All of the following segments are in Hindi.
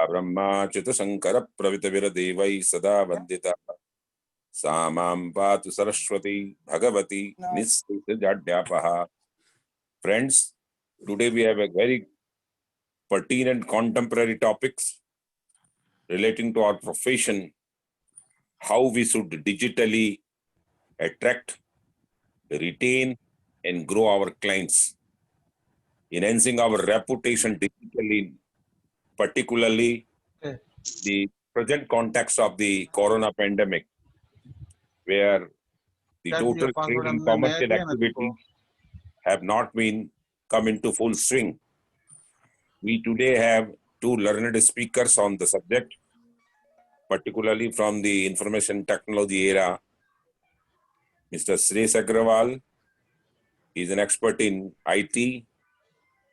ब्रह्मा च्युतशङ्कर प्रवितविरदेवैः सदा वन्दिता सा मां पातु Saraswati Bhagwati निःशेषजाड्यापहा. Friends, today we have a very pertinent contemporary topics relating to our profession, how we should digitally attract, retain and grow our clients, enhancing our reputation digitally, particularly the present context of the corona pandemic, where the total trade and commercial activities have not been come into full swing. We today have two learned speakers on the subject, particularly from the information technology era. Mr. Suresh Agrawal is an expert in IT,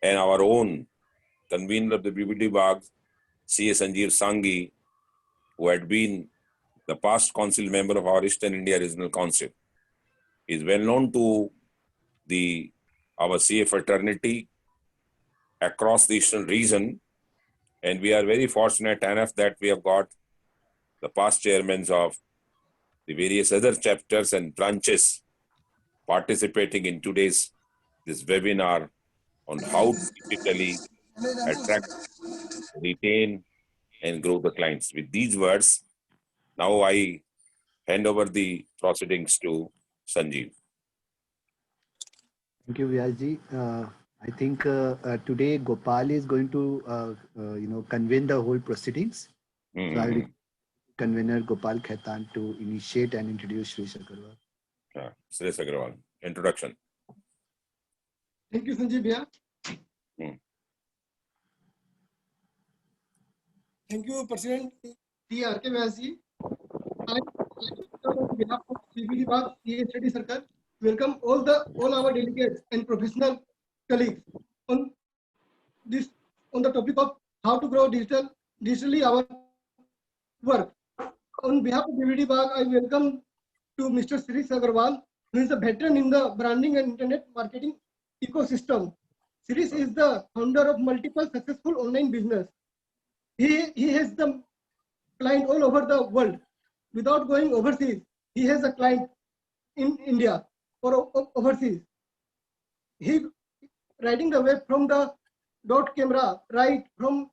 and our own convener of the BBD BAG, C.A. Sanjeev Sanghi, who had been the past council member of our Eastern India Regional Council, is well known to our CA fraternity across the Eastern region, and we are very fortunate enough that we have got the past chairmen of the various other chapters and branches participating in today's this webinar on how to digitally attract, retain, and grow the clients. With these words, now I hand over the proceedings to Sanjeev. Thank you, Vyasji. I think today Gopal is going to, convene the whole proceedings. So I will convener Gopal Khaitan to initiate and introduce Suresh Agrawal. Suresh Agrawal, introduction. Thank you, Sanjeev Bhaiya. Thank you, President T. R. K. Vyasji. I, on behalf of BBD BAG CA Study Circle, welcome all our delegates and professional colleagues on the topic of how to grow digitally our work. On behalf of BBD BAG, I welcome to Mr. Suresh Agrawal, who is a veteran in the branding and internet marketing ecosystem. Suresh is the founder of multiple successful online business. He has the client all over the world. Without going overseas, he has a client in India or overseas. He writing the web from the dot camera, right from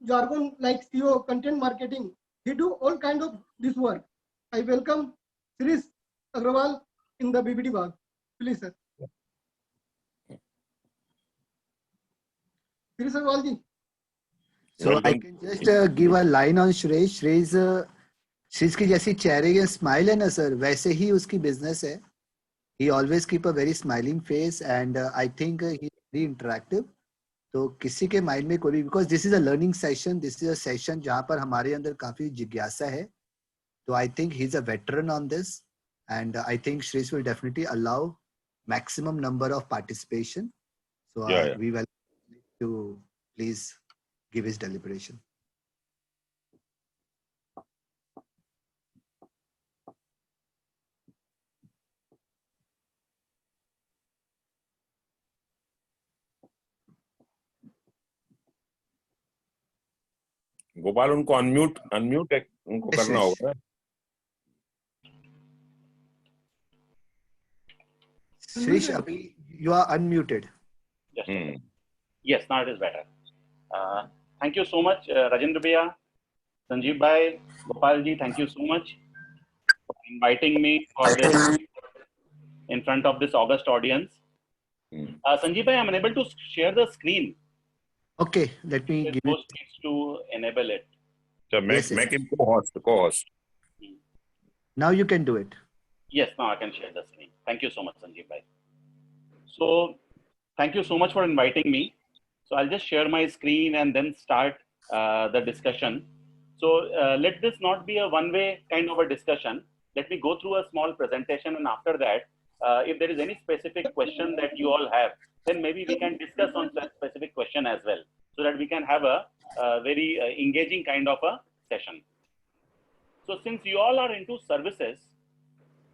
jargon like SEO, content marketing. He do all kinds of this work. I welcome Suresh Agrawal in the BBD BAG. Please, sir. Suresh Agrawal ji. So I can just give a line on Suresh. Suresh की जैसी चेहरे के स्माइल है ना सर, वैसे ही उसकी बिजनेस है. He always keep a very smiling face and I think he is very interactive. तो किसी के माइंड में कोई भी, because this is a learning session, this is a session जहाँ पर हमारे अंदर काफी जिज्ञासा है. तो I think he is a veteran on this and I think Suresh will definitely allow maximum number of participation. So we will to please give his deliberation. Gopal उनको अनम्यूट उनको करना होगा. Suresh, you are unmuted. Yes, now it is better. Thank you so much, Rajendra Bhaiya, Sanjeev Bhai, Gopal ji. Thank you so much for inviting me for this in front of this august audience. Sanjeev Bhai, I'm unable to share the screen. Okay, let me give it. Needs to enable it. So make him co-host. Now you can do it. Yes, now I can share the screen. Thank you so much, Sanjeev Bhai. So, thank you so much for inviting me. So, I'll just share my screen and then start the discussion. So, let this not be a one-way kind of a discussion. Let me go through a small presentation, and after that, if there is any specific question that you all have, then maybe we can discuss on that specific question as well, so that we can have a very engaging kind of a session. So, since you all are into services,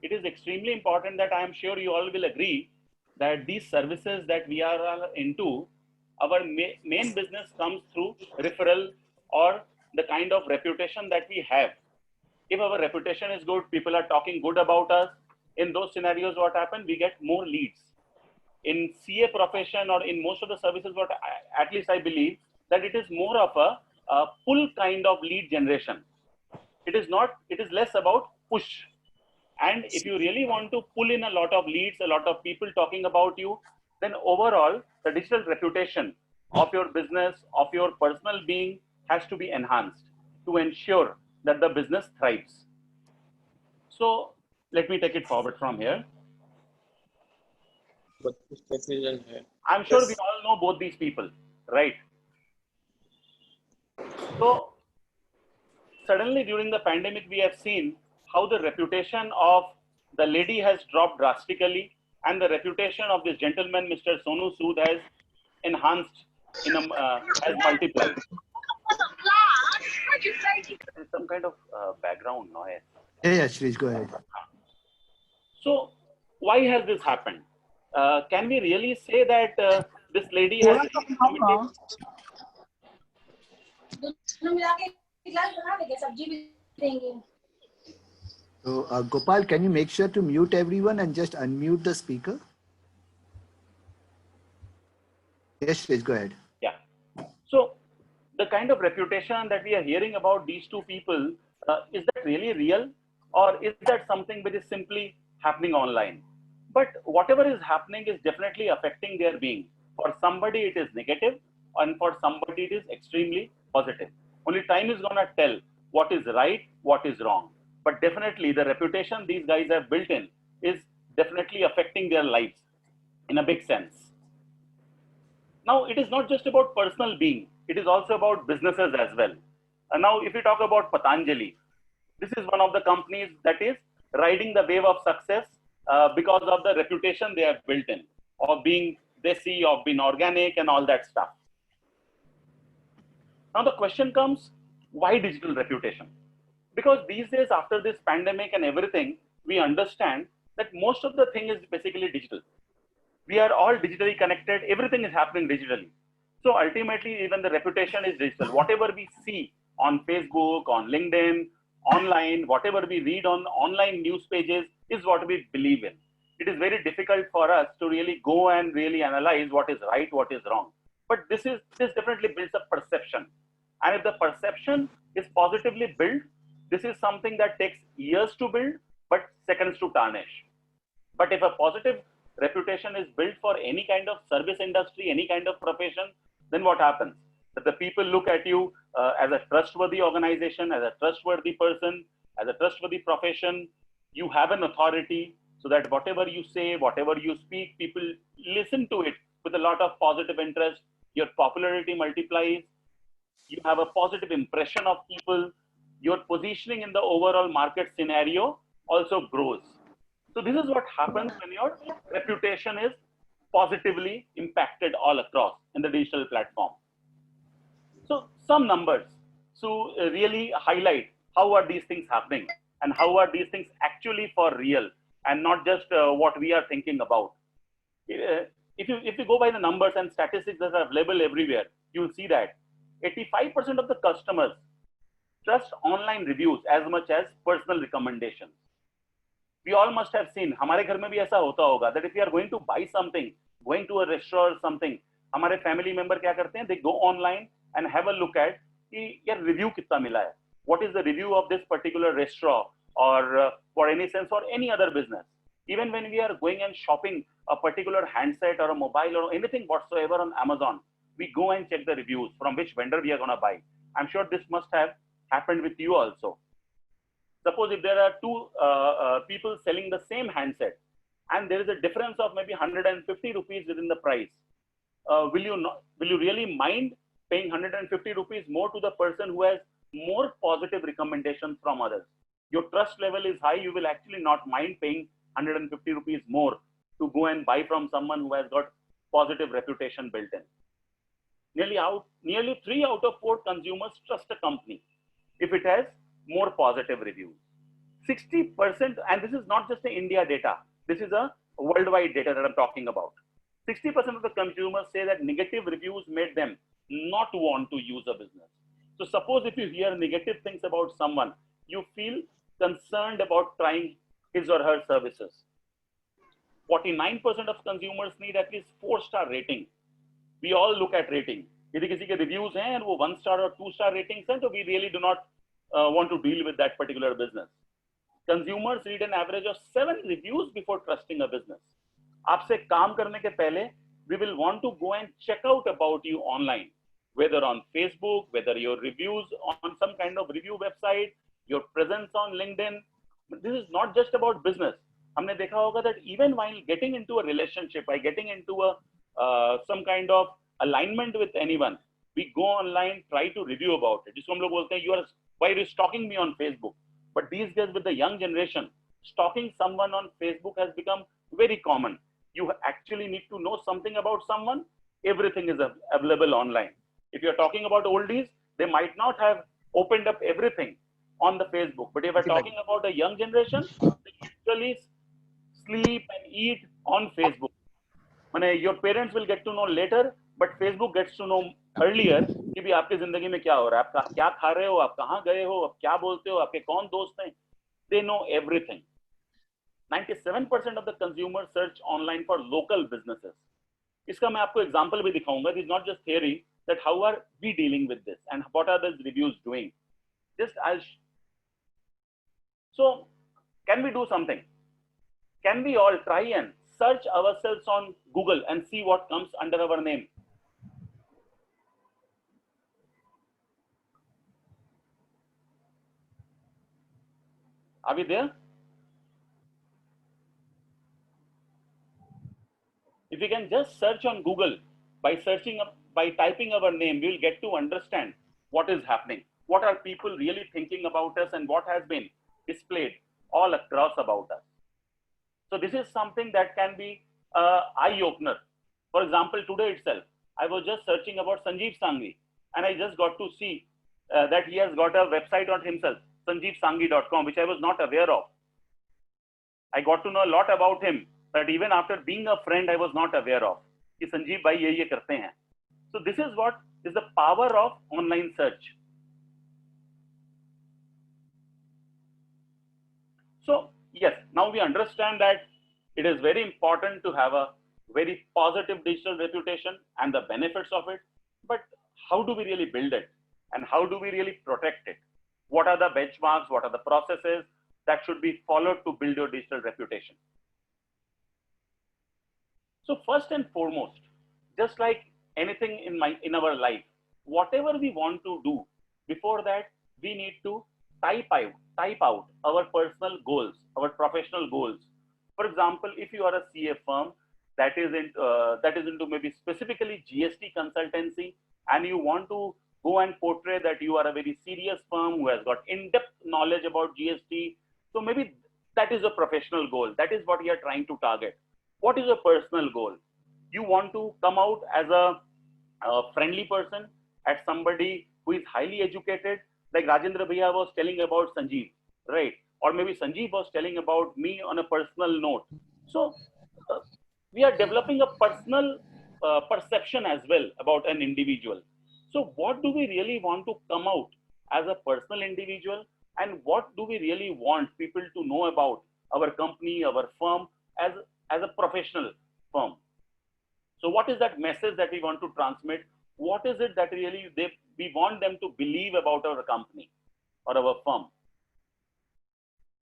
it is extremely important that I am sure you all will agree that these services that we are into, our main business comes through referral or the kind of reputation that we have. If our reputation is good, people are talking good about us. In those scenarios, what happens? We get more leads. In CA profession or in most of the services, at least I believe that it is more of a pull kind of lead generation. It is less about push. And if you really want to pull in a lot of leads, a lot of people talking about you, then overall, the digital reputation of your business, of your personal being has to be enhanced to ensure that the business thrives. So let me take it forward from here. I'm sure we all know both these people, right? So suddenly during the pandemic, we have seen how the reputation of the lady has dropped drastically and the reputation of this gentleman, Mr. Sonu Sood, has enhanced, has multiplied. There's some kind of background noise. Yeah, Shreesh, go ahead. So why has this happened? Can we really say that this lady has So, Gopal, can you make sure to mute everyone and just unmute the speaker? Yes, Shreesh, go ahead. Yeah. So the kind of reputation that we are hearing about these two people, is that really real? Or is that something which is simply happening online? But whatever is happening is definitely affecting their being. For somebody, it is negative, and for somebody, it is extremely positive. Only time is going to tell what is right, what is wrong. But definitely, the reputation these guys have built in is definitely affecting their lives in a big sense. Now, it is not just about personal being, it is also about businesses as well. And now, if we talk about Patanjali, this is one of the companies that is riding the wave of success because of the reputation they have built in, of being desi, of being organic, and all that stuff. Now, the question comes, why digital reputation? Because these days, after this pandemic and everything, we understand that most of the thing is basically digital. We are all digitally connected. Everything is happening digitally. So ultimately, even the reputation is digital. Whatever we see on Facebook, on LinkedIn, online, whatever we read on online news pages is what we believe in. It is very difficult for us to really go and really analyze what is right, what is wrong. But this definitely builds a perception. And if the perception is positively built, this is something that takes years to build, but seconds to tarnish. But if a positive reputation is built for any kind of service industry, any kind of profession, then what happens? That the people look at you as a trustworthy organization, as a trustworthy person, as a trustworthy profession. You have an authority so that whatever you say, whatever you speak, people listen to it with a lot of positive interest. Your popularity multiplies. You have a positive impression of people. Your positioning in the overall market scenario also grows. So this is what happens when your reputation is positively impacted all across in the digital platform. So some numbers to really highlight how are these things happening and how are these things actually for real and not just what we are thinking about. If you go by the numbers and statistics that are available everywhere, you'll see that 85% of the customers trust online reviews as much as personal recommendations. We all must have seen, हमारे घर में भी ऐसा होता होगा, that if we are going to buy something, going to a restaurant or something, हमारे family member क्या करते हैं? They go online and have a look at कि यार review कितना मिला है? What is the review of this particular restaurant or for any sense or any other business? Even when we are going and shopping a particular handset or a mobile or anything whatsoever on Amazon, we go and check the reviews from which vendor we are going to buy. I'm sure this must have happened with you also. Suppose if there are two people selling the same handset and there is a difference of maybe 150 rupees within the price, will you really mind paying 150 rupees more to the person who has more positive recommendations from others? Your trust level is high, you will actually not mind paying 150 rupees more to go and buy from someone who has got positive reputation built in. Nearly 3 out of 4 consumers trust a company if it has more positive reviews. 60%, and this is not just the India data, this is a worldwide data that I'm talking about. 60% of the consumers say that negative reviews made them not want to use a business. So suppose if you hear negative things about someone, you feel concerned about trying his or her services. 49% of consumers need at least 4-star rating. We all look at rating. यदि किसी के reviews हैं and वो 1-star or 2-star ratings हैं, तो we really do not want to deal with that particular business. Consumers read an average of 7 reviews before trusting a business. आपसे काम करने के पहले, we will want to go and check out about you online, whether on Facebook, whether your reviews on some kind of review website, your presence on LinkedIn. This is not just about business. हमने देखा होगा that even while getting into a relationship, by getting into a some kind of alignment with anyone, we go online, try to review about it. जिसको हम लोग बोलते हैं, why are you stalking me on Facebook? But these days with the young generation, stalking someone on Facebook has become very common. You actually need to know something about someone. Everything is available online. If you're talking about oldies, they might not have opened up everything on the Facebook. But if we're talking about a young generation, they usually sleep and eat on Facebook. Your parents will get to know later, but Facebook gets to know earlier कि भी आपकी जिंदगी में क्या हो रहा है, आप क्या खा रहे हो, आप कहाँ गए हो, आप क्या बोलते हो, आपके कौन दोस्त हैं. They know everything. 97% of the consumers search online for local businesses. इसका मैं आपको example भी दिखाऊंगा. This is not just theory, that how are we dealing with this and what are these reviews doing. So can we do something? Can we all try and search ourselves on Google and see what comes under our name? Are we there? If we can just search on Google, by typing our name, we will get to understand what is happening. What are people really thinking about us and what has been displayed all across about us. So this is something that can be an eye-opener. For example, today itself, I was just searching about Sanjeev Sanghi, and I just got to see that he has got a website on himself, sanjeevsanghi.com, which I was not aware of. I got to know a lot about him, but even after being a friend, I was not aware of. कि संजीव भाई ये करते हैं. So this is what is the power of online search. So yes, now we understand that it is very important to have a very positive digital reputation and the benefits of it. But how do we really build it? And how do we really protect it? What are the benchmarks? What are the processes that should be followed to build your digital reputation? So first and foremost, just like anything in our life, whatever we want to do, before that, we need to type out our personal goals, our professional goals. For example, if you are a CA firm that is into maybe specifically GST consultancy, and you want to go and portray that you are a very serious firm who has got in-depth knowledge about GST, so maybe that is a professional goal. That is what you are trying to target. What is a personal goal? You want to come out as a friendly person, as somebody who is highly educated, like Rajendra Bhaiya was telling about Sanjeev, right? Or maybe Sanjeev was telling about me on a personal note. So we are developing a personal perception as well about an individual. So what do we really want to come out as a personal individual, and what do we really want people to know about our company, our firm as a professional firm? So what is that message that we want to transmit? What is it that really we want them to believe about our company or our firm?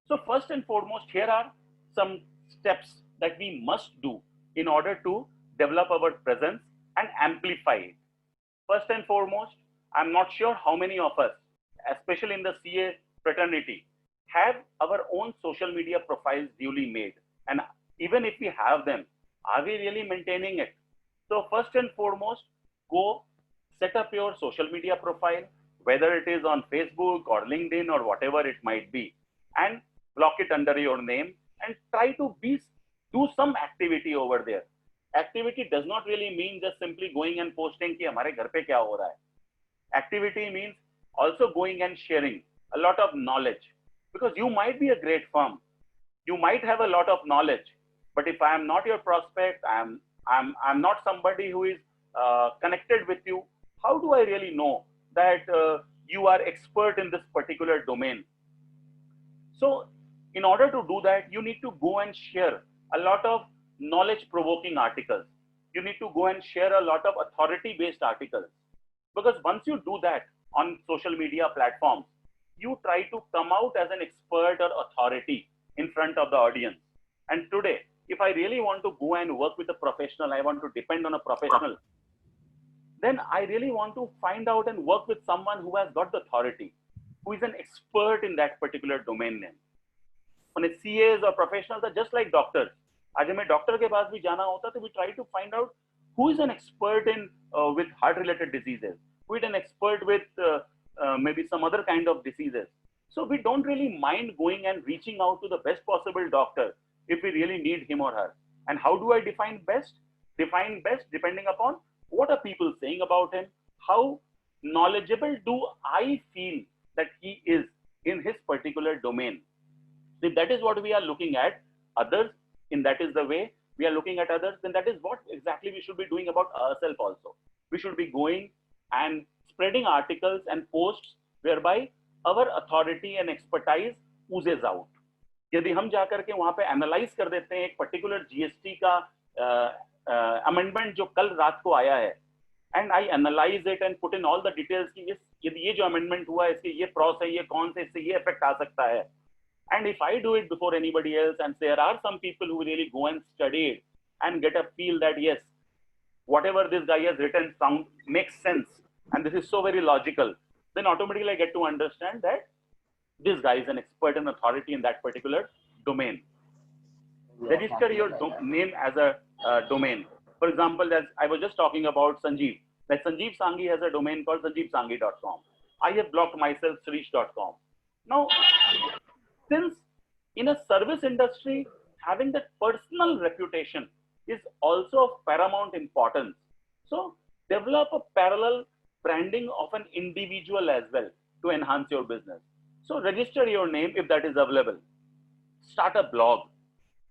So first and foremost, here are some steps that we must do in order to develop our presence and amplify it. First and foremost, I'm not sure how many of us, especially in the CA fraternity, have our own social media profiles duly made. And even if we have them, are we really maintaining it? So first and foremost, go set up your social media profile, whether it is on Facebook or LinkedIn or whatever it might be, and block it under your name and try to do some activity over there. Activity does not really mean just simply going and posting कि हमारे घर पे क्या हो रहा है. Activity means also going and sharing a lot of knowledge, because you might be a great firm, you might have a lot of knowledge, but if I am not your prospect, I'm not somebody who is connected with you, how do I really know that you are expert in this particular domain. So in order to do that, you need to go and share a lot of knowledge provoking articles. You need to go and share a lot of authority based articles, because once you do that on social media platforms, you try to come out as an expert or authority in front of the audience. And today, if I really want to go and work with a professional, I want to depend on a professional, then I really want to find out and work with someone who has got the authority, who is an expert in that particular domain name. When CAs or professionals are just like doctors. आज हमें डॉक्टर के पास भी जाना होता है, तो we try to find out who is an expert in with heart related diseases, who is an expert with maybe some other kind of diseases. So we don't really mind going and reaching out to the best possible doctor if we really need him or her. And how do I define best? Define best depending upon what are people saying about him, how knowledgeable do I feel that he is in his particular domain. If that is what we are looking at others, and that is the way we are looking at others, then that is what exactly we should be doing about ourselves also. We should be going and spreading articles and posts whereby our authority and expertise oozes out. यदि हम जाकर के वहां पे एनालाइज कर देते हैं एक पर्टिकुलर जीएसटी का अमेंडमेंट जो कल रात को आया है, and I analyse it and put in all the details कि यदि ये जो अमेंडमेंट हुआ है इसके ये प्रॉस है, ये कौन से, इससे ये इफेक्ट आ सकता है. And if I do it before anybody else, and there are some people who really go and study it and get a feel that yes, whatever this guy has written makes sense, and this is so very logical, then automatically I get to understand that this guy is an expert and authority in that particular domain. Register your name as a domain. For example, as I was just talking about Sanjeev, that Sanjeev Sanghi has a domain called sanjeevsanghi.com. I have blocked myself srish.com. Now, since in a service industry, having that personal reputation is also of paramount importance. So develop a parallel branding of an individual as well to enhance your business. So register your name if that is available. Start a blog.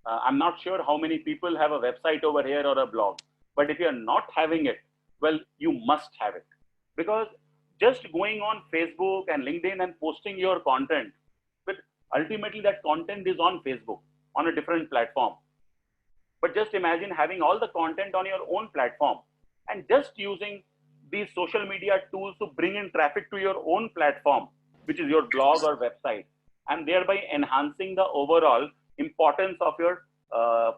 I'm not sure how many people have a website over here or a blog, but if you're not having it, well, you must have it, because just going on Facebook and LinkedIn and posting your content, but ultimately that content is on Facebook, on a different platform. But just imagine having all the content on your own platform and just using these social media tools to bring in traffic to your own platform, which is your blog or website, and thereby enhancing the overall importance of your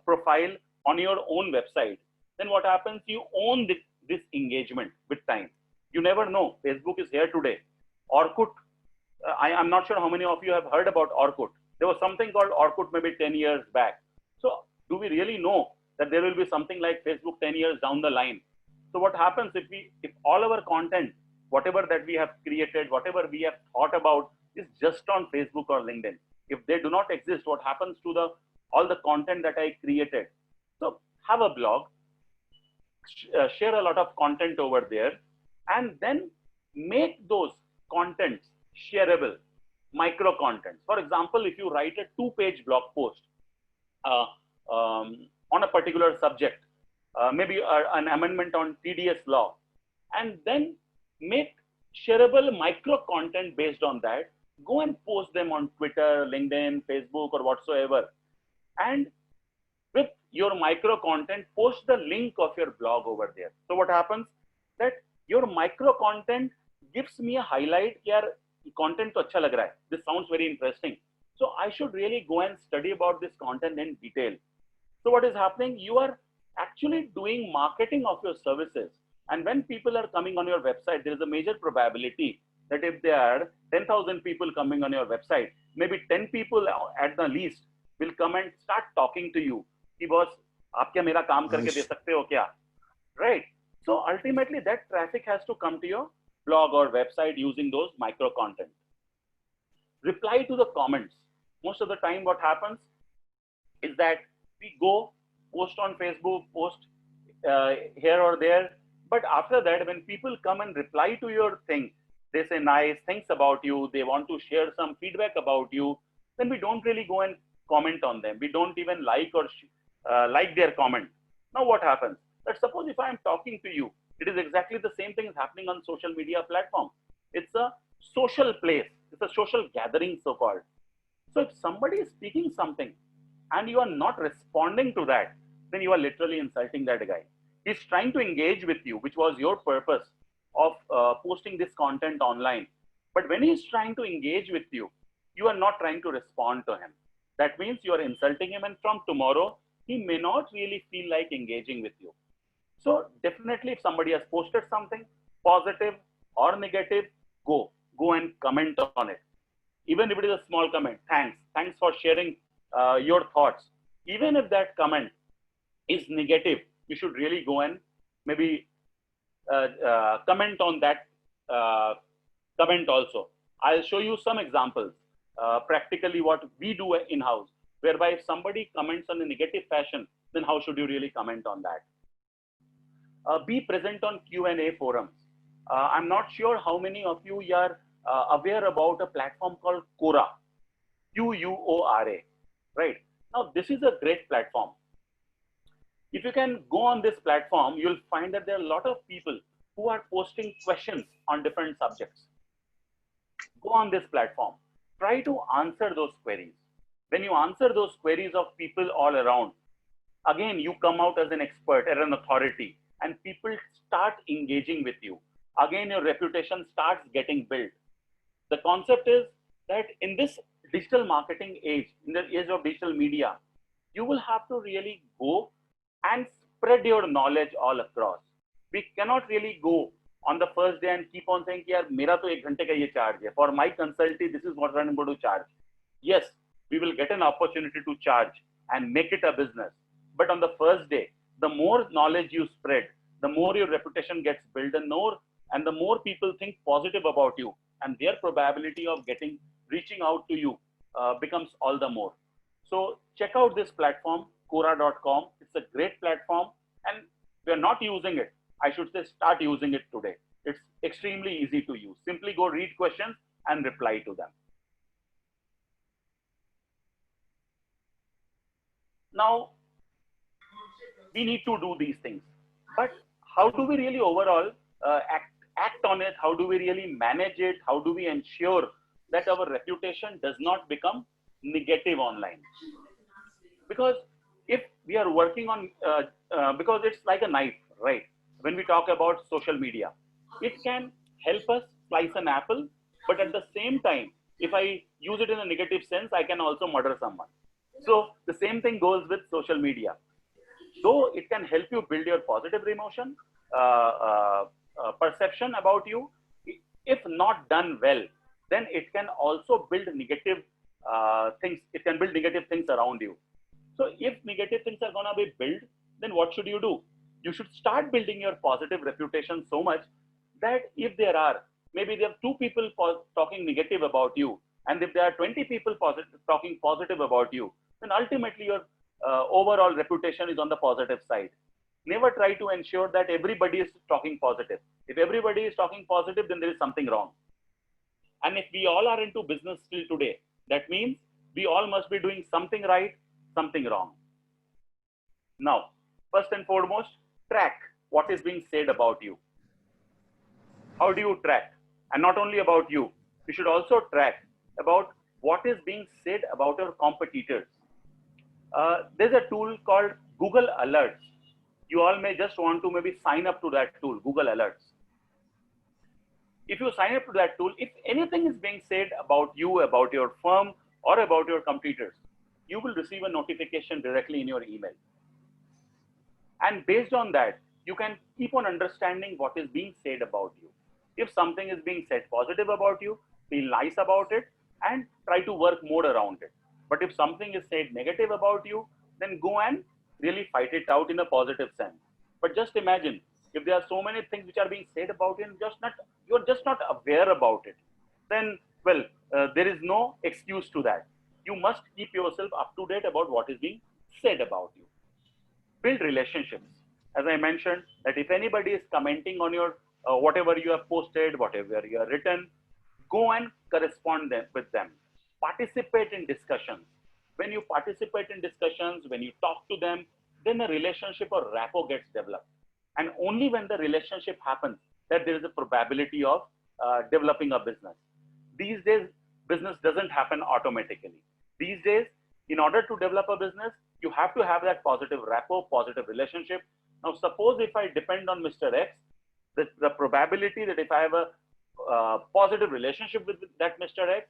profile on your own website. Then what happens? You own this engagement with time. You never know. Facebook is here today. Orkut, I'm not sure how many of you have heard about Orkut. There was something called Orkut maybe 10 years back. So do we really know that there will be something like Facebook 10 years down the line? So what happens if all our content, whatever that we have created, whatever we have thought about is just on Facebook or LinkedIn? If they do not exist, what happens to all the content that I created? So have a blog, share a lot of content over there, and then make those contents shareable, micro contents. For example, if you write a 2-page blog post on a particular subject, maybe an amendment on TDS law, and then make shareable micro content based on that, go and post them on Twitter, LinkedIn, Facebook, or whatsoever. And with your micro content, post the link of your blog over there. So what happens? That your micro content gives me a highlight. Yaar, content to acha lag raha hai. This sounds very interesting. So I should really go and study about this content in detail. So what is happening? You are actually doing marketing of your services. And when people are coming on your website, there is a major probability that if there are 10,000 people coming on your website, maybe 10 people at the least will come and start talking to you. Ki boss, aap kya mera kaam karke de sakte ho kya? Right? So ultimately that traffic has to come to your blog or website using those micro content. Reply to the comments. Most of the time what happens is that we go post on Facebook, post here or there. But after that, when people come and reply to your thing, they say nice things about you, they want to share some feedback about you, then we don't really go and comment on them. We don't even like or like their comment. Now what happens? Let's suppose if I am talking to you, it is exactly the same thing is happening on social media platform. It's a social place. It's a social gathering, so-called. So if somebody is speaking something and you are not responding to that, then you are literally insulting that guy. He's trying to engage with you, which was your purpose of posting this content online. But when he's trying to engage with you, you are not trying to respond to him. That means you are insulting him, and from tomorrow, he may not really feel like engaging with you. So definitely, if somebody has posted something positive or negative, go and comment on it. Even if it is a small comment, thanks for sharing your thoughts. Even if that comment is negative, you should really go and maybe comment on that comment also. I'll show you some examples, practically what we do in-house, whereby if somebody comments on a negative fashion, then how should you really comment on that? Be present on Q&A forums. I'm not sure how many of you are aware about a platform called Quora, Quora, right? Now, this is a great platform. If you can go on this platform, you'll find that there are a lot of people who are posting questions on different subjects. Go on this platform. Try to answer those queries. When you answer those queries of people all around, again, you come out as an expert, as an authority, and people start engaging with you. Again, your reputation starts getting built. The concept is that in this digital marketing age, in the age of digital media, you will have to really go and spread your knowledge all across. We cannot really go on the first day and keep on saying, "Yaar, mera to 1 ghante ka ye charge hai. For my consulting, this is what I'm going to charge." Yes, we will get an opportunity to charge and make it a business. But on the first day, the more knowledge you spread, the more your reputation gets built, and the more people think positive about you, and their probability of reaching out to you becomes all the more. So check out this platform, Quora.com. It's a great platform, and we are not using it. I should say start using it today. It's extremely easy to use. Simply go read questions and reply to them. Now, we need to do these things. But how do we really overall act on it? How do we really manage it? How do we ensure that our reputation does not become negative online? Because if we are working on, because it's like a knife, right? When we talk about social media, it can help us slice an apple, but at the same time, if I use it in a negative sense, I can also murder someone. So the same thing goes with social media. Though it can help you build your positive emotion, perception about you, if not done well, then it can also build negative things. It can build negative things around you. So if negative things are going to be built, then what should you do? You should start building your positive reputation so much that if there are, maybe there are 2 people talking negative about you, and if there are 20 people talking positive about you, then ultimately your overall reputation is on the positive side. Never try to ensure that everybody is talking positive. If everybody is talking positive, then there is something wrong. And if we all are into business still today, that means we all must be doing something right, something wrong. Now, first and foremost, track what is being said about you. How do you track? And not only about you, you should also track about what is being said about your competitors. There's a tool called Google Alerts. You all may just want to maybe sign up to that tool, Google Alerts. If you sign up to that tool, if anything is being said about you, about your firm, or about your competitors, you will receive a notification directly in your email. And based on that, you can keep on understanding what is being said about you. If something is being said positive about you, feel nice about it and try to work more around it. But if something is said negative about you, then go and really fight it out in a positive sense. But just imagine if there are so many things which are being said about you and you're just not aware about it, then, well, there is no excuse to that. You must keep yourself up to date about what is being said about you. Build relationships. As I mentioned, that if anybody is commenting on your whatever you have posted, whatever you have written, go and correspond with them. Participate in discussions. When you participate in discussions, when you talk to them, then a relationship or rapport gets developed. And only when the relationship happens that there is a probability of developing a business. these days, business doesn't happen automatically. These days, in order to develop a business, you have to have that positive rapport, positive relationship. Now, suppose if I depend on Mr. X, the probability that if I have a positive relationship with that Mr. X,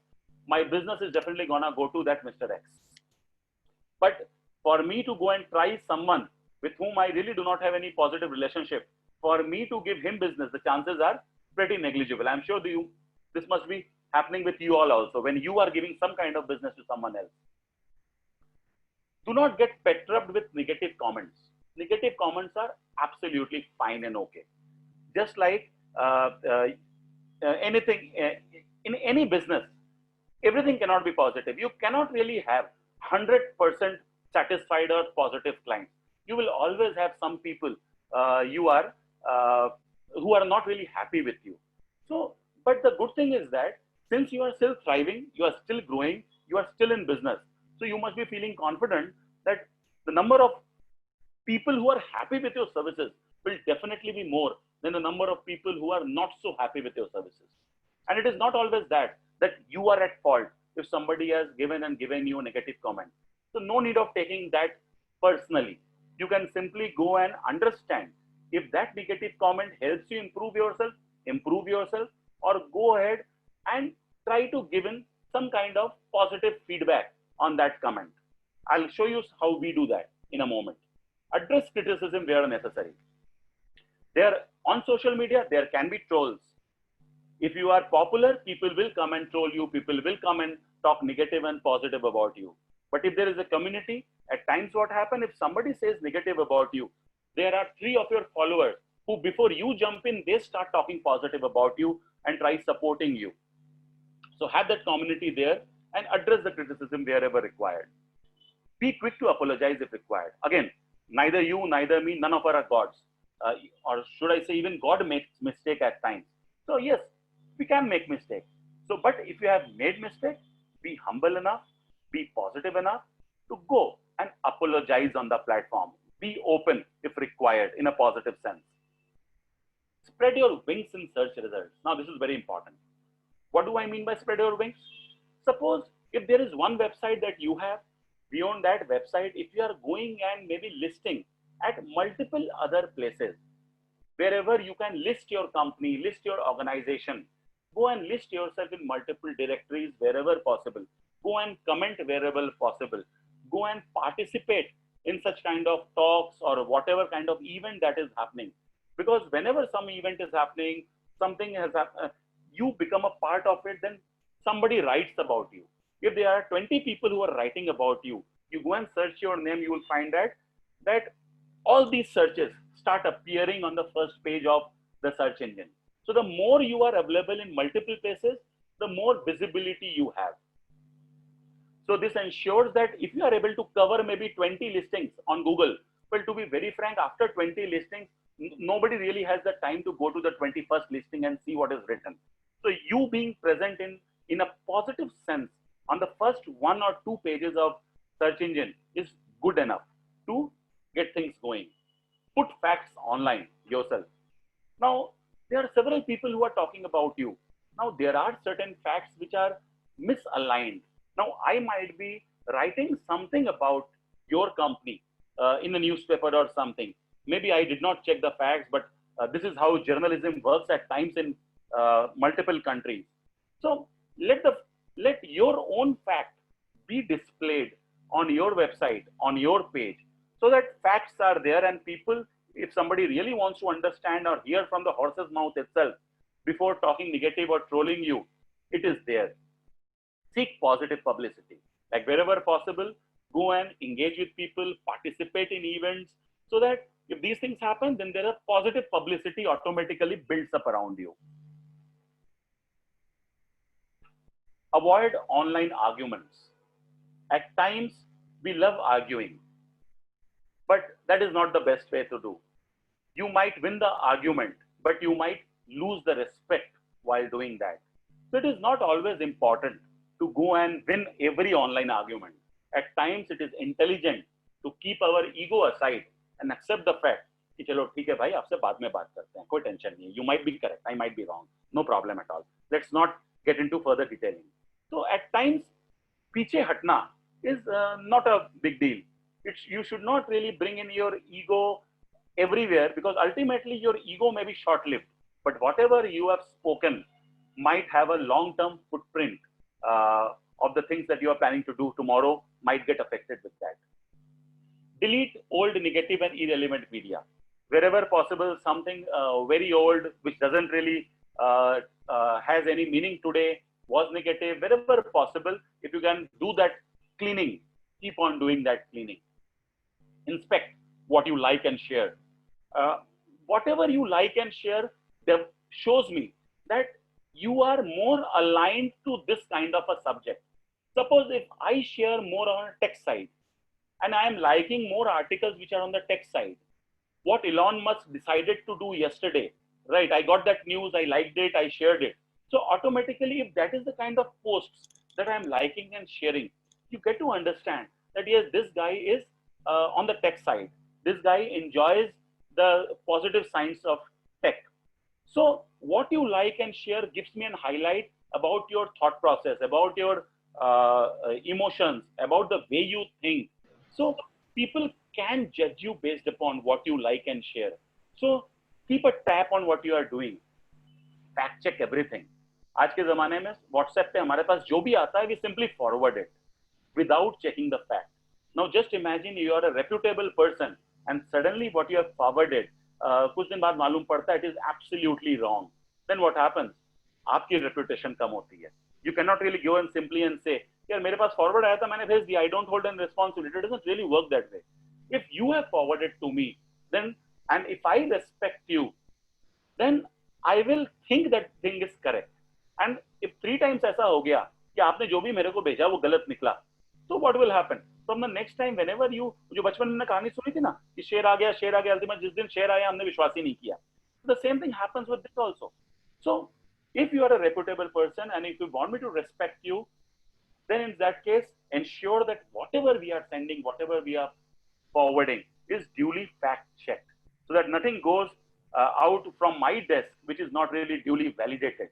my business is definitely gonna go to that Mr. X. But for me to go and try someone with whom I really do not have any positive relationship, for me to give him business, the chances are pretty negligible. I'm sure this must be happening with you all also when you are giving some kind of business to someone else. Do not get perturbed with negative comments. Negative comments are absolutely fine and okay. Just like anything in any business, everything cannot be positive. You cannot really have 100% satisfied or positive clients. You will always have some people who are not really happy with you. So, but the good thing is that since you are still thriving, you are still growing, you are still in business. So you must be feeling confident that the number of people who are happy with your services will definitely be more than the number of people who are not so happy with your services. And it is not always that you are at fault if somebody has given you a negative comment. So no need of taking that personally. You can simply go and understand if that negative comment helps you improve yourself, or go ahead and try to give in some kind of positive feedback on that comment. I'll show you how we do that in a moment. Address criticism where necessary. There on social media, there can be trolls. If you are popular, people will come and troll you. People will come and talk negative and positive about you. But if there is a community, at times what happens, if somebody says negative about you, there are 3 of your followers who before you jump in, they start talking positive about you and try supporting you. So have that community there and address the criticism wherever required. Be quick to apologize if required. Again, neither you, neither me, none of us are gods. Or should I say even God makes mistake at times. So yes, we can make mistakes. So, but if you have made mistake, be humble enough, be positive enough to go and apologize on the platform. Be open if required in a positive sense. Spread your wings in search results. Now this is very important. What do I mean by spread your wings? Suppose if there is one website that you have, beyond that website, if you are going and maybe listing at multiple other places, wherever you can list your company, list your organization, go and list yourself in multiple directories wherever possible. Go and comment wherever possible. Go and participate in such kind of talks or whatever kind of event that is happening. Because whenever some event is happening, something has happened, you become a part of it, then somebody writes about you. If there are 20 people who are writing about you, you go and search your name, you will find that all these searches start appearing on the first page of the search engine. So the more you are available in multiple places, the more visibility you have. So this ensures that if you are able to cover maybe 20 listings on Google, well, to be very frank, after 20 listings, nobody really has the time to go to the 21st listing and see what is written. So you being present in a positive sense on the first 1 or 2 pages of search engine is good enough to get things going. Put facts online yourself. Now, there are several people who are talking about you. Now, there are certain facts which are misaligned. Now, I might be writing something about your company in a newspaper or something. Maybe I did not check the facts, but this is how journalism works at times in multiple countries. So let your own fact be displayed on your website, on your page, so that facts are there and people, if somebody really wants to understand or hear from the horse's mouth itself before talking negative or trolling you, it is there. Seek positive publicity. Like wherever possible, go and engage with people, participate in events, so that if these things happen, then there are positive publicity automatically builds up around you. Avoid online arguments. At times, we love arguing, but that is not the best way to do. You might win the argument, but you might lose the respect while doing that. So it is not always important to go and win every online argument. At times, it is intelligent to keep our ego aside and accept the fact कि चलो ठीक है भाई आपसे बाद में बात करते हैं, कोई टेंशन नहीं है. You might be correct, I might be wrong, no problem at all. Let's not get into further detailing. So at times, piche hatna is not a big deal. You should not really bring in your ego everywhere, because ultimately your ego may be short-lived, but whatever you have spoken might have a long-term footprint of the things that you are planning to do tomorrow might get affected with that. Delete old, negative and irrelevant media. Wherever possible, something very old, which doesn't really has any meaning today, was negative. Wherever possible, if you can do that cleaning, keep on doing that cleaning. Inspect what you like and share. Whatever you like and share shows me that you are more aligned to this kind of a subject. Suppose if I share more on a tech side, and I am liking more articles which are on the tech side, what Elon Musk decided to do yesterday, right? I got that news, I liked it, I shared it. So automatically, if that is the kind of posts that I'm liking and sharing, you get to understand that yes, this guy is on the tech side. This guy enjoys the positive signs of tech. So what you like and share gives me a highlight about your thought process, about your emotions, about the way you think. So people can judge you based upon what you like and share. So keep a tap on what you are doing. Fact check everything. आज के ज़माने में WhatsApp पे हमारे पास जो भी आता है, we simply forward it without checking the fact. Now just imagine you are a reputable person and suddenly what you have forwarded, कुछ दिन बाद मालूम पड़ता है it is absolutely wrong. Then what happens? आपकी reputation कम होती है. You cannot really go and simply and say, यार मेरे पास forward आया था मैंने भेज दिया. I don't hold any responsibility. It doesn't really work that way. If you have forwarded to me, then and if I respect you, then I will think that thing is correct. And if 3 times ऐसा हो गया कि आपने जो भी मेरे को भेजा वो गलत निकला, so what will happen? From the next time, whenever you, जो बचपन में कहानी सुनी थी ना कि शेर आ गया अल्टीमेट जिस दिन शेर आया हमने विश्वास ही नहीं किया. The same thing happens with this also. So if you are a reputable person and if you want me to respect you, then in that case, ensure that whatever we are sending, whatever we are forwarding is duly fact checked, so that nothing goes out from my desk which is not really duly validated.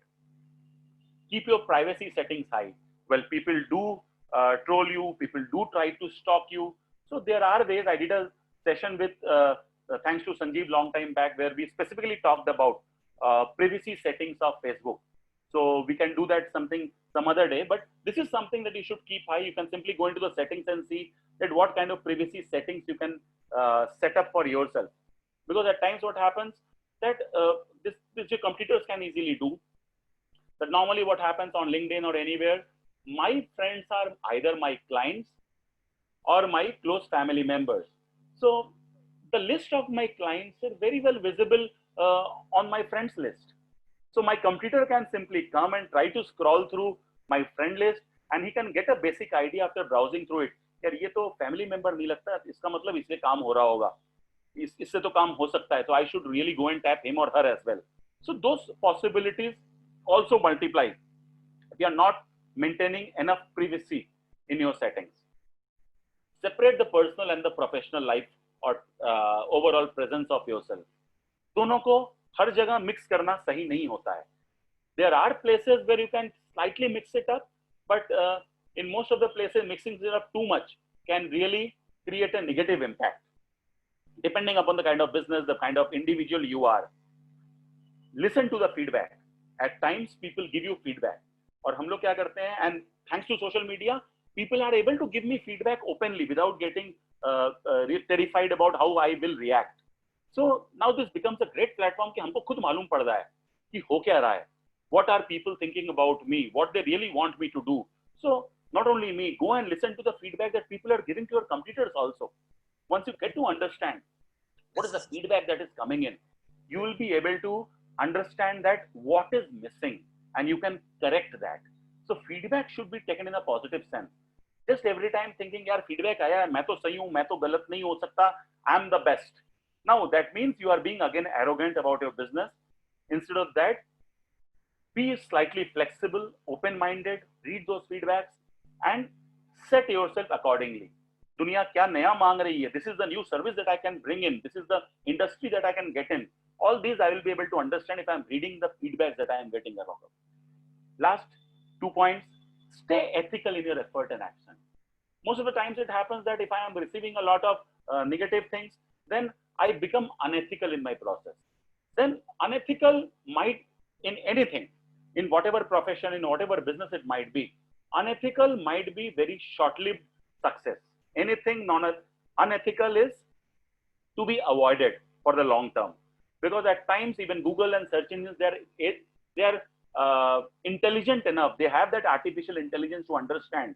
Keep your privacy settings high. Well, people do troll you, people do try to stalk you. So there are ways. I did a session with, thanks to Sanjeev long time back, where we specifically talked about privacy settings of Facebook. So we can do that some other day, but this is something that you should keep high. You can simply go into the settings and see that what kind of privacy settings you can set up for yourself. Because at times what happens that this your competitors can easily do. That normally what happens on LinkedIn or anywhere, my friends are either my clients or my close family members. So the list of my clients are very well visible on my friends list. So my competitor can simply come and try to scroll through my friend list and he can get a basic idea after browsing through it. यार ये तो family member नहीं लगता, इसका मतलब इससे काम हो रहा होगा, इससे तो काम हो सकता है, so I should really go and tap him or her as well. So those possibilities also multiply if you are not maintaining enough privacy in your settings. Separate the personal and the professional life or overall presence of yourself. दोनों को हर जगह mix करना सही नहीं होता है. There are places where you can slightly mix it up, but in most of the places mixing it up too much can really create a negative impact. Depending upon the kind of business, the kind of individual you are. Listen to the feedback. At times people give you feedback. और हम लोग क्या करते हैं, and thanks to social media, people are able to give me feedback openly without getting terrified about how I will react. So now this becomes a great platform कि हमको खुद मालूम पड़ रहा है कि हो क्या रहा है. What are people thinking about me? What they really want me to do? So not only me, go and listen to the feedback that people are giving to your competitors also. Once you get to understand what is the feedback that is coming in, you will be able to understand that what is missing and you can correct that. So feedback should be taken in a positive sense. Just every time thinking, यार feedback आया है, मैं तो सही हूँ, मैं तो गलत नहीं हो सकता, I'm the best. Now that means you are being again arrogant about your business. Instead of that, be slightly flexible, open-minded, read those feedbacks and set yourself accordingly. दुनिया क्या नया मांग रही है? This is the new service that I can bring in. This is the industry that I can get in. All these I will be able to understand if I am reading the feedbacks that I am getting around. Last, 2 points, stay ethical in your effort and action. Most of the times it happens that if I am receiving a lot of negative things, then I become unethical in my process. Then unethical might, in anything, in whatever profession, in whatever business it might be, unethical might be very short-lived success. Anything unethical is to be avoided for the long term, because at times even Google and search engines, they are intelligent enough. They have that artificial intelligence to understand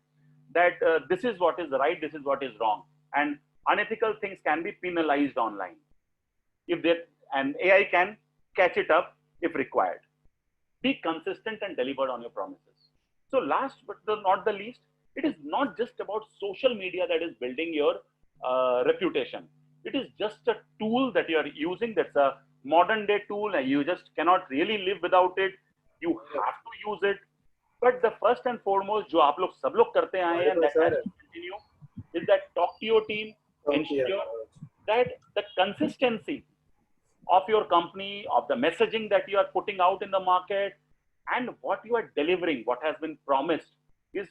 that this is what is right, this is what is wrong, and unethical things can be penalized online. And AI can catch it up if required. Be consistent and deliver on your promises. So last but not the least, it is not just about social media that is building your reputation. It is just a tool that you are using. That's a modern day tool, and you just cannot really live without it. You have to use it. But the first and foremost, जो आप लोग सब लोग करते आए हैं, that has to continue, is that talk to your team, ensure that the consistency of your company, of the messaging that you are putting out in the market, and what you are delivering, what has been promised, is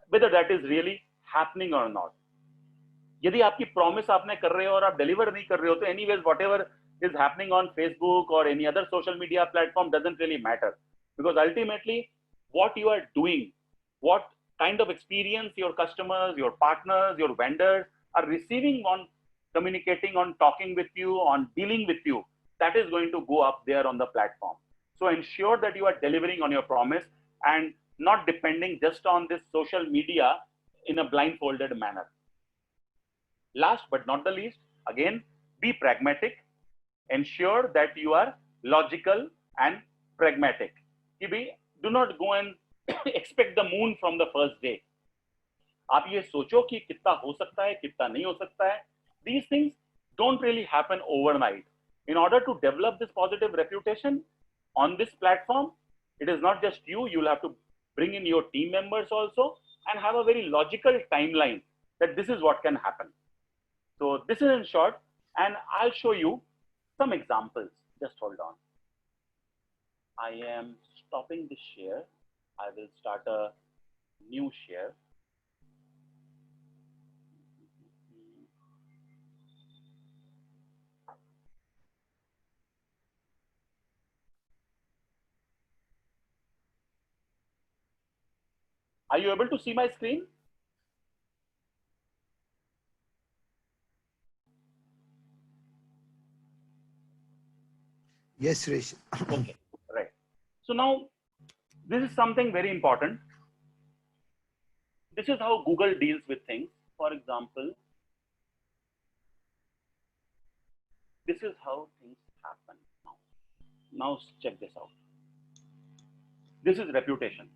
whether that is really happening or not. यदि आपकी promise आपने कर रहे हो और आप deliver नहीं कर रहे हो, तो anyways whatever is happening on Facebook or any other social media platform doesn't really matter, because ultimately what you are doing, what kind of experience your customers, your partners, your vendors are receiving on communicating, on talking with you, on dealing with you, that is going to go up there on the platform. So ensure that you are delivering on your promise and not depending just on this social media in a blindfolded manner. Last but not the least, again, be pragmatic. Ensure that you are logical and pragmatic. Do not go and expect the moon from the first day. आप ये सोचो कि कितना हो सकता है, कितना नहीं हो सकता है. These things don't really happen overnight. In order to develop this positive reputation on this platform, it is not just you. You'll have to bring in your team members also and have a very logical timeline that this is what can happen. So this is in short, and I'll show you some examples. Just hold on. I am stopping the share. I will start a new share. Are you able to see my screen? Yes, Suresh. Okay, right. So now this is something very important. This is how Google deals with things. For example, this is how things happen now. Now check this out. This is reputation.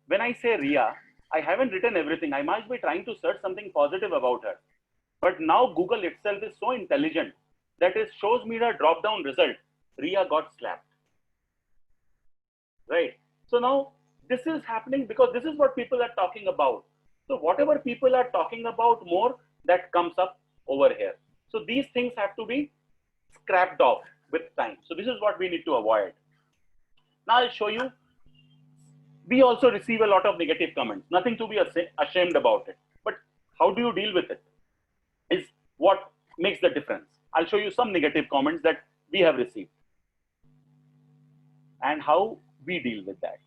When I say Ria, I haven't written everything. I might be trying to search something positive about her. But now Google itself is so intelligent that it shows me the drop-down result. Ria got slapped. Right? So now this is happening because this is what people are talking about. So whatever people are talking about more, that comes up over here. So these things have to be scrapped off with time. So this is what we need to avoid. Now I'll show you. We also receive a lot of negative comments. Nothing to be ashamed about it. But how do you deal with it is what makes the difference. I'll show you some negative comments that we have received and how we deal with that.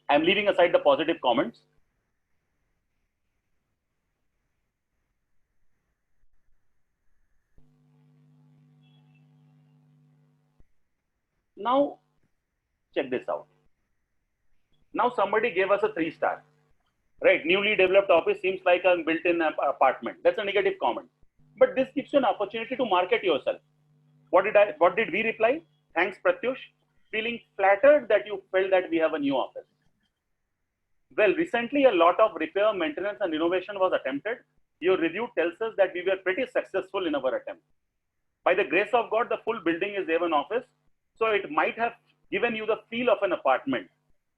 I'm leaving aside the positive comments. Now, check this out. Now somebody gave us a 3-star, right? Newly developed office seems like a built-in apartment. That's a negative comment. But this gives you an opportunity to market yourself. What did we reply? Thanks, Pratyush. Feeling flattered that you felt that we have a new office. Well, recently a lot of repair, maintenance, and renovation was attempted. Your review tells us that we were pretty successful in our attempt. By the grace of God, the full building is A1 office. So it might have given you the feel of an apartment.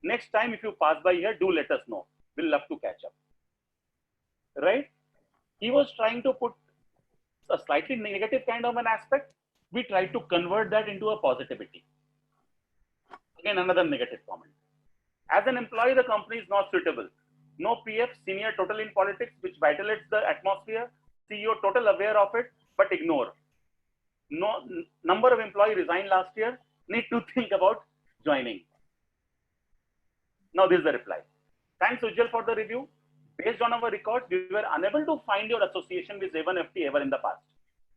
Next time, if you pass by here, do let us know. We'll love to catch up. Right? He was trying to put a slightly negative kind of an aspect. We tried to convert that into a positivity. Again, another negative comment. As an employee, the company is not suitable. No PF, senior total in politics, which vitiates the atmosphere. CEO total aware of it, but ignore. No number of employees resigned last year. Need to think about joining. Now this is the reply. Thanks, Ujjwal, for the review. Based on our records, we were unable to find your association with A1FT ever in the past.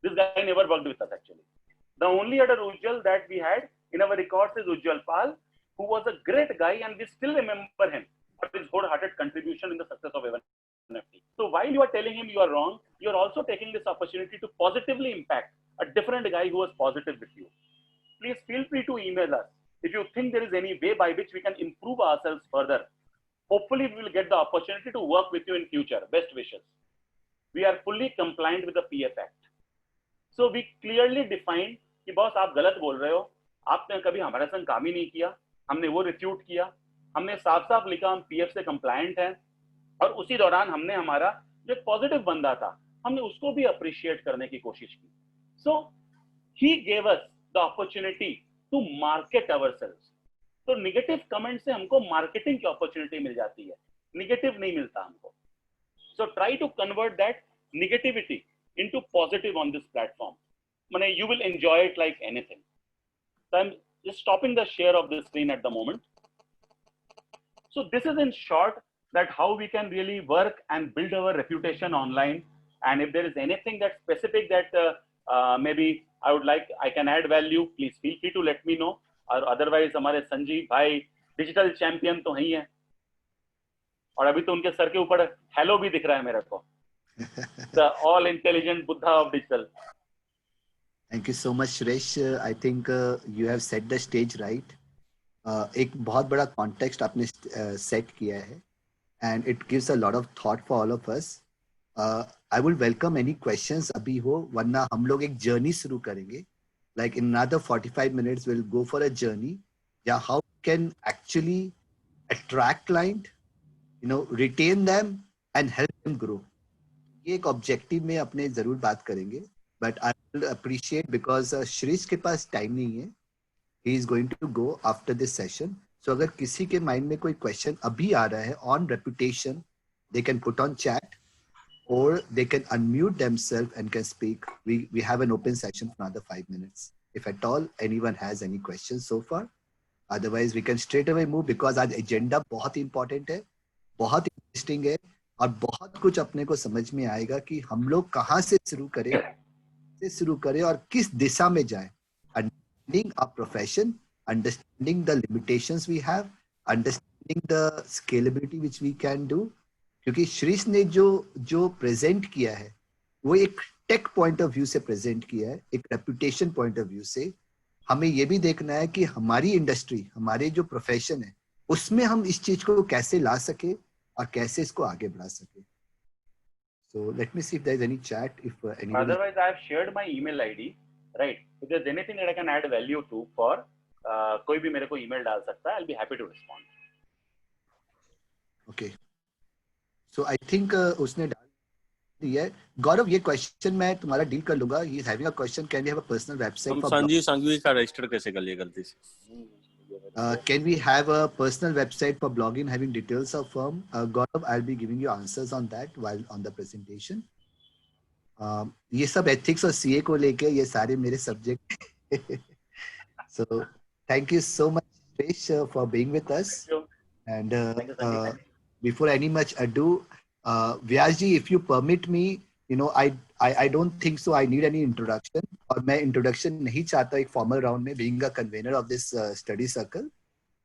This guy never worked with us actually. The only other Ujjwal that we had in our records is Ujjwal Pal, who was a great guy, and we still remember him for his wholehearted contribution in the success of A1FT. So while you are telling him you are wrong, you are also taking this opportunity to positively impact a different guy who was positive with you. Please feel free to email us if you think there is any way by which we can improve ourselves further. Hopefully, we will get the opportunity to work with you in future. Best wishes. We are fully compliant with the PF Act. So we clearly defined कि बॉस आप गलत बोल रहे हो, आपने कभी हमारे संग काम ही नहीं किया, हमने वो रिफ्यूट किया, हमने साफ साफ लिखा हम पीएफ से कंप्लायंट हैं, और उसी दौरान हमने हमारा जो पॉजिटिव बंदा था हमने उसको भी अप्रिशिएट करने की कोशिश की. So he gave us the opportunity to market ourselves. तो निगेटिव कमेंट से हमको मार्केटिंग की अपॉर्चुनिटी मिल जाती है, निगेटिव नहीं मिलता हमको. So try to convert that negativity into positive on this platform. You will enjoy it like anything. So I'm just stopping the share of the screen at the moment. So this is in short that how we can really work and build our reputation online. And if there is anything that specific that maybe I can add value, please feel free to let me know. Or otherwise, हमारे संजीव भाई digital champion तो ही हैं. और अभी तो उनके सर के ऊपर hello भी दिख रहा है मेरे को. The all intelligent Buddha of digital. Thank you so much, Suresh. I think you have set the stage right. एक बहुत बड़ा context आपने set किया है, and it gives a lot of thought for all of us. I will welcome any questions अभी हो, वरना हम लोग एक journey शुरू करेंगे. Like in another 45 minutes, we'll go for a journey. Yeah, how we can actually attract client, retain them and help them grow. ये एक ऑब्जेक्टिव में अपने जरूर बात करेंगे, but I will appreciate because Shrish के पास टाइम नहीं है. He is going to go after this session. So अगर किसी के माइंड में कोई क्वेश्चन अभी आ रहा है on reputation, they can put on chat और they can unmute themselves and can speak. We have an open session for another 5 minutes if at all anyone has any questions so far. Otherwise we can straight away move because आज एजेंडा बहुत इंपॉर्टेंट है, बहुत इंटरेस्टिंग है, और बहुत कुछ अपने को समझ में आएगा कि हम लोग कहाँ से शुरू करें और किस दिशा में जाएं. Understanding our profession, understanding the limitations we have, understanding the scalability which we can do. क्योंकि श्रीश ने जो प्रेजेंट किया है वो एक टेक पॉइंट ऑफ व्यू से प्रेजेंट किया है, एक रेपुटेशन पॉइंट ऑफ व्यू से. हमें ये भी देखना है कि हमारी इंडस्ट्री, हमारे जो प्रोफेशन है उसमें हम इस चीज को कैसे ला सके और कैसे इसको आगे बढ़ा सके. So let me see if there is any chat. If anyone. Otherwise, I have shared my email ID. Right. If there's anything that I can add value to for, कोई भी मेरे को email डाल सकता है. I'll be happy to respond. Okay. So I think उसने डाल दिया है. गौरव, ये क्वेश्चन मैं तुम्हारा डील कर लूंगा. He is having a question. Can we have a personal website? हम संजीव संघवी का रजिस्टर कैसे कर लिए गलती से? Can we have a personal website for blogging having details of firm? Gaurav, I'll be giving you answers on that while on the presentation. ये सब ethics और CA को लेके ये सारे मेरे subject. So thank you so much, Suresh, for being with us. And before any much ado, Vyasji, if you permit me, I don't think so I need any introduction. और मैं introduction नहीं चाहता एक formal round में, being a convener of this study circle.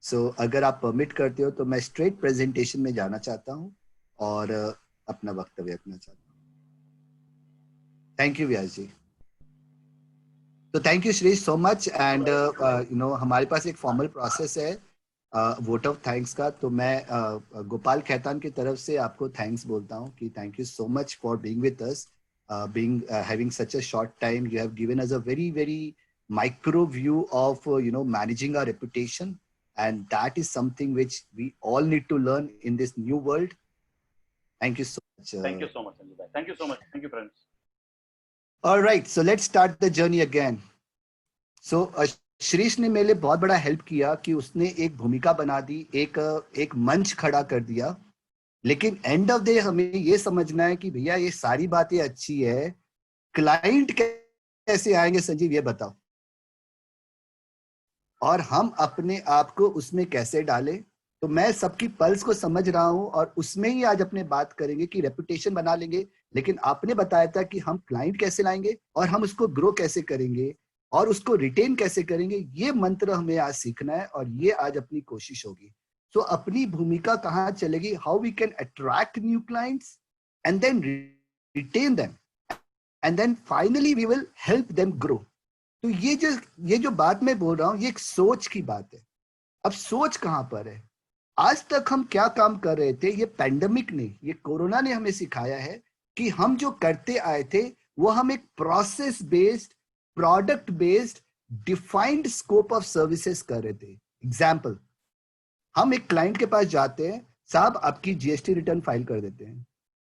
So अगर आप permit करते हो तो मैं straight presentation में जाना चाहता हूँ और अपना वक्तव्य रखना चाहता हूँ. Thank you, Vyasji. So thank you, Shreesh, so much. And हमारे पास एक formal process है vote of thanks का. तो मैं गोपाल खैतान की तरफ से आपको thanks बोलता हूँ कि thank you so much for being with us. Having such a short time, you have given us a very, very micro view of managing our reputation, and that is something which we all need to learn in this new world. Thank you so much. Thank you so much, Sanjay. Thank you so much. Thank you, friends. All right, so let's start the journey again. So Shrish ने मेरे लिए बहुत बड़ा हेल्प किया कि उसने एक भूमिका बना दी, एक मंच खड़ा कर दिया। लेकिन एंड ऑफ डे हमें ये समझना है कि भैया ये सारी बातें अच्छी है, क्लाइंट कैसे आएंगे संजीव, ये बताओ, और हम अपने आप को उसमें कैसे डालें। तो मैं सबकी पल्स को समझ रहा हूं और उसमें ही आज अपने बात करेंगे कि रेपुटेशन बना लेंगे। लेकिन आपने बताया था कि हम क्लाइंट कैसे लाएंगे और हम उसको ग्रो कैसे करेंगे और उसको रिटेन कैसे करेंगे, ये मंत्र हमें आज सीखना है और ये आज अपनी कोशिश होगी। तो अपनी भूमिका कहाँ चलेगी, how we can attract new clients and then retain them and then finally we will help them grow. तो ये जो बात मैं बोल रहा हूँ, ये एक सोच की बात है। अब सोच कहाँ पर है, आज तक हम क्या काम कर रहे थे, ये पैंडेमिक ने, ये कोरोना ने हमें सिखाया है कि हम जो करते आए थे वो हम एक process based, product based, defined scope of services कर रहे थे। एग्जाम्पल, हम एक क्लाइंट के पास जाते हैं, साहब आपकी जीएसटी रिटर्न फाइल कर देते हैं,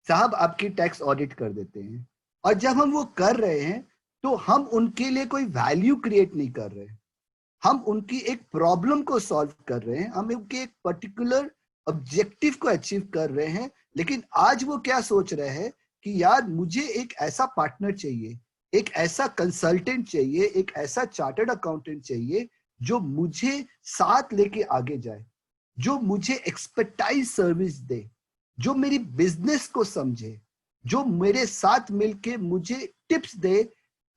साहब आपकी टैक्स ऑडिट कर देते हैं, और जब हम वो कर रहे हैं तो हम उनके लिए कोई वैल्यू क्रिएट नहीं कर रहे, हम उनकी एक प्रॉब्लम को सॉल्व कर रहे हैं, हम उनके एक पर्टिकुलर ऑब्जेक्टिव को अचीव कर रहे हैं। लेकिन आज वो क्या सोच रहे हैं कि यार मुझे एक ऐसा पार्टनर चाहिए, एक ऐसा कंसल्टेंट चाहिए, एक ऐसा चार्टर्ड अकाउंटेंट चाहिए जो मुझे साथ लेके आगे जाए, जो मुझे एक्सपर्टाइज सर्विस दे, जो मेरी बिजनेस को समझे, जो मेरे साथ मिलके मुझे टिप्स दे,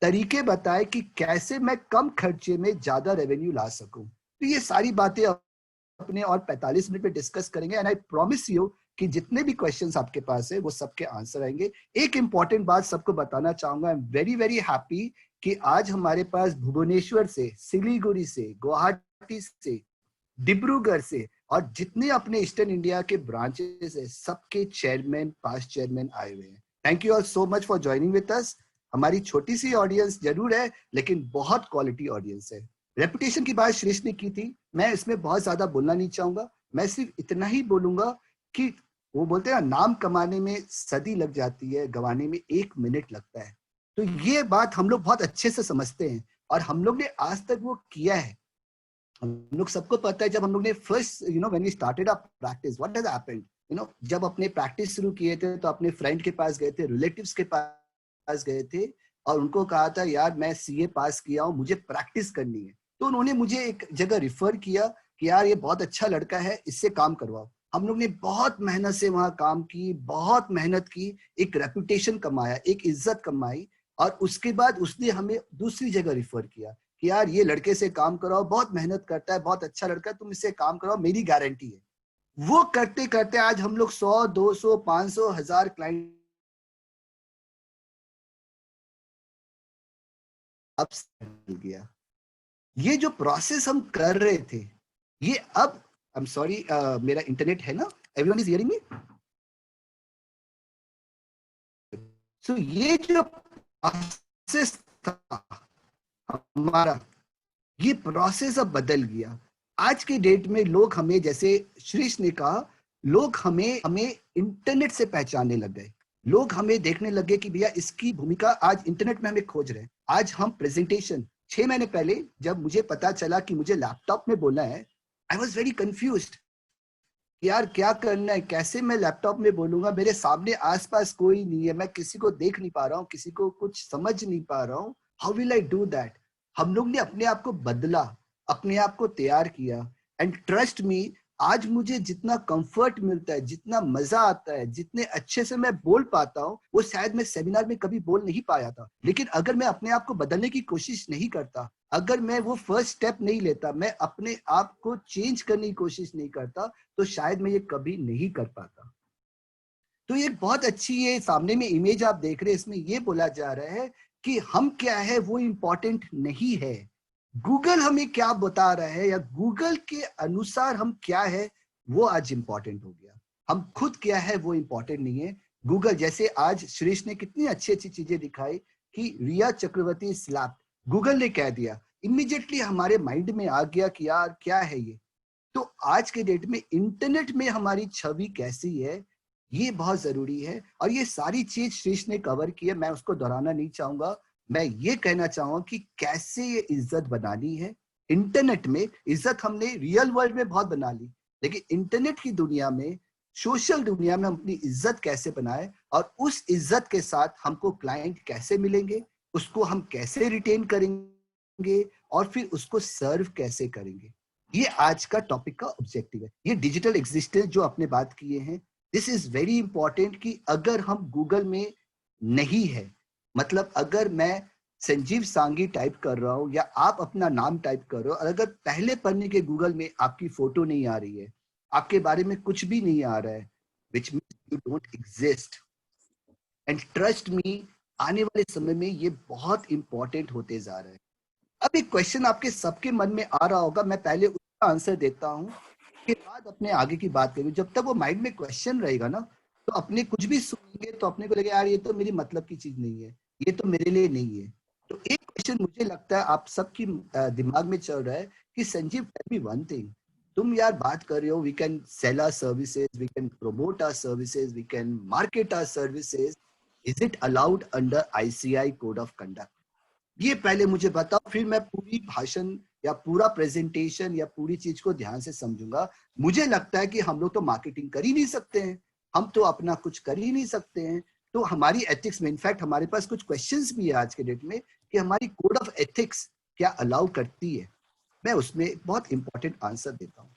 तरीके बताए कि कैसे मैं कम खर्चे में ज्यादा रेवेन्यू ला सकूं। तो ये सारी बातें अपने और 45 मिनट में डिस्कस करेंगे एंड आई प्रॉमिस यू कि जितने भी क्वेश्चंस आपके पास है वो सबके आंसर आएंगे। एक इंपॉर्टेंट बात सबको बताना चाहूंगा, I am very very happy कि आज हमारे पास भुवनेश्वर से, सिलीगुड़ी से, गुवाहाटी से, डिब्रूगढ़ से और जितने अपने ईस्टर्न इंडिया के ब्रांचेस है, सबके चेयरमैन, पास्ट चेयरमैन आए हुए हैं। Thank you all so much for joining with us. हमारी छोटी सी ऑडियंस जरूर है लेकिन बहुत क्वालिटी ऑडियंस है। रेपुटेशन की बात श्रेष्ठ ने की थी, मैं इसमें बहुत ज्यादा बोलना नहीं चाहूंगा, मैं सिर्फ इतना ही बोलूंगा कि वो बोलते हैं नाम कमाने में सदी लग जाती है, गंवाने में 1 मिनट लगता है। तो ये बात हम लोग बहुत अच्छे से समझते हैं और हम लोग ने आज तक वो किया है। हम लोग सबको पता है जब हम लोग ने first when we started our practice what has happened, जब अपने प्रैक्टिस शुरू किए थे तो अपने फ्रेंड के पास गए थे, रिलेटिव्स के पास गए थे और उनको कहा था यार मैं सीए पास किया हूँ, मुझे प्रैक्टिस करनी है। तो उन्होंने मुझे एक जगह रिफर किया कि यार ये बहुत अच्छा लड़का है, इससे काम करवाओ। हम लोग ने बहुत मेहनत से वहां काम की, बहुत मेहनत की, एक रेपुटेशन कमाया, एक इज्जत कमाई और उसके बाद उसने हमें दूसरी जगह रिफर किया कि यार ये लड़के से काम कराओ, बहुत मेहनत करता है, बहुत अच्छा लड़का है, तुम इससे काम कराओ, मेरी गारंटी है। वो करते करते आज हम लोग 100, 200, 500, 1000 क्लाइंट अब मिल गया। ये जो प्रोसेस हम कर रहे थे ये अब, आई एम सॉरी मेरा इंटरनेट है ना, एवरीवन इज हियरिंग मी? सो ये जो प्रोसेस था हमारा, ये प्रोसेस अब बदल गया। आज के डेट में लोग हमें, जैसे श्रीश ने कहा, लोग हमें इंटरनेट से पहचानने लग गए। लोग हमें देखने लगे कि भैया इसकी भूमिका आज इंटरनेट में हमें खोज रहे हैं। आज हम प्रेजेंटेशन, 6 महीने पहले जब मुझे पता चला कि मुझे लैपटॉप में बोलना है, आई वॉज वेरी कंफ्यूज्ड यार क्या करना है, कैसे मैं लैपटॉप में बोलूंगा, मेरे सामने आसपास कोई नहीं है, मैं किसी को देख नहीं पा रहा हूँ, किसी को कुछ समझ नहीं पा रहा हूँ, how will I do that. हम लोग ने अपने आप को बदला, अपने आप को तैयार किया एंड ट्रस्ट मी, आज मुझे जितना कंफर्ट मिलता है, जितना मजा आता है, जितने अच्छे से मैं बोल पाता हूँ, वो शायद मैं सेमिनार में कभी बोल नहीं पाया था। लेकिन अगर मैं अपने आप को बदलने की कोशिश नहीं करता, अगर मैं वो फर्स्ट स्टेप नहीं लेता, मैं अपने आप को चेंज करने की कोशिश नहीं करता, तो शायद मैं ये कभी नहीं कर पाता। तो ये बहुत अच्छी, ये सामने में इमेज आप देख रहे हैं, इसमें ये बोला जा रहा है कि हम क्या है वो इंपॉर्टेंट नहीं है, गूगल हमें क्या बता रहा है या गूगल के अनुसार हम क्या है वो आज इंपॉर्टेंट हो गया। हम खुद क्या है वो इंपॉर्टेंट नहीं है। गूगल, जैसे आज श्रीश ने कितनी अच्छी अच्छी चीजें दिखाई कि रिया चक्रवर्ती स्लैप, गूगल ने कह दिया, इमीडिएटली हमारे माइंड में आ गया कि यार क्या है ये। तो आज के डेट में इंटरनेट में हमारी छवि कैसी है ये बहुत जरूरी है और ये सारी चीज श्रीश ने कवर की है, मैं उसको दोहराना नहीं चाहूंगा। मैं ये कहना चाहूंगा कि कैसे ये इज्जत बनानी है, इंटरनेट में इज्जत हमने रियल वर्ल्ड में बहुत बना ली, लेकिन इंटरनेट की दुनिया में, सोशल दुनिया में हम अपनी इज्जत कैसे बनाए, और उस इज्जत के साथ हमको क्लाइंट कैसे मिलेंगे, उसको हम कैसे रिटेन करेंगे, और फिर उसको सर्व कैसे करेंगे। ये आज का टॉपिक का ऑब्जेक्टिव है। ये डिजिटल एग्जिस्टेंस जो आपने बात किए हैं, दिस इज वेरी इंपॉर्टेंट कि अगर हम गूगल में नहीं है, मतलब अगर मैं संजीव सांगी टाइप कर रहा हूं या आप अपना नाम टाइप कर रहे हो, और अगर पहले पन्ने के गूगल में आपकी फोटो नहीं आ रही है, आपके बारे में कुछ भी नहीं आ रहा है, which means you don't exist. And trust me, आने वाले समय में ये बहुत इंपॉर्टेंट होते जा रहा है। अब एक क्वेश्चन आपके सबके मन में आ रहा होगा, मैं पहले उसका आंसर देता हूं, के बाद अपने आगे की बात करेंगे। जब तक वो माइंड में क्वेश्चन रहेगा ना, तो अपने कुछ भी सुनेंगे तो अपने को लगेगा यार ये तो मेरी मतलब की चीज नहीं है, ये तो मेरे लिए नहीं है। तो एक क्वेश्चन मुझे लगता है आप सबकी दिमाग में चल रहा है कि Sanjeev, tell me one thing, तुम यार बात कर रहे हो we can sell our services, we can promote our services, we can market our services, is it allowed under ICAI code of conduct? ये पहले मुझे बताओ, फिर मैं पूरी भाषण या पूरा प्रेजेंटेशन या पूरी चीज को ध्यान से समझूंगा। मुझे लगता है कि हम लोग तो मार्केटिंग कर ही नहीं सकते हैं, हम तो अपना कुछ कर ही नहीं सकते हैं, तो हमारी एथिक्स में, इनफैक्ट हमारे पास कुछ क्वेश्चंस भी है आज के डेट में कि हमारी कोड ऑफ एथिक्स क्या अलाउ करती है। मैं उसमें बहुत इंपॉर्टेंट आंसर देता हूँ।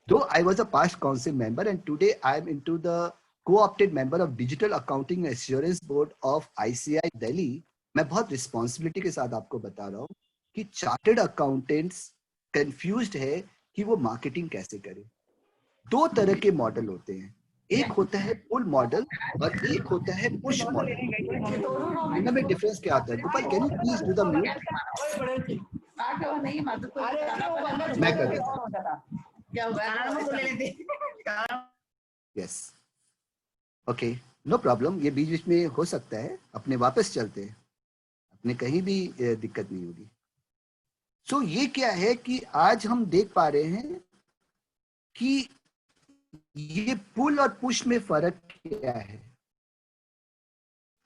Though I was a past council member and today I am into the co-opted member of Digital Accounting and Assurance Board of ICAI Delhi, मैं बहुत रिस्पॉन्सिबिलिटी के साथ आपको बता रहा हूँ कि चार्टर्ड अकाउंटेंट्स कंफ्यूज्ड है कि वो मार्केटिंग कैसे करें। दो तरह के मॉडल होते हैं, एक होता है पुल मॉडल और एक होता है पुश मॉडल। इनमें डिफरेंस क्या आता है? Gopal, can you please do the mute? मैं कर देता हूं। यस, ओके, नो प्रॉब्लम, ये बीच बीच में हो सकता है, अपने वापस चलते हैं, अपने कहीं भी दिक्कत नहीं होगी। सो ये क्या है कि आज हम देख पा रहे हैं कि ये पुल और पुश में फर्क क्या है।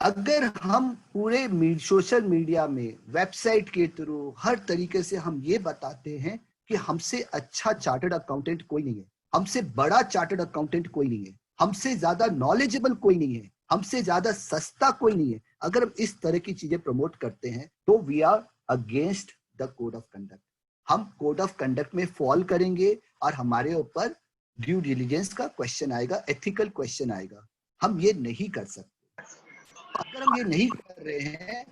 अगर हम पूरे सोशल मीडिया में, वेबसाइट के थ्रू, हर तरीके से हम ये बताते हैं कि हमसे अच्छा चार्टर्ड अकाउंटेंट कोई नहीं है, हमसे बड़ा चार्टर्ड अकाउंटेंट कोई नहीं है, हमसे ज्यादा नॉलेजेबल कोई नहीं है, हमसे ज्यादा सस्ता कोई नहीं है, अगर हम इस तरह की चीजें प्रमोट करते हैं तो we are against the code of conduct. हम कोड ऑफ कंडक्ट में फॉल करेंगे और हमारे ऊपर ड्यू डिलिजेंस का क्वेश्चन आएगा, एथिकल क्वेश्चन आएगा। हम ये नहीं कर सकते। अगर हम ये नहीं कर रहे हैं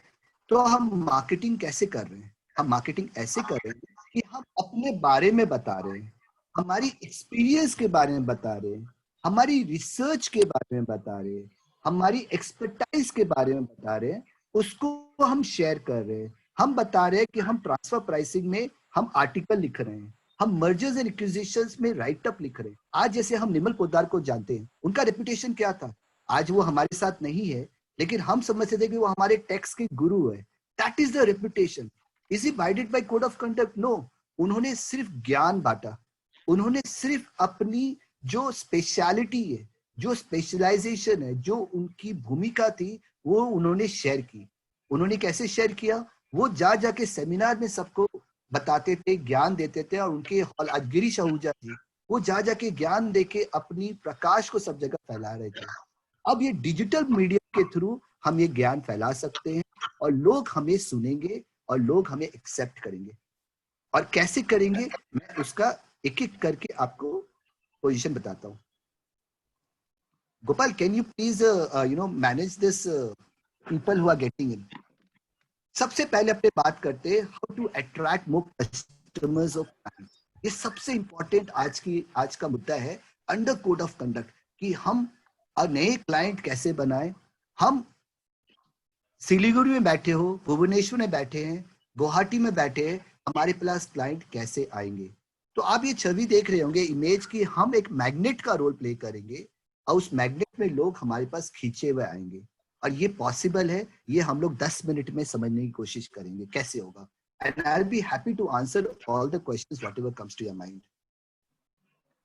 तो हम मार्केटिंग कैसे कर रहे हैं? हम मार्केटिंग ऐसे कर रहे हैं कि हम अपने बारे में बता रहे हैं, हमारी एक्सपीरियंस के बारे में बता रहे हैं, हमारी रिसर्च के बारे में बता रहे हैं, हमारी एक्सपर्टाइज के बारे में बता रहे हैं, उसको हम शेयर कर रहे हैं। हम बता रहे हैं कि हम ट्रांसफर प्राइसिंग में हम आर्टिकल लिख रहे हैं, हम मर्जर्स एंड एक्विजिशंस में राइट अप लिख रहे हैं। आज जैसे हम निर्मल पोद्दार को जानते हैं, उनका रेपुटेशन क्या था? आज वो हमारे साथ नहीं है, लेकिन हम समझते थे कि वो हमारे टैक्स के गुरु है। That is the reputation. Is he guided by code of conduct? No. उन्होंने सिर्फ ज्ञान बांटा, उन्होंने सिर्फ अपनी जो स्पेशलिटी है, जो स्पेशलाइजेशन है, जो उनकी भूमिका थी, वो उन्होंने शेयर की। उन्होंने कैसे शेयर किया? वो जाके सेमिनार में सबको बताते थे, ज्ञान देते थे, और उनके हॉल, आज गिरीश आहूजा जी, वो जाके ज्ञान देके अपनी प्रकाश को सब जगह फैला रहे थे। अब ये डिजिटल मीडिया के थ्रू हम ये ज्ञान फैला सकते हैं और लोग हमें सुनेंगे और लोग हमें एक्सेप्ट करेंगे। और कैसे करेंगे, मैं उसका एक एक करके आपको पोजीशन बताता हूं। Gopal, can you please manage this people who are getting in. सबसे पहले अपने बात करते हैं how to attract more customers of clients. ये सबसे इंपॉर्टेंट आज का मुद्दा है अंडर कोड ऑफ कंडक्ट, कि हम नए क्लाइंट कैसे बनाएं। हम सिलीगुड़ी में बैठे हो, भुवनेश्वर में बैठे हैं, गुवाहाटी में बैठे हैं, हमारे पास क्लाइंट कैसे आएंगे? तो आप ये छवि देख रहे होंगे, इमेज की, हम एक मैग्नेट का रोल प्ले करेंगे और उस मैग्नेट में लोग हमारे पास खींचे हुए आएंगे। और ये पॉसिबल है, ये हम लोग 10 मिनट में समझने की कोशिश करेंगे कैसे होगा। And I will be happy to answer all the questions whatever comes to your mind.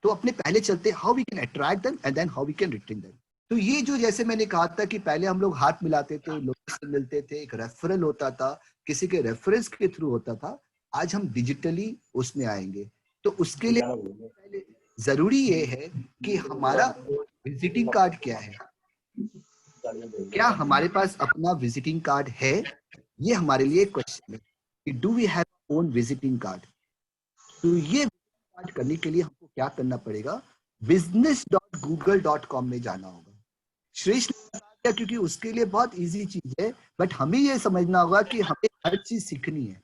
तो अपने पहले चलते, how we can attract them and then how we can retain them. तो ये जो, जैसे मैंने कहा था कि पहले हम लोग हाथ मिलाते थे, लोगों से मिलते थे, एक रेफरल होता था, किसी के रेफरेंस के थ्रू होता था। आज हम डिजिटली उसमें आएंगे। तो उसके लिए पहले जरूरी ये है कि हमारा विजिटिंग कार्ड क्या है। क्या हमारे पास अपना विजिटिंग कार्ड है? ये हमारे लिए क्वेश्चन है कि do we have own visiting card. तो ये कार्ड करने के लिए हमको क्या करना पड़ेगा? business.google.com में जाना होगा। श्रेष्ठ ने बताया क्योंकि उसके लिए बहुत इजी चीज है, बट हमें ये समझना होगा कि हमें हर चीज सीखनी है।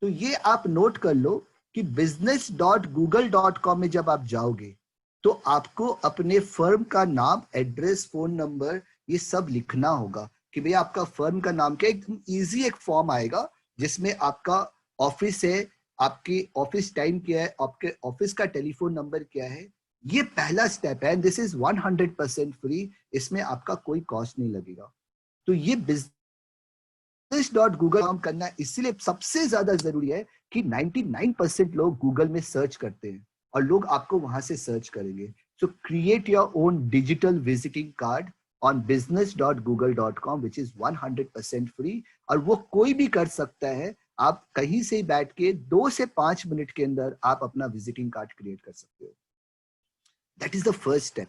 तो ये आप नोट कर लो कि business.google.com में जब आप जाओगे तो आपको अपने फर्म का नाम, एड्रेस, फोन नंबर ये सब लिखना होगा कि भैया आपका फर्म का नाम क्या है। एकदम इजी एक फॉर्म आएगा जिसमें आपका ऑफिस है, आपकी ऑफिस टाइम क्या है, आपके ऑफिस का टेलीफोन नंबर क्या है। ये पहला स्टेप है। दिस इज 100% फ्री, इसमें आपका कोई कॉस्ट नहीं लगेगा। तो ये business.google करना इसलिए सबसे ज्यादा जरूरी है कि 99% लोग गूगल में सर्च करते हैं और लोग आपको वहां से सर्च करेंगे। सो create your own digital visiting card on business.google.com which is 100% free, और वो कोई भी कर सकता है। आप कहीं से बैठ के 2 से 5 मिनट के अंदर आप अपना विजिटिंग कार्ड क्रिएट कर सकते हो। That is the first step.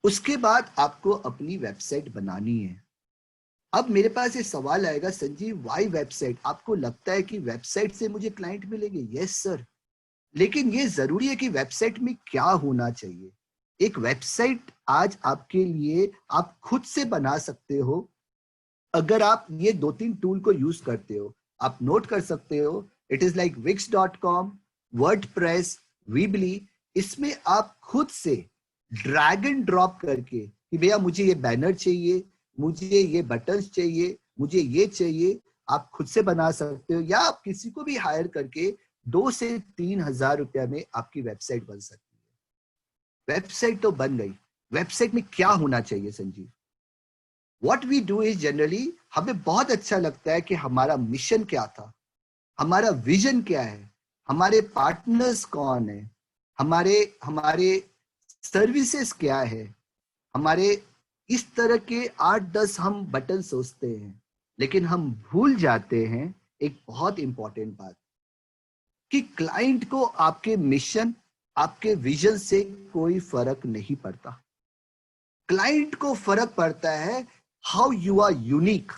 उसके बाद आपको अपनी वेबसाइट बनानी है। अब मेरे पास ये सवाल आएगा, संजीव वाई वेबसाइट? आपको लगता है कि वेबसाइट से मुझे क्लाइंट मिलेंगे? यस सर, लेकिन ये जरूरी है कि वेबसाइट में क्या होना चाहिए। एक वेबसाइट आज आपके लिए आप खुद से बना सकते हो अगर आप ये 2-3 टूल को यूज करते हो। आप नोट कर सकते हो, it is like wix.com, WordPress, Weebly. इसमें आप खुद से ड्रैग एंड ड्रॉप करके कि भैया मुझे ये बैनर चाहिए, मुझे ये बटन्स चाहिए, मुझे ये चाहिए, आप खुद से बना सकते हो। या आप किसी को भी हायर करके 2 से 3 हजार रुपया में आपकी वेबसाइट बन सकती है। वेबसाइट तो बन गई। वेबसाइट में क्या होना चाहिए Sanjeev? What we do is generally, हमें बहुत अच्छा लगता है कि हमारा मिशन क्या था, हमारा विजन क्या है, हमारे पार्टनर्स कौन है, हमारे सर्विसेज क्या है, हमारे इस तरह के 8-10 हम बटन सोचते हैं। लेकिन हम भूल जाते हैं एक बहुत इंपॉर्टेंट बात कि क्लाइंट को आपके मिशन, आपके विजन से कोई फर्क नहीं पड़ता। क्लाइंट को फर्क पड़ता है हाउ यू आर यूनिक।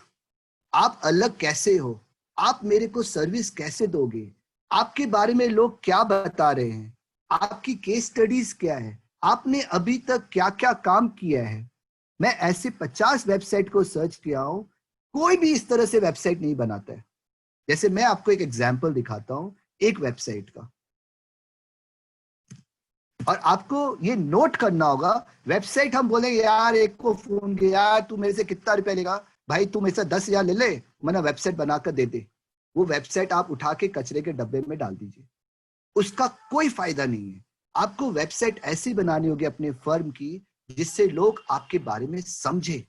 आप अलग कैसे हो, आप मेरे को सर्विस कैसे दोगे, आपके बारे में लोग क्या बता रहे हैं, आपकी केस स्टडीज क्या है, आपने अभी तक क्या क्या काम किया है। मैं ऐसे 50 वेबसाइट को सर्च किया हूं, कोई भी इस तरह से वेबसाइट नहीं बनाता है। जैसे मैं आपको एक एग्जांपल दिखाता हूं एक वेबसाइट का, और आपको ये नोट करना होगा। वेबसाइट हम बोलेंगे यार एक को फोन किया, यार तू मेरे से कितना रुपया लेगा? भाई तू मेरे से 10,000 ले ले, मैंने वेबसाइट बनाकर दे दे। वो वेबसाइट आप उठा के कचरे के डब्बे में डाल दीजिए, उसका कोई फायदा नहीं है। आपको वेबसाइट ऐसी बनानी होगी अपने फर्म की जिससे लोग आपके बारे में समझे,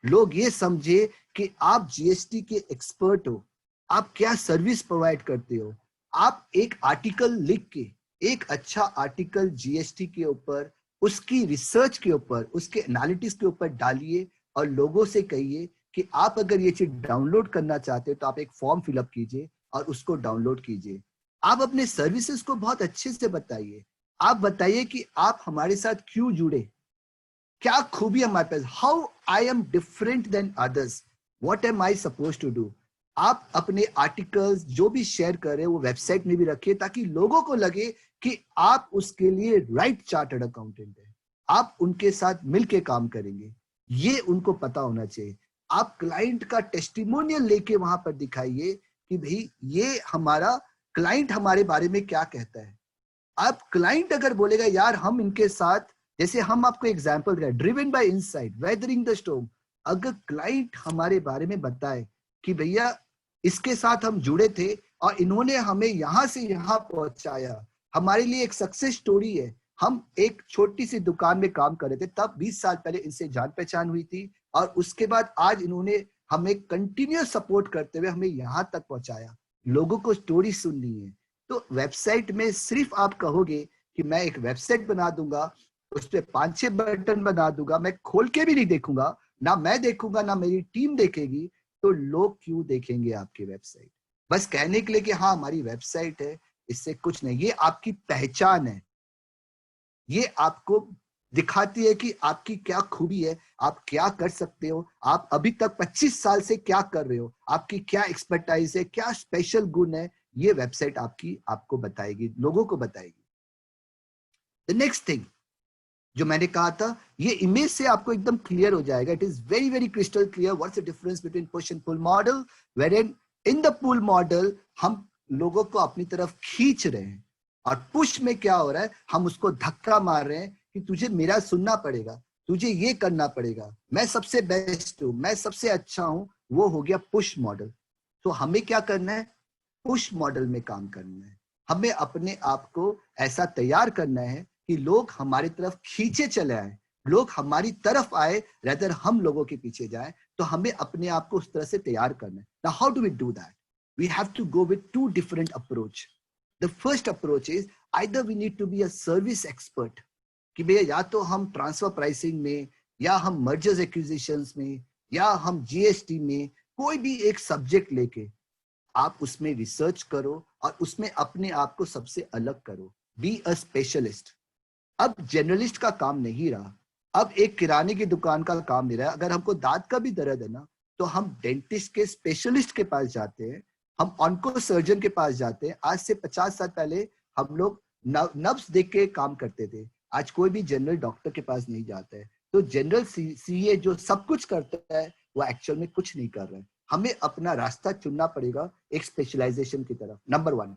लोग ये समझे कि आप जीएसटी के एक्सपर्ट हो, आप क्या सर्विस प्रोवाइड करते हो। आप एक आर्टिकल लिख के, एक अच्छा आर्टिकल जीएसटी के ऊपर, उसकी रिसर्च के ऊपर, उसके एनालिटिक्स के ऊपर डालिए और लोगों से कहिए कि आप अगर ये चीज डाउनलोड करना चाहते हो तो आप एक फॉर्म फिलअप कीजिए और उसको डाउनलोड कीजिए। आप अपने सर्विसेज को बहुत अच्छे से बताइए। आप बताइए कि आप हमारे साथ क्यों जुड़े, क्या खूबी हमारे पास, how I am different than others, what am I suppose to do. आप अपने आर्टिकल्स जो भी शेयर कर रहे हैं वो वेबसाइट में भी रखिए ताकि लोगों को लगे कि आप उसके लिए राइट चार्टर्ड अकाउंटेंट है, आप उनके साथ मिलके काम करेंगे, ये उनको पता होना चाहिए। आप क्लाइंट का टेस्टिमोनियल लेके वहां पर दिखाइए कि भाई ये हमारा क्लाइंट हमारे बारे में क्या कहता है। अब क्लाइंट अगर बोलेगा यार हम इनके साथ, जैसे हम आपको एग्जांपल दिया driven by insight, weathering the storm, अगर क्लाइंट हमारे बारे में बताए कि भैया इसके साथ हम जुड़े थे और इन्होंने हमें यहां से यहां पहुंचाया, हमारे लिए एक सक्सेस स्टोरी है। हम एक छोटी सी दुकान में काम कर रहे थे, तब 20 साल पहले इनसे जान पहचान हुई थी और उसके बाद आज इन्होंने हमें कंटिन्यूस सपोर्ट करते हुए हमें यहां तक पहुंचाया। लोगों को स्टोरी सुननी है। तो वेबसाइट में सिर्फ आप कहोगे कि मैं एक वेबसाइट बना दूंगा, उस पर 5-6 बटन बना दूंगा, मैं खोल के भी नहीं देखूंगा, ना मैं देखूंगा ना मेरी टीम देखेगी, तो लोग क्यों देखेंगे आपकी वेबसाइट? बस कहने के लिए कि हाँ हमारी वेबसाइट है, इससे कुछ नहीं। ये आपकी पहचान है, ये आपको दिखाती है कि आपकी क्या खूबी है, आप क्या कर सकते हो, आप अभी तक 25 साल से क्या कर रहे हो, आपकी क्या एक्सपर्टाइज है, क्या स्पेशल गुण है, ये वेबसाइट आपको बताएगी, लोगों को बताएगी। द नेक्स्ट थिंग जो मैंने कहा था, ये इमेज से आपको एकदम क्लियर हो जाएगा। It is very very crystal clear what's the difference between push and pull model, where in the pull model हम लोगों को अपनी तरफ खींच रहे हैं, और पुश में क्या हो रहा है, हम उसको धक्का मार रहे हैं कि तुझे मेरा सुनना पड़ेगा, तुझे ये करना पड़ेगा, मैं सबसे बेस्ट हूं, मैं सबसे अच्छा हूं। वो हो गया पुश मॉडल। तो हमें क्या करना है, पुश मॉडल में काम करना है। हमें अपने आप को ऐसा तैयार करना है कि लोग हमारी तरफ खींचे चले आए, लोग हमारी तरफ आए, रेदर हम लोगों के पीछे जाए। तो हमें अपने आप को उस तरह से तैयार करना है। Now how do we do that? We have to go with two different approach. The first approach is either we need to be a service expert, कि भैया या तो हम ट्रांसफर प्राइसिंग में, या हम मर्जर्स एक्विजिशंस में, या हम जीएसटी में, कोई भी एक सब्जेक्ट लेके आप उसमें रिसर्च करो और उसमें अपने आप को सबसे अलग करो। Be a specialist. अब जर्नलिस्ट का काम नहीं रहा, अब एक किराने की दुकान का काम नहीं रहा। अगर हमको दांत का भी दर्द है ना, तो हम डेंटिस्ट के स्पेशलिस्ट के पास जाते हैं, हम ऑन्को सर्जन के पास जाते हैं। आज से 50 साल पहले हम लोग नब्ज देख के काम करते थे, आज कोई भी जनरल डॉक्टर के पास नहीं जाता है। तो जनरल सीए जो सब कुछ करता है, वो एक्चुअल में कुछ नहीं कर रहा है। हमें अपना रास्ता चुनना पड़ेगा एक स्पेशलाइजेशन की तरफ, नंबर 1।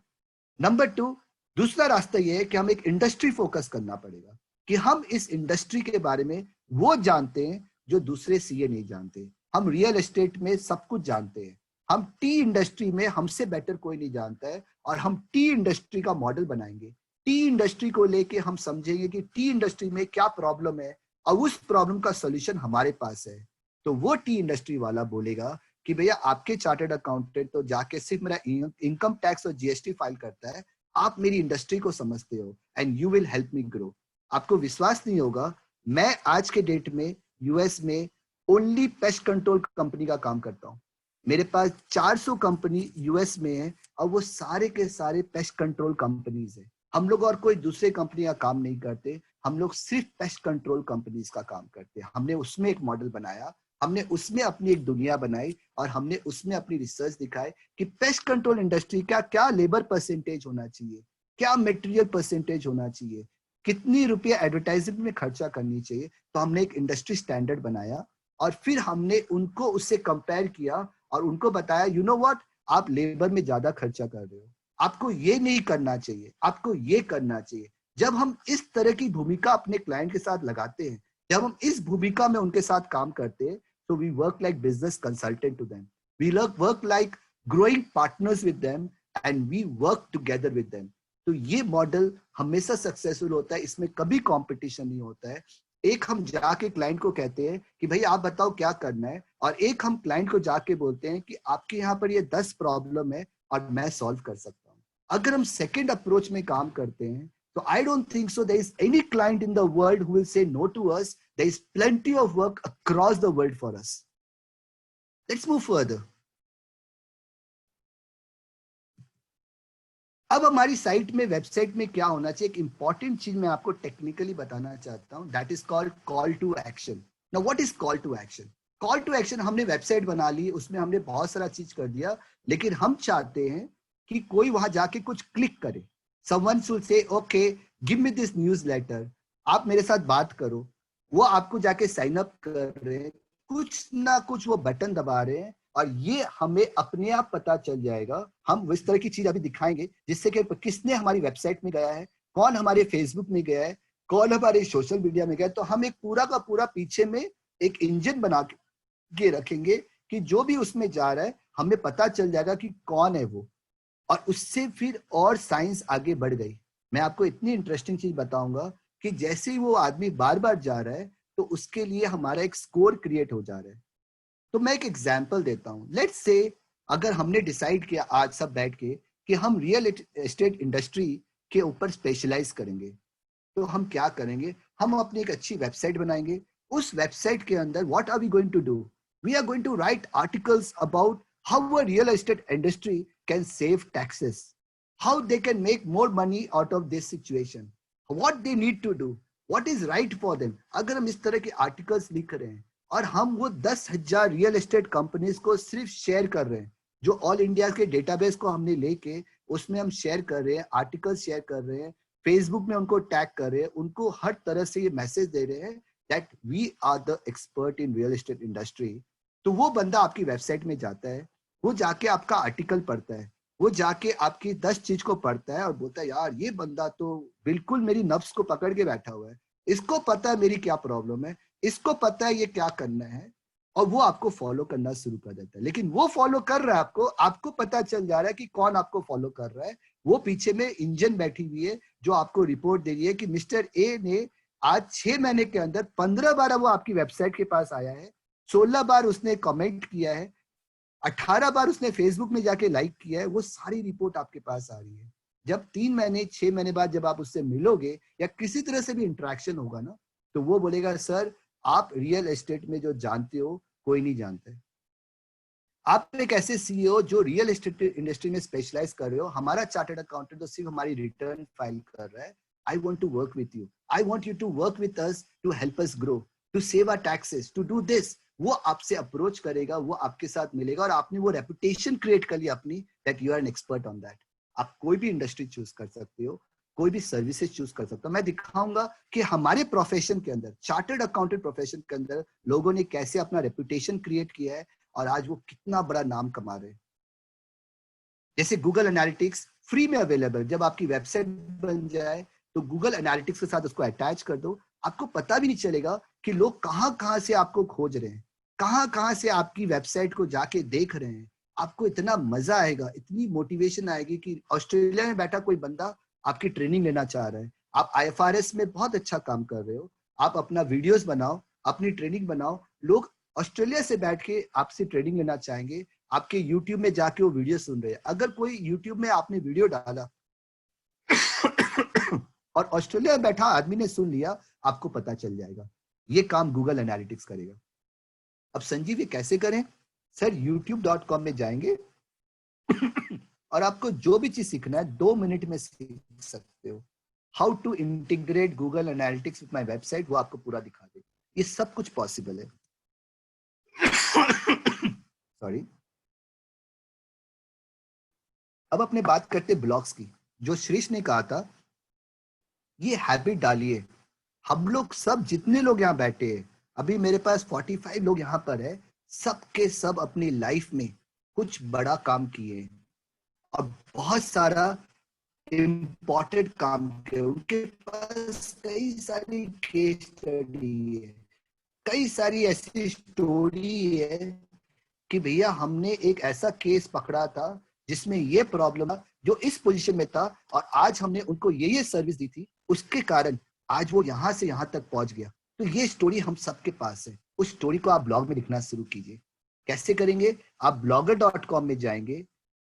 नंबर 2, दूसरा रास्ता ये है कि हम एक इंडस्ट्री फोकस करना पड़ेगा, कि हम इस इंडस्ट्री के बारे में वो जानते हैं जो दूसरे सीए नहीं जानते। हम रियल एस्टेट में सब कुछ जानते हैं, हम टी इंडस्ट्री में हमसे बेटर कोई नहीं जानता है, और हम टी इंडस्ट्री का मॉडल बनाएंगे। टी इंडस्ट्री को लेके हम समझेंगे कि टी इंडस्ट्री में क्या प्रॉब्लम है, और उस प्रॉब्लम का सोल्यूशन हमारे पास है। तो वो टी इंडस्ट्री वाला बोलेगा कि भैया आपके चार्टर्ड अकाउंटेंट तो जाके सिर्फ मेरा इनकम टैक्स और जीएसटी फाइल करता है, आप मेरी इंडस्ट्री को समझते हो, and you will help me grow. आपको विश्वास नहीं होगा, मैं आज के डेट में यूएस में ओनली पेस्ट कंट्रोल कंपनी का काम करता हूं। मेरे पास 400 कंपनी यूएस में है, और वो सारे के सारे पेस्ट कंट्रोल कंपनीज है। हम लोग और कोई दूसरे कंपनी का काम नहीं करते, हम लोग सिर्फ पेस्ट कंट्रोल कंपनीज का काम करते हैं। हमने उसमें एक मॉडल बनाया, हमने उसमें अपनी एक दुनिया बनाई, और हमने उसमें अपनी रिसर्च दिखाई कि पेस्ट कंट्रोल इंडस्ट्री का क्या लेबर परसेंटेज होना चाहिए, क्या मटेरियल परसेंटेज होना चाहिए, कितनी रुपया एडवर्टाइजमेंट में खर्चा करनी चाहिए। तो हमने एक इंडस्ट्री स्टैंडर्ड बनाया, और फिर हमने उनको उससे कंपेयर किया और उनको बताया, यू नो व्हाट, आप लेबर में ज्यादा खर्चा कर रहे हो, आपको ये नहीं करना चाहिए, आपको ये करना चाहिए। जब हम इस तरह की भूमिका अपने क्लाइंट के साथ लगाते हैं, जब हम इस भूमिका में उनके साथ काम करते हैं, so we work like business consultant to them, we work like growing partners with them, and we work together with them। तो ये मॉडल हमेशा सक्सेसफुल होता है, इसमें कभी कंपटीशन नहीं होता है। एक हम जाके क्लाइंट को कहते हैं कि भाई आप बताओ क्या करना है, और एक हम क्लाइंट को जाके बोलते हैं कि आपके यहाँ पर ये 10 प्रॉब्लम है और मैं सॉल्व कर सकता हूँ। अगर हम सेकेंड अप्रोच में काम करते हैं, so I don't think so there is any client in the world who will say no to us. There is plenty of work across the world for us. Let's move further. अब हमारी साइट में, वेबसाइट में क्या होना चाहिए, एक इंपॉर्टेंट चीज मैं आपको टेक्निकली बताना चाहता हूं, that is called call to action. Now what is call to action? Call to action, हमने वेबसाइट बना ली, उसमें हमने बहुत सारा चीज कर दिया, लेकिन हम चाहते हैं कि कोई वहां जाके कुछ क्लिक करे। Someone should say, okay, give me this newsletter, आप मेरे साथ बात करो। वो आपको जाके साइन अप कर रहे हैं, कुछ ना कुछ वो बटन दबा रहे हैं, और ये हमें अपने आप पता चल जाएगा। हम इस तरह की चीज अभी दिखाएंगे, जिससे कि किसने हमारी वेबसाइट में गया है, कौन हमारे फेसबुक में गया है, कौन हमारे सोशल मीडिया में गया है। तो हम एक पूरा का पूरा पीछे में एक इंजन बना के रखेंगे कि जो भी उसमें जा रहा है, हमें पता चल जाएगा कि कौन है वो, और उससे फिर और साइंस आगे बढ़ गई। मैं आपको इतनी इंटरेस्टिंग चीज बताऊंगा कि जैसे ही वो आदमी बार बार जा रहा है, तो उसके लिए हमारा एक स्कोर क्रिएट हो जा रहा है। तो मैं एक एग्जांपल देता हूं। लेट्स से अगर हमने डिसाइड किया आज सब बैठ के कि हम रियल एस्टेट इंडस्ट्री के ऊपर स्पेशलाइज करेंगे, तो हम क्या करेंगे, हम अपनी एक अच्छी वेबसाइट बनाएंगे। उस वेबसाइट के अंदर what are we going to do, we are going to write articles about how a real estate industry can save taxes, how they can make more money out of this situation, what they need to do, what is right for them. अगर हम इस तरह के आर्टिकल्स लिख रहे हैं और हम वो 10,000 रियल एस्टेट कंपनीज को सिर्फ शेयर कर रहे हैं, जो ऑल इंडिया के डेटाबेस को हमने लेके उसमें हम शेयर कर रहे हैं, आर्टिकल शेयर कर रहे हैं, फेसबुक में उनको टैग कर रहे हैं, उनको हर तरह से ये मैसेज दे रहे हैं that we are the expert in real estate industry, तो वो बंदा आपकी वेबसाइट में जाता है, वो जाके आपका आर्टिकल पढ़ता है, वो जाके आपकी 10 चीज को पढ़ता है और बोलता है यार ये बंदा तो बिल्कुल मेरी नफ्स को पकड़ के बैठा हुआ है, इसको पता है मेरी क्या प्रॉब्लम है, इसको पता है ये क्या करना है, और वो आपको फॉलो करना शुरू कर देता है। लेकिन वो फॉलो कर रहा है आपको पता चल जा रहा है कि कौन आपको फॉलो कर रहा है। वो पीछे में इंजन बैठी हुई है जो आपको रिपोर्ट दे रही है कि मिस्टर ए ने आज 6 महीने के अंदर 15 बार वो आपकी वेबसाइट के पास आया है, 16 बार उसने कमेंट किया है, 18 बार उसने फेसबुक में जाके लाइक किया है। वो सारी रिपोर्ट आपके पास आ रही है। जब 3 महीने 6 महीने बाद जब आप उससे मिलोगे या किसी तरह से भी इंटरेक्शन होगा ना, तो वो बोलेगा सर आप रियल एस्टेट में जो जानते हो कोई नहीं जानता है। आप एक ऐसे सीईओ जो रियल एस्टेट इंडस्ट्री में स्पेशलाइज कर रहे हो, हमारा चार्टर्ड अकाउंटेंट तो सिर्फ हमारी रिटर्न फाइल कर रहा है। I want to work with you, I want you to work with us to help us grow, to save our taxes, to do this. वो आपसे अप्रोच करेगा, वो आपके साथ मिलेगा और आपने वो रेपुटेशन क्रिएट कर ली अपनी that you are an expert on that. आप कोई भी इंडस्ट्री चूज कर सकते हो, कोई भी सर्विसेज चूज कर सकते हो। मैं दिखाऊंगा कि हमारे प्रोफेशन के अंदर, चार्टर्ड अकाउंटेंट प्रोफेशन के अंदर लोगों ने कैसे अपना रेपुटेशन क्रिएट किया है और आज वो कितना बड़ा नाम कमा रहे हैं। जैसे गूगल एनालिटिक्स फ्री में अवेलेबल, जब आपकी वेबसाइट बन जाए तो गूगल एनालिटिक्स के साथ उसको अटैच कर दो, आपको पता भी नहीं चलेगा कि लोग कहाँ से आपको खोज रहे हैं, कहाँ से आपकी वेबसाइट को जाके देख रहे हैं। आपको इतना मजा आएगा, इतनी मोटिवेशन आएगी कि ऑस्ट्रेलिया में बैठा कोई बंदा आपकी ट्रेनिंग लेना चाह रहा है। आप IFRS में बहुत अच्छा काम कर रहे हो, आप अपना वीडियोस बनाओ, अपनी ट्रेनिंग बनाओ, लोग ऑस्ट्रेलिया से बैठ के आपसे ट्रेनिंग लेना चाहेंगे। आपके यूट्यूब में जाके वो वीडियो सुन रहे हैं। अगर कोई यूट्यूब में आपने वीडियो डाला और ऑस्ट्रेलिया में बैठा आदमी ने सुन लिया, आपको पता चल जाएगा। ये काम गूगल एनालिटिक्स करेगा। अब संजीव ये कैसे करें? सर youtube.com में जाएंगे और आपको जो भी चीज सीखना है 2 मिनट में सीख सकते हो। How to integrate Google Analytics with my website, वो आपको पूरा दिखा दे। ये सब कुछ पॉसिबल है। सॉरी। अब अपने बात करते ब्लॉग्स की। जो श्रीश ने कहा था, ये हैबिट डालिए। हम लोग सब जितने लोग यहाँ बैठे हैं, अभी मेरे पास 45 लोग यहाँ पर है, सबके सब अपनी लाइफ में कुछ बड़ा काम किए और बहुत सारा इम्पोर्टेंट काम किए। उनके पास कई सारी केस स्टडी है, कई सारी ऐसी स्टोरी है कि भैया हमने एक ऐसा केस पकड़ा था जिसमें ये प्रॉब्लम था, जो इस पोजीशन में था और आज हमने उनको ये सर्विस दी थी, उसके कारण आज वो यहाँ से यहाँ तक पहुंच गया। तो ये स्टोरी हम सबके पास है। उस स्टोरी को आप ब्लॉग में लिखना शुरू कीजिए। कैसे करेंगे? आप blogger.com में जाएंगे,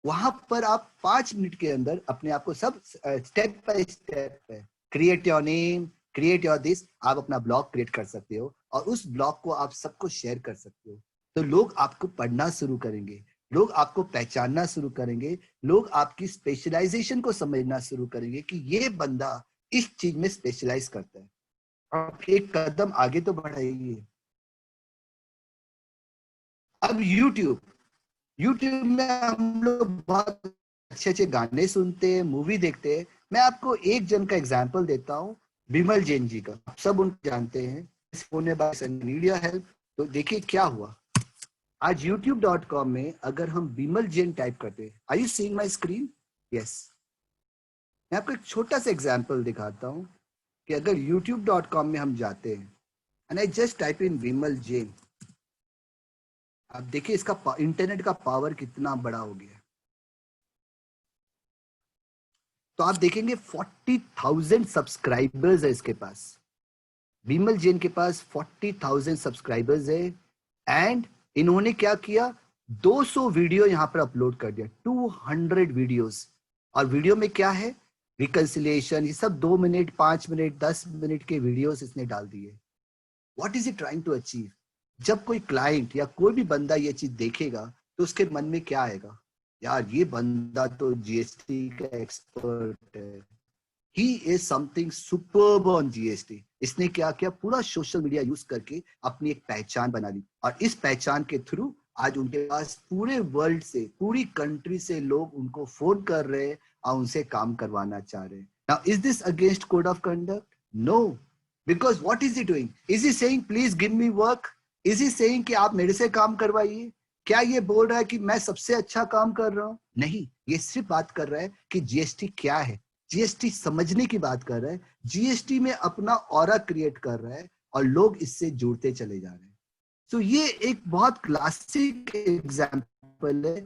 वहां पर आप 5 मिनट के अंदर अपने आप को सब स्टेप बाय स्टेप है, create your name, create your this, आप अपना ब्लॉग क्रिएट कर सकते हो और उस ब्लॉग को आप सबको शेयर कर सकते हो। तो लोग आपको पढ़ना शुरू करेंगे, लोग आपको पहचानना शुरू करेंगे, लोग आपकी स्पेशलाइजेशन को समझना शुरू करेंगे कि ये बंदा इस चीज में स्पेशलाइज करता है। आप एक कदम आगे तो बढ़ाइए। अब YouTube में हम लोग बहुत अच्छे गाने सुनते हैं, मूवी देखते हैं। मैं आपको एक जन का एग्जांपल देता हूँ, बिमल जैन जी का। आप सब उनको जानते हैं, मीडिया हेल्प। तो देखिए क्या हुआ। आज youtube.com में अगर हम बिमल जैन टाइप करते हैं, are you seeing my screen? Yes. मैं आपको एक छोटा सा एग्जांपल दिखाता हूँ कि अगर youtube.com में हम जाते हैं and I just type in Vimal Jain, आप देखिए इसका इंटरनेट का पावर कितना बड़ा हो गया। तो आप देखेंगे 40,000 सब्सक्राइबर्स है इसके पास। विमल जैन के पास 40,000 सब्सक्राइबर्स है एंड इन्होंने क्या किया, 200 वीडियो यहाँ पर अपलोड कर दिया, 200 वीडियोस। और वीडियो में क्या है, रिकंसिलिएशन, ये सब 2 मिनट, 5 मिनट, 10 मिनट के वीडियोस इसने डाल दिए। What is it trying to achieve? जब कोई क्लाइंट या कोई भी बंदा ये चीज देखेगा तो उसके मन में क्या आएगा, यार ये बंदा तो जीएसटी का एक्सपर्ट है, he is something superb on GST. इसने क्या किया, पूरा सोशल मीडिया यूज करके अपनी एक पहचान बना ली, और इस पहचान के थ्रू आज उनके पास पूरे वर्ल्ड से, पूरी कंट्री से लोग उनको फोन कर रहे हैं और उनसे काम करवाना चाह रहे हैं। Now is this against code of conduct? No, because what is he doing? Is he saying please give me work? Is he saying कि आप मेरे से काम करवाइए? क्या ये बोल रहा है कि मैं सबसे अच्छा काम कर रहा हूं? नहीं, ये सिर्फ बात कर रहा है कि जीएसटी क्या है, जीएसटी समझने की बात कर रहा है, जीएसटी में अपना ऑरा क्रिएट कर रहा है, और लोग इससे जुड़ते चले जा रहे हैं। तो ये एक बहुत क्लासिक एग्जाम्पल है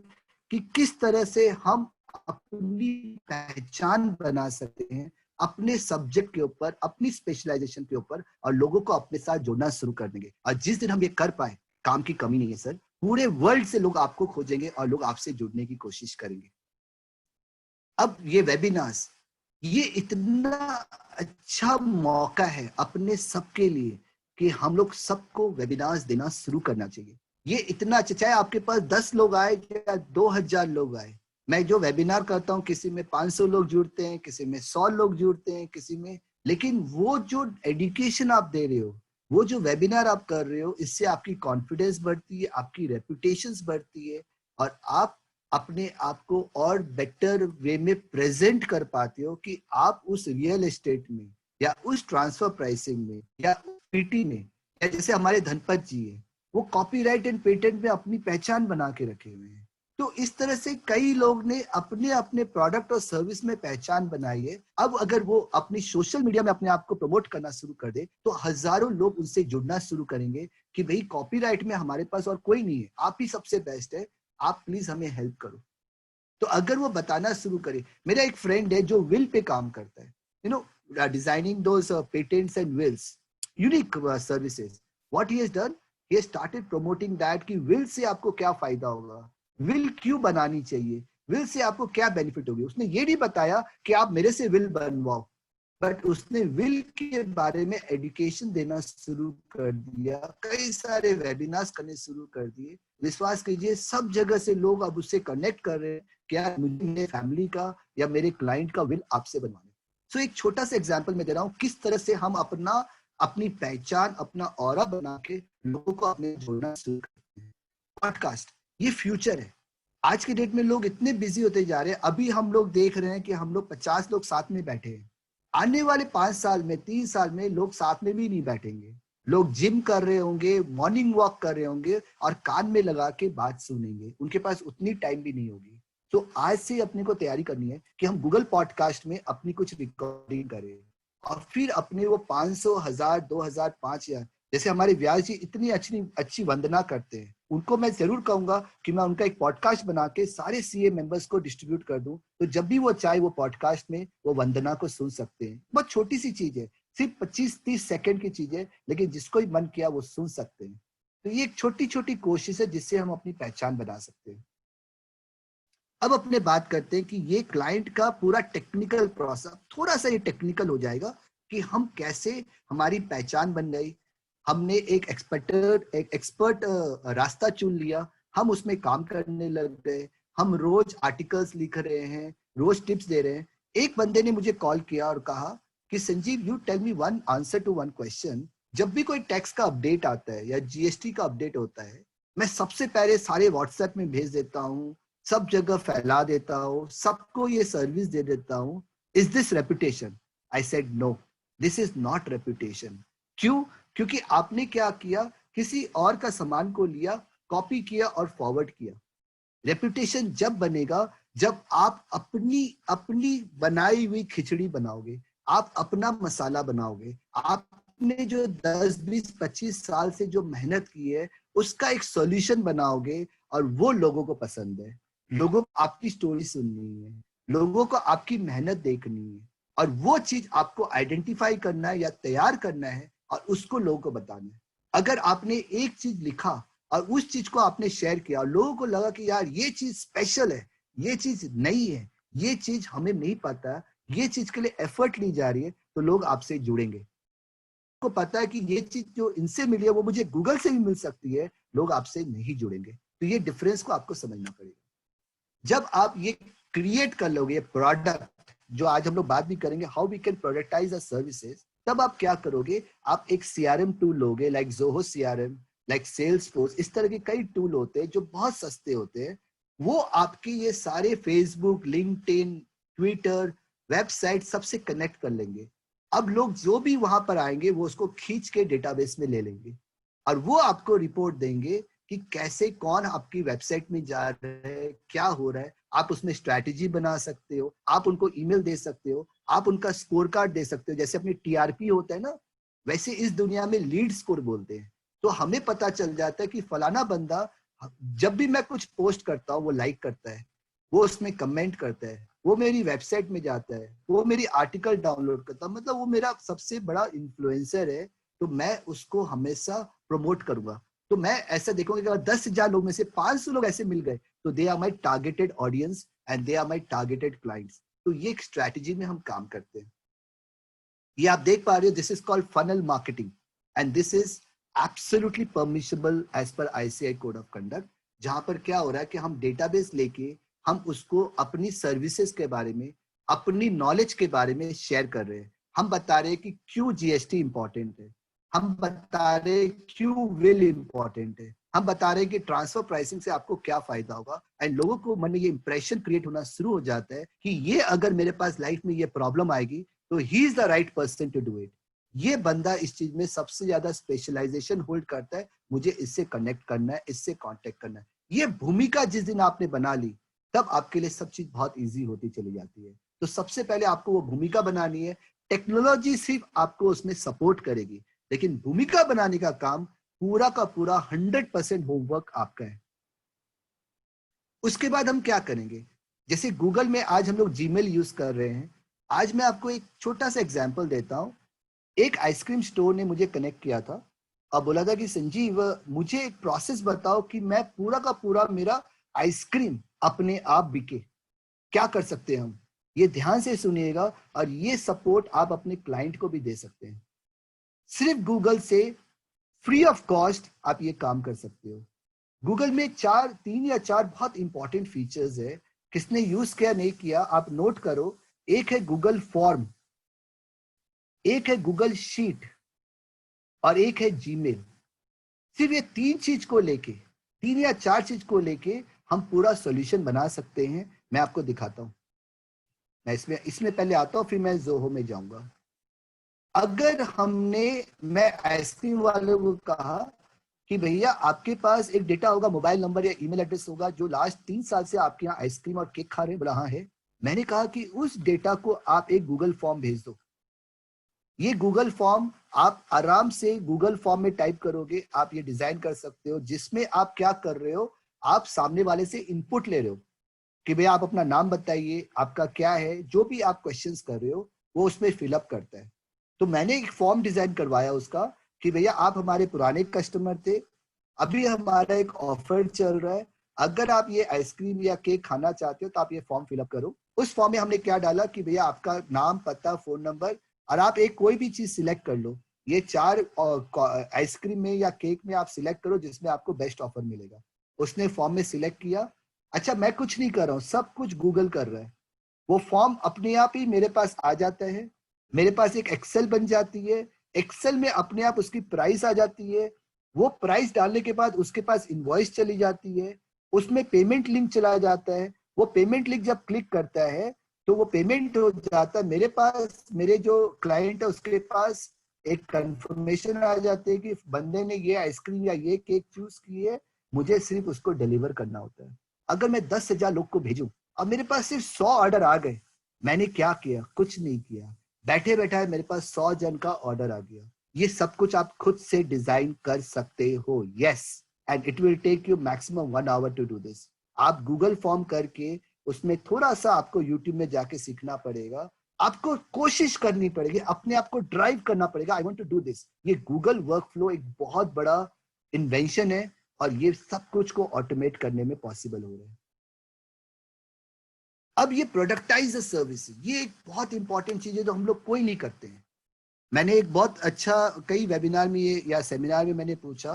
कि किस तरह से हम अपनी पहचान बना सकते हैं अपने सब्जेक्ट के ऊपर, अपनी स्पेशलाइजेशन के ऊपर, और लोगों को अपने साथ जोड़ना शुरू कर देंगे। और जिस दिन हम ये कर पाए, काम की कमी नहीं है सर, पूरे वर्ल्ड से लोग आपको खोजेंगे और लोग आपसे जुड़ने की कोशिश करेंगे। अब ये वेबिनार्स, ये इतना अच्छा मौका है अपने सबके लिए कि हम लोग सबको वेबिनार्स देना शुरू करना चाहिए। ये इतना अच्छा, चाहे आपके पास 10 लोग आए या 2000 लोग आए, मैं जो वेबिनार करता हूँ किसी में 500 लोग जुड़ते हैं, किसी में 100 लोग जुड़ते हैं, किसी में, लेकिन वो जो एजुकेशन आप दे रहे हो, वो जो वेबिनार आप कर रहे हो, इससे आपकी कॉन्फिडेंस बढ़ती है, आपकी रेपुटेशन बढ़ती है, और आप अपने आप को और बेटर वे में प्रेजेंट कर पाते हो कि आप उस रियल एस्टेट में, या उस ट्रांसफर प्राइसिंग में, या पीटी में, या जैसे हमारे धनपत जी है, वो कॉपीराइट एंड पेटेंट में अपनी पहचान बना के रखे हुए हैं। तो इस तरह से कई लोग ने अपने अपने प्रोडक्ट और सर्विस में पहचान बनाई है। अब अगर वो अपनी सोशल मीडिया में अपने आप को प्रमोट करना शुरू कर दे, तो हजारों लोग उनसे जुड़ना शुरू करेंगे कि भाई कॉपीराइट में हमारे पास और कोई नहीं है, आप ही सबसे बेस्ट है, आप प्लीज हमें हेल्प करो। तो अगर वो बताना शुरू करे, मेरा एक फ्रेंड है जो विल पे काम करता है, you know, designing those patents and wills, unique services, what he has done, he has started promoting that कि विल से आपको क्या फायदा होगा, विल क्यों बनानी चाहिए, विल से आपको क्या बेनिफिट होगी। उसने ये नहीं बताया कि आप मेरे से विल बनवाओ, बट उसने विल के बारे में एजुकेशन देना शुरू कर दिया, कई सारे वेबिनार्स करने शुरू कर दिए। विश्वास कीजिए सब जगह से लोग अब उससे कनेक्ट कर रहे हैं कि यार मुझे मेरे फैमिली का या मेरे क्लाइंट का विल आपसे बनवाना। सो एक छोटा सा एग्जांपल मैं दे रहा हूँ किस तरह से हम अपनी पहचान, अपना ऑरा बना के लोगों को अपने जोड़ना शुरू करते हैं। पॉडकास्ट ये फ्यूचर है। आज के डेट में लोग इतने बिजी होते जा रहे हैं, अभी हम लोग देख रहे हैं कि हम लोग 50 लोग साथ में बैठे हैं, आने वाले 5 साल में, 3 साल में लोग साथ में भी नहीं बैठेंगे। लोग जिम कर रहे होंगे, मॉर्निंग वॉक कर रहे होंगे, और कान में लगा के बात सुनेंगे, उनके पास उतनी टाइम भी नहीं होगी। तो आज से अपने को तैयारी करनी है कि हम गूगल पॉडकास्ट में अपनी कुछ रिकॉर्डिंग करें, और फिर अपने वो 500, 1000, 2000, 5000, जैसे हमारे व्यास जी इतनी अच्छी अच्छी वंदना करते हैं, उनको मैं जरूर कहूंगा कि मैं उनका एक पॉडकास्ट बना के सारे सीए मेंबर्स को डिस्ट्रीब्यूट कर दूं, तो जब भी वो चाहे वो पॉडकास्ट में वो वंदना को सुन सकते हैं। बहुत छोटी सी चीज है, सिर्फ 25-30 सेकंड की चीज है, लेकिन जिसको ही मन किया वो सुन सकते हैं। तो ये एक छोटी छोटी कोशिश है जिससे हम अपनी पहचान बना सकते हैं। अब अपने बात करते हैं कि ये क्लाइंट का पूरा टेक्निकल प्रोसेस, थोड़ा सा ये टेक्निकल हो जाएगा कि हम कैसे, हमारी पहचान बन गई, हमने एक एक्सपर्ट रास्ता चुन लिया, हम उसमें काम करने लग गए, हम रोज आर्टिकल्स लिख रहे हैं, रोज टिप्स दे रहे हैं। एक बंदे ने मुझे कॉल किया और कहा कि Sanjeev, you tell me one answer to one question. जब भी कोई टैक्स का अपडेट आता है या जीएसटी का अपडेट होता है, मैं सबसे पहले सारे व्हाट्सएप में भेज देता हूँ, सब जगह फैला देता हूँ, सबको ये सर्विस दे देता हूँ। Is this reputation? I said no, this is not reputation. क्यों? क्योंकि आपने क्या किया, किसी और का सामान को लिया, कॉपी किया और फॉरवर्ड किया। रेपुटेशन जब बनेगा जब आप अपनी अपनी बनाई हुई खिचड़ी बनाओगे, आप अपना मसाला बनाओगे, आपने जो 10, 20, 25 साल से जो मेहनत की है उसका एक सॉल्यूशन बनाओगे, और वो लोगों को पसंद है। लोगों को आपकी स्टोरी सुननी है, लोगों को आपकी मेहनत देखनी है, और वो चीज आपको आइडेंटिफाई करना है या तैयार करना है, और उसको लोगों को बताना है। अगर आपने एक चीज लिखा और उस चीज को आपने शेयर किया, लोगों को लगा कि यार ये चीज स्पेशल है, ये चीज नई है, ये चीज हमें नहीं पता, ये चीज के लिए एफर्ट ली जा रही है, तो लोग आपसे जुड़ेंगे। को पता है कि ये चीज जो इनसे मिली है वो मुझे गूगल से भी मिल सकती है, लोग आपसे नहीं जुड़ेंगे। तो ये डिफरेंस को आपको समझना पड़ेगा। जब आप ये क्रिएट कर लोगे ये प्रोडक्ट, जो आज हम लोग बात भी करेंगे how we can productize the services, तब आप क्या करोगे, आप एक सीआरएम टूल लोगे like Zoho CRM, like Salesforce, इस तरह के कई टूल होते हैं जो बहुत सस्ते होते हैं। वो आपकी ये सारे फेसबुक, लिंक्डइन, ट्विटर, वेबसाइट सबसे कनेक्ट कर लेंगे। अब लोग जो भी वहां पर आएंगे वो उसको खींच के डेटाबेस में ले लेंगे और वो आपको रिपोर्ट देंगे कि कैसे कौन आपकी वेबसाइट में जा रहा है, क्या हो रहा है। आप उसमें स्ट्रैटेजी बना सकते हो, आप उनको ईमेल दे सकते हो, आप उनका स्कोर कार्ड दे सकते हो। जैसे अपनी टीआरपी होता है ना, वैसे इस दुनिया में लीड स्कोर बोलते हैं। तो हमें पता चल जाता है कि फलाना बंदा, जब भी मैं कुछ पोस्ट करता हूँ वो लाइक करता है, वो उसमें कमेंट करता है, वो मेरी वेबसाइट में जाता है, वो मेरी आर्टिकल डाउनलोड करता है, मतलब वो मेरा सबसे बड़ा इन्फ्लुएंसर है। तो मैं उसको हमेशा प्रमोट करूंगा। तो मैं ऐसा देखूंगा कि अगर 10,000 लोग में से 500 लोग ऐसे मिल गए तो they are my targeted audience and they are my targeted clients. तो ये एक स्ट्रैटेजी में हम काम करते हैं। ये आप देख पा रहे हो, this is called funnel marketing and this is absolutely permissionable as per ICI code of conduct. जहां पर क्या हो रहा है कि हम डेटाबेस लेके हम उसको अपनी सर्विसेज के बारे में, अपनी नॉलेज के बारे में शेयर कर रहे हैं। हम बता रहे हैं कि क्यों जीएसटी इंपॉर्टेंट है, हम बता रहे हैं क्यों विल इंपॉर्टेंट है, हम बता रहे हैं कि ट्रांसफर प्राइसिंग से आपको क्या फायदा होगा। एंड लोगों को मन में ये इंप्रेशन क्रिएट होना शुरू हो जाता है कि ये अगर मेरे पास लाइफ में ये प्रॉब्लम आएगी तो he is the right person to do it. ये बंदा इस चीज में सबसे ज्यादा स्पेशलाइजेशन होल्ड करता है, मुझे इससे कनेक्ट करना है, इससे कांटेक्ट करना है। ये भूमिका जिस दिन आपने बना ली तब आपके लिए सब चीज बहुत इजी होती चली जाती है। तो सबसे पहले आपको वो भूमिका बनानी है। टेक्नोलॉजी सिर्फ आपको उसमें सपोर्ट करेगी, लेकिन भूमिका बनाने का काम पूरा का पूरा 100% होमवर्क आपका है। उसके बाद हम क्या करेंगे, जैसे गूगल में आज हम लोग जीमेल यूज कर रहे हैं। आज मैं आपको एक छोटा सा एग्जांपल देता हूं। एक आइसक्रीम स्टोर ने मुझे कनेक्ट किया था और बोला था कि संजीव मुझे एक प्रोसेस बताओ कि मैं पूरा का पूरा मेरा आइसक्रीम अपने आप बिके, क्या कर सकते हैं हम। ये ध्यान से सुनिएगा और ये सपोर्ट आप अपने क्लाइंट को भी दे सकते हैं। सिर्फ गूगल से फ्री ऑफ कॉस्ट आप ये काम कर सकते हो। गूगल में 3 या 4 बहुत इंपॉर्टेंट फीचर्स है। किसने यूज किया नहीं किया आप नोट करो। एक है गूगल फॉर्म, एक है गूगल शीट और एक है जीमेल। सिर्फ ये 3 या 4 चीज को लेके हम पूरा सॉल्यूशन बना सकते हैं। मैं आपको दिखाता हूं। मैं इसमें पहले आता हूं, फिर मैं जोहो में जाऊंगा। अगर मैं आइसक्रीम वाले को कहा कि भैया आपके पास एक डेटा होगा, मोबाइल नंबर या ईमेल एड्रेस होगा, जो लास्ट 3 साल से आपके यहाँ आइसक्रीम और केक खा रहे हैं, बोला हाँ है। मैंने कहा कि उस डेटा को आप एक गूगल फॉर्म भेज दो। ये गूगल फॉर्म आप आराम से गूगल फॉर्म में टाइप करोगे, आप ये डिजाइन कर सकते हो, जिसमें आप क्या कर रहे हो, आप सामने वाले से इनपुट ले रहे हो कि भैया आप अपना नाम बताइए, आपका क्या है, जो भी आप क्वेश्चंस कर रहे हो वो उसमें फिलअप करता है। तो मैंने एक फॉर्म डिजाइन करवाया उसका कि भैया आप हमारे पुराने कस्टमर थे, अभी हमारा एक ऑफर चल रहा है, अगर आप ये आइसक्रीम या केक खाना चाहते हो तो आप ये फॉर्म फिलअप करो। उस फॉर्म में हमने क्या डाला कि भैया आपका नाम, पता, फोन नंबर, और आप एक कोई भी चीज सिलेक्ट कर लो। ये 4 आइसक्रीम में या केक में आप सिलेक्ट करो जिसमें आपको बेस्ट ऑफर मिलेगा। उसने फॉर्म में सिलेक्ट किया। अच्छा, मैं कुछ नहीं कर रहा हूँ, सब कुछ गूगल कर रहा है। वो फॉर्म अपने आप ही मेरे पास आ जाता है। मेरे पास एक एक्सेल बन जाती है, एक्सेल में अपने आप उसकी प्राइस आ जाती है। वो प्राइस डालने के बाद उसके पास इनवॉइस चली जाती है, उसमें पेमेंट लिंक चला जाता है। वो पेमेंट लिंक जब क्लिक करता है तो वो पेमेंट हो जाता है मेरे पास। मेरे जो क्लाइंट है उसके पास एक कंफर्मेशन आ जाती है कि बंदे ने ये आइसक्रीम या ये केक चूज की है, मुझे सिर्फ उसको डिलीवर करना होता है। अगर मैं 10,000 लोग को भेजूं और मेरे पास सिर्फ 100 ऑर्डर आ गए, मैंने क्या किया, कुछ नहीं किया, बैठे बैठा मेरे पास 100 जन का ऑर्डर आ गया। ये सब कुछ आप खुद से डिजाइन कर सकते हो। Yes, and it will take you maximum 1 hour to do this. आप गूगल फॉर्म करके उसमें थोड़ा सा आपको यूट्यूब में जाके सीखना पड़ेगा, आपको कोशिश करनी पड़ेगी, अपने आप को ड्राइव करना पड़ेगा, I want to do this. ये गूगल वर्कफ्लो एक बहुत बड़ा इन्वेंशन है और ये सब कुछ को ऑटोमेट करने में पॉसिबल हो रहा है। अब ये प्रोडक्टाइज सर्विस, ये एक बहुत इंपॉर्टेंट चीज है जो हम लोग कोई नहीं करते हैं। मैंने एक बहुत अच्छा कई वेबिनार में या सेमिनार में मैंने पूछा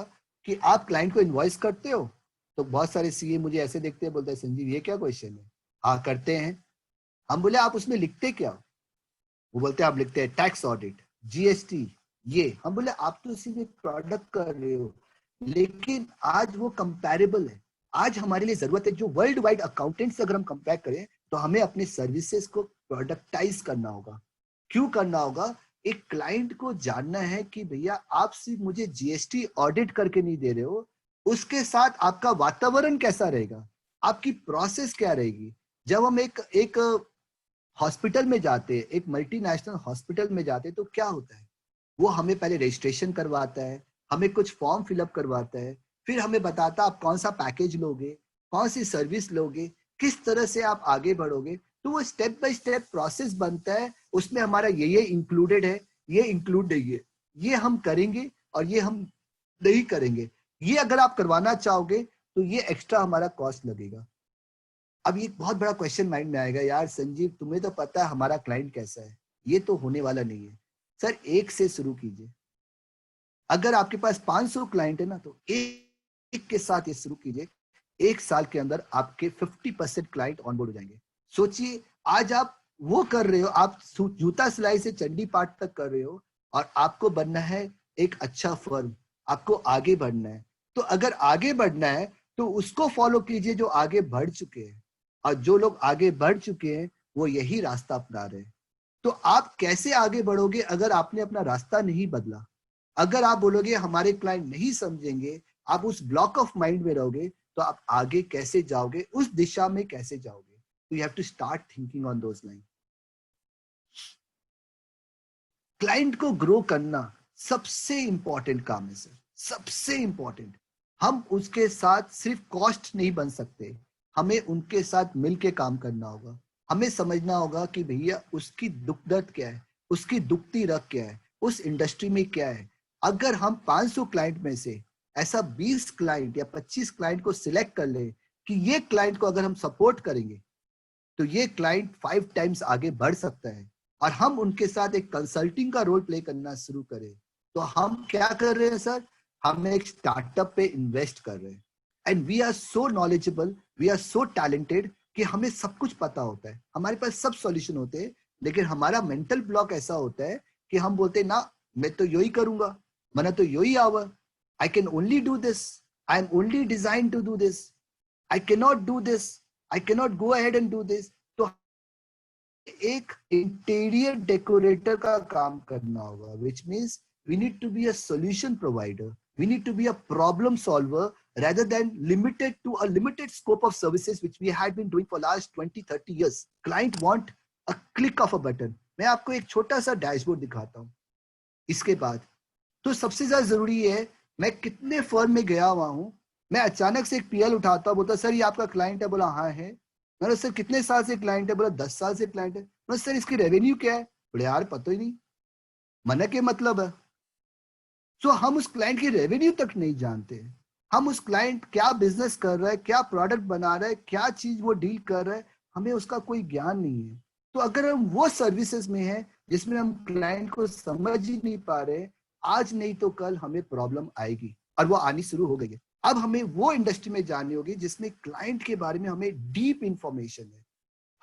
कि आप क्लाइंट को इनवॉइस करते हो? तो बहुत सारे सीए मुझे ऐसे देखते हैं, बोलते हैं संजीव ये क्या क्वेश्चन है? हाँ करते हैं। हम बोले आप उसमें लिखते क्या? वो बोलते हैं आप लिखते हैं टैक्स ऑडिट, जीएसटी, ये। हम बोले आप तो सिर्फ प्रोडक्ट कर रहे हो, लेकिन आज वो कंपैरेबल है। आज हमारे लिए जरूरत है, जो वर्ल्ड वाइड अकाउंटेंट से अगर हम कंपेयर करें तो हमें अपने सर्विसेज को प्रोडक्टाइज करना होगा। क्यों करना होगा? एक क्लाइंट को जानना है कि भैया आप सिर्फ मुझे जीएसटी ऑडिट करके नहीं दे रहे हो, उसके साथ आपका वातावरण कैसा रहेगा, आपकी प्रोसेस क्या रहेगी। जब हम एक हॉस्पिटल में जाते हैं, एक मल्टीनेशनल हॉस्पिटल में जाते हैं, तो क्या होता है? वो हमें पहले रजिस्ट्रेशन करवाता है, हमें कुछ फॉर्म फिलअप करवाता है, फिर हमें बताता आप कौन सा पैकेज लोगे, कौन सी सर्विस लोगे, किस तरह से आप आगे बढ़ोगे। तो वो स्टेप बाय स्टेप प्रोसेस बनता है, उसमें हमारा ये इंक्लूडेड है, ये इंक्लूड नहीं है, ये हम करेंगे और ये हम नहीं करेंगे। ये अगर आप करवाना चाहोगे तो ये एक्स्ट्रा हमारा कॉस्ट लगेगा। अब ये बहुत बड़ा क्वेश्चन माइंड में आएगा, यार संजीव तुम्हें तो पता है हमारा क्लाइंट कैसा है, ये तो होने वाला नहीं है। सर एक से शुरू कीजिए। अगर आपके पास 500 क्लाइंट है ना, तो एक के साथ ये शुरू कीजिए। 1 साल के अंदर आपके 50% क्लाइंट ऑनबोर्ड हो जाएंगे। सोचिए आज आप वो कर रहे हो, आप जूता सिलाई से चंडी पाठ तक कर रहे हो, और आपको बनना है एक अच्छा फर्म, आपको आगे बढ़ना है। तो अगर आगे बढ़ना है तो उसको फॉलो कीजिए जो आगे बढ़ चुके हैं, और जो लोग आगे बढ़ चुके हैं वो यही रास्ता अपना रहे हैं। तो आप कैसे आगे बढ़ोगे अगर आपने अपना रास्ता नहीं बदला? अगर आप बोलोगे हमारे क्लाइंट नहीं समझेंगे, आप उस ब्लॉक ऑफ माइंड में रहोगे, तो आप आगे कैसे जाओगे, उस दिशा में कैसे जाओगे? तो you have to start thinking on those line. Client को ग्रो करना सबसे इंपॉर्टेंट काम है सर, सबसे इंपॉर्टेंट। हम उसके साथ सिर्फ कॉस्ट नहीं बन सकते, हमें उनके साथ मिलके काम करना होगा। हमें समझना होगा कि भैया उसकी दुख दर्द क्या है, उसकी दुखती रग क्या है, उस इंडस्ट्री में क्या है। अगर हम 500 क्लाइंट में से ऐसा 20 क्लाइंट या 25 क्लाइंट को सिलेक्ट कर ले कि ये क्लाइंट को अगर हम सपोर्ट करेंगे तो ये क्लाइंट 5 टाइम्स आगे बढ़ सकता है, और हम उनके साथ एक कंसल्टिंग का रोल प्ले करना शुरू करें, तो हम क्या कर रहे हैं सर? हम एक स्टार्टअप पे इन्वेस्ट कर रहे हैं। And we are so knowledgeable, we are so talented कि हमें सब कुछ पता होता है, हमारे पास सब सॉल्यूशन होते हैं, लेकिन हमारा मेंटल ब्लॉक ऐसा होता है कि हम बोलते हैं ना मैं तो यही करूंगा, मैंने तो यही our, I can only do this, I am only design to do this, I can not do this, I can not go ahead and do this. तो एक इंटीरियर डेकोरेटर का काम करना होगा, which means we need to be a solution provider, we need to be a problem solver rather than limited to a limited scope of services which we had been doing for last 20-30 years. Client want a click of a button. मैं आपको एक छोटा सा डैशबोर्ड दिखाता हूँ। इसके बाद तो सबसे ज्यादा जरूरी है, मैं कितने फर्म में गया हुआ हूँ, मैं अचानक से एक पीएल उठाता हूँ, बोलता सर ये आपका क्लाइंट है, बोला हाँ है। मैंने सर कितने साल से क्लाइंट है, बोला 10 साल से क्लाइंट है। मैंने सर इसकी रेवेन्यू क्या है, बोले यार पता ही नहीं, मन के मतलब है। तो हम उस क्लाइंट की रेवेन्यू तक नहीं जानते, हम उस क्लाइंट क्या बिजनेस कर रहा है, क्या प्रोडक्ट बना रहा है, क्या चीज वो डील कर रहा है, हमें उसका कोई ज्ञान नहीं है। तो अगर हम वो सर्विसेज में हैं जिसमें हम क्लाइंट को समझ ही नहीं पा रहे, आज नहीं तो कल हमें प्रॉब्लम आएगी, और वो आनी शुरू हो गई है। अब हमें वो इंडस्ट्री में जाननी होगी जिसमें क्लाइंट के बारे में हमें डीप इंफॉर्मेशन है,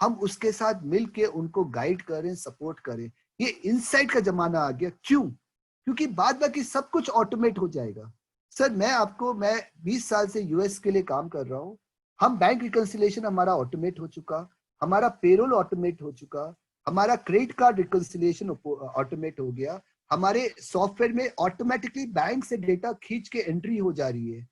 हम उसके साथ मिलके उनको गाइड करें, सपोर्ट करें। ये इनसाइट का जमाना आ गया। क्यों? क्योंकि बाद बाकी सब कुछ ऑटोमेट हो जाएगा। सर मैं 20 साल से यूएस के लिए काम कर रहा हूँ, हम बैंक रिकंसिलिएशन हमारा ऑटोमेट हो चुका, हमारा पेरोल ऑटोमेट हो चुका, हमारा क्रेडिट कार्ड रिकंसिलिएशन ऑटोमेट हो गया, हमारे सॉफ्टवेयर में ऑटोमेटिकली बैंक से डेटा खींच के एंट्री हो जा रही है।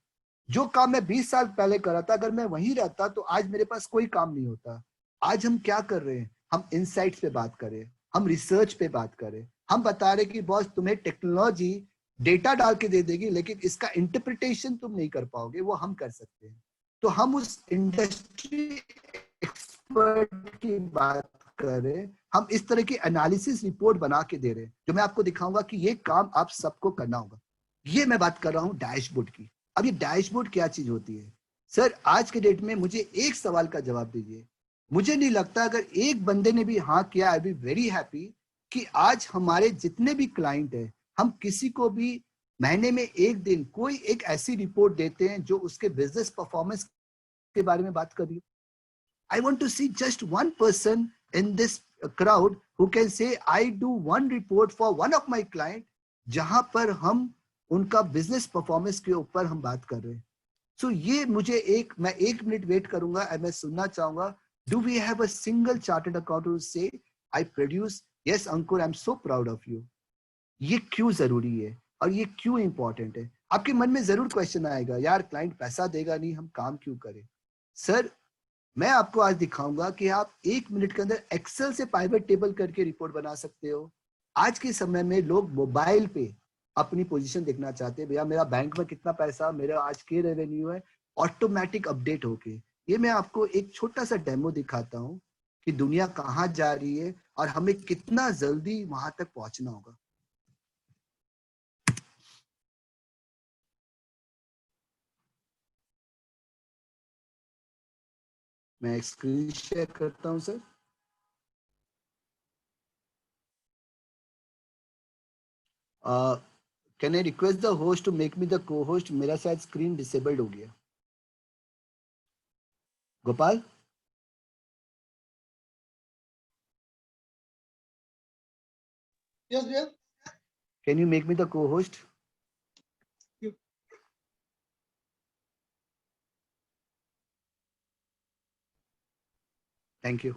जो काम मैं 20 साल पहले कर रहा था, अगर मैं वहीं रहता तो आज मेरे पास कोई काम नहीं होता। आज हम क्या कर रहे हैं? हम इनसाइट्स पे बात करें, हम रिसर्च पे बात करें, हम बता रहे कि बॉस तुम्हें टेक्नोलॉजी डेटा डाल के दे देगी, लेकिन इसका इंटरप्रिटेशन तुम नहीं कर पाओगे, वो हम कर सकते हैं। तो हम उस इंडस्ट्री एक्सपर्ट की बात करें, हम इस तरह की एनालिसिस रिपोर्ट बना के दे रहे हैं, जो मैं आपको दिखाऊंगा कि ये काम आप सबको करना होगा। ये मैं बात कर रहा हूँ डैशबोर्ड की। अब ये डैशबोर्ड क्या चीज होती है सर? आज के डेट में मुझे एक सवाल का जवाब दीजिए। मुझे नहीं लगता अगर एक बंदे ने भी हाँ किया, आई बी वेरी हैप्पी कि आज हमारे जितने भी क्लाइंट है, हम किसी को भी महीने में एक दिन कोई एक ऐसी रिपोर्ट देते हैं जो उसके बिजनेस परफॉर्मेंस के बारे में बात कर रही हो। I want to see just one person in this crowd who can say I do one report for one of my client, जहां पर हम उनका बिजनेस परफॉर्मेंस के ऊपर हम बात कर रहे हैं। सो ये मुझे मैं 1 मिनट वेट करूंगा और मैं सुनना चाहूंगा, do we have a single chartered accountant से I produce, yes Ankur I am so proud of you. ये क्यों जरूरी है और ये क्यों इंपॉर्टेंट है? आपके मन में जरूर क्वेश्चन आएगा, यार क्लाइंट पैसा देगा नहीं, हम काम क्यों करें? सर मैं आपको आज दिखाऊंगा कि आप 1 मिनट के अंदर एक्सेल से पाइवट टेबल करके रिपोर्ट बना सकते हो। आज के समय में लोग मोबाइल पे अपनी पोजीशन देखना चाहते हैं, भैया मेरा बैंक में कितना पैसा, मेरा आज के रेवेन्यू है, ऑटोमेटिक अपडेट होके। ये मैं आपको एक छोटा सा डेमो दिखाता हूँ कि दुनिया कहाँ जा रही है और हमें कितना जल्दी वहां तक पहुंचना होगा। मैं स्क्रीन शेयर करता हूं sir. Can I request the host to make me the co host? मेरा शायद स्क्रीन डिसेबल्ड हो गया। गोपाल Yes, भैया। Can you make me the co host? Thank you.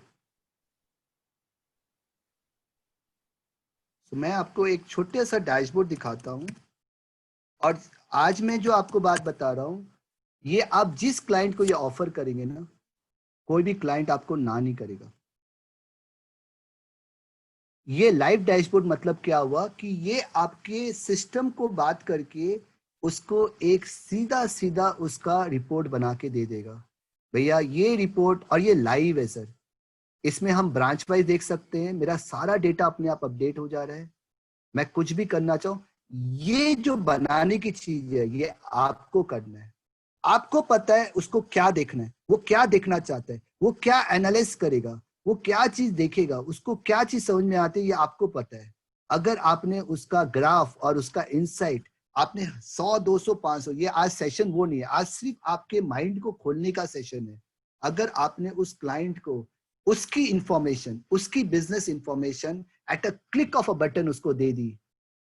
तो मैं आपको एक छोटे सा डैशबोर्ड दिखाता हूं और आज मैं जो आपको बात बता रहा हूं, ये आप जिस क्लाइंट को ये ऑफर करेंगे ना, कोई भी क्लाइंट आपको ना नहीं करेगा। ये लाइव डैशबोर्ड मतलब क्या हुआ कि ये आपके सिस्टम को बात करके उसको एक सीधा सीधा उसका रिपोर्ट बना के दे देगा। भैया ये रिपोर्ट, और ये लाइव है सर, इसमें हम ब्रांच वाइज देख सकते हैं, मेरा सारा डेटा अपने आप अपडेट हो जा रहा है। मैं कुछ भी करना चाहूं, ये जो बनाने की चीज है ये आपको करना है। आपको पता है उसको क्या देखना है, वो क्या देखना चाहता है, वो क्या एनालाइज करेगा, वो क्या चीज देखेगा, उसको क्या चीज समझ में आती है, ये आपको पता है। अगर आपने उसका ग्राफ और उसका इंसाइट आपने 100, 200, 500, ये आज सेशन वो नहीं है, आज सिर्फ आपके माइंड को खोलने का सेशन है। अगर आपने उस क्लाइंट को उसकी इंफॉर्मेशन, उसकी business information at a click of a button उसको दे दी,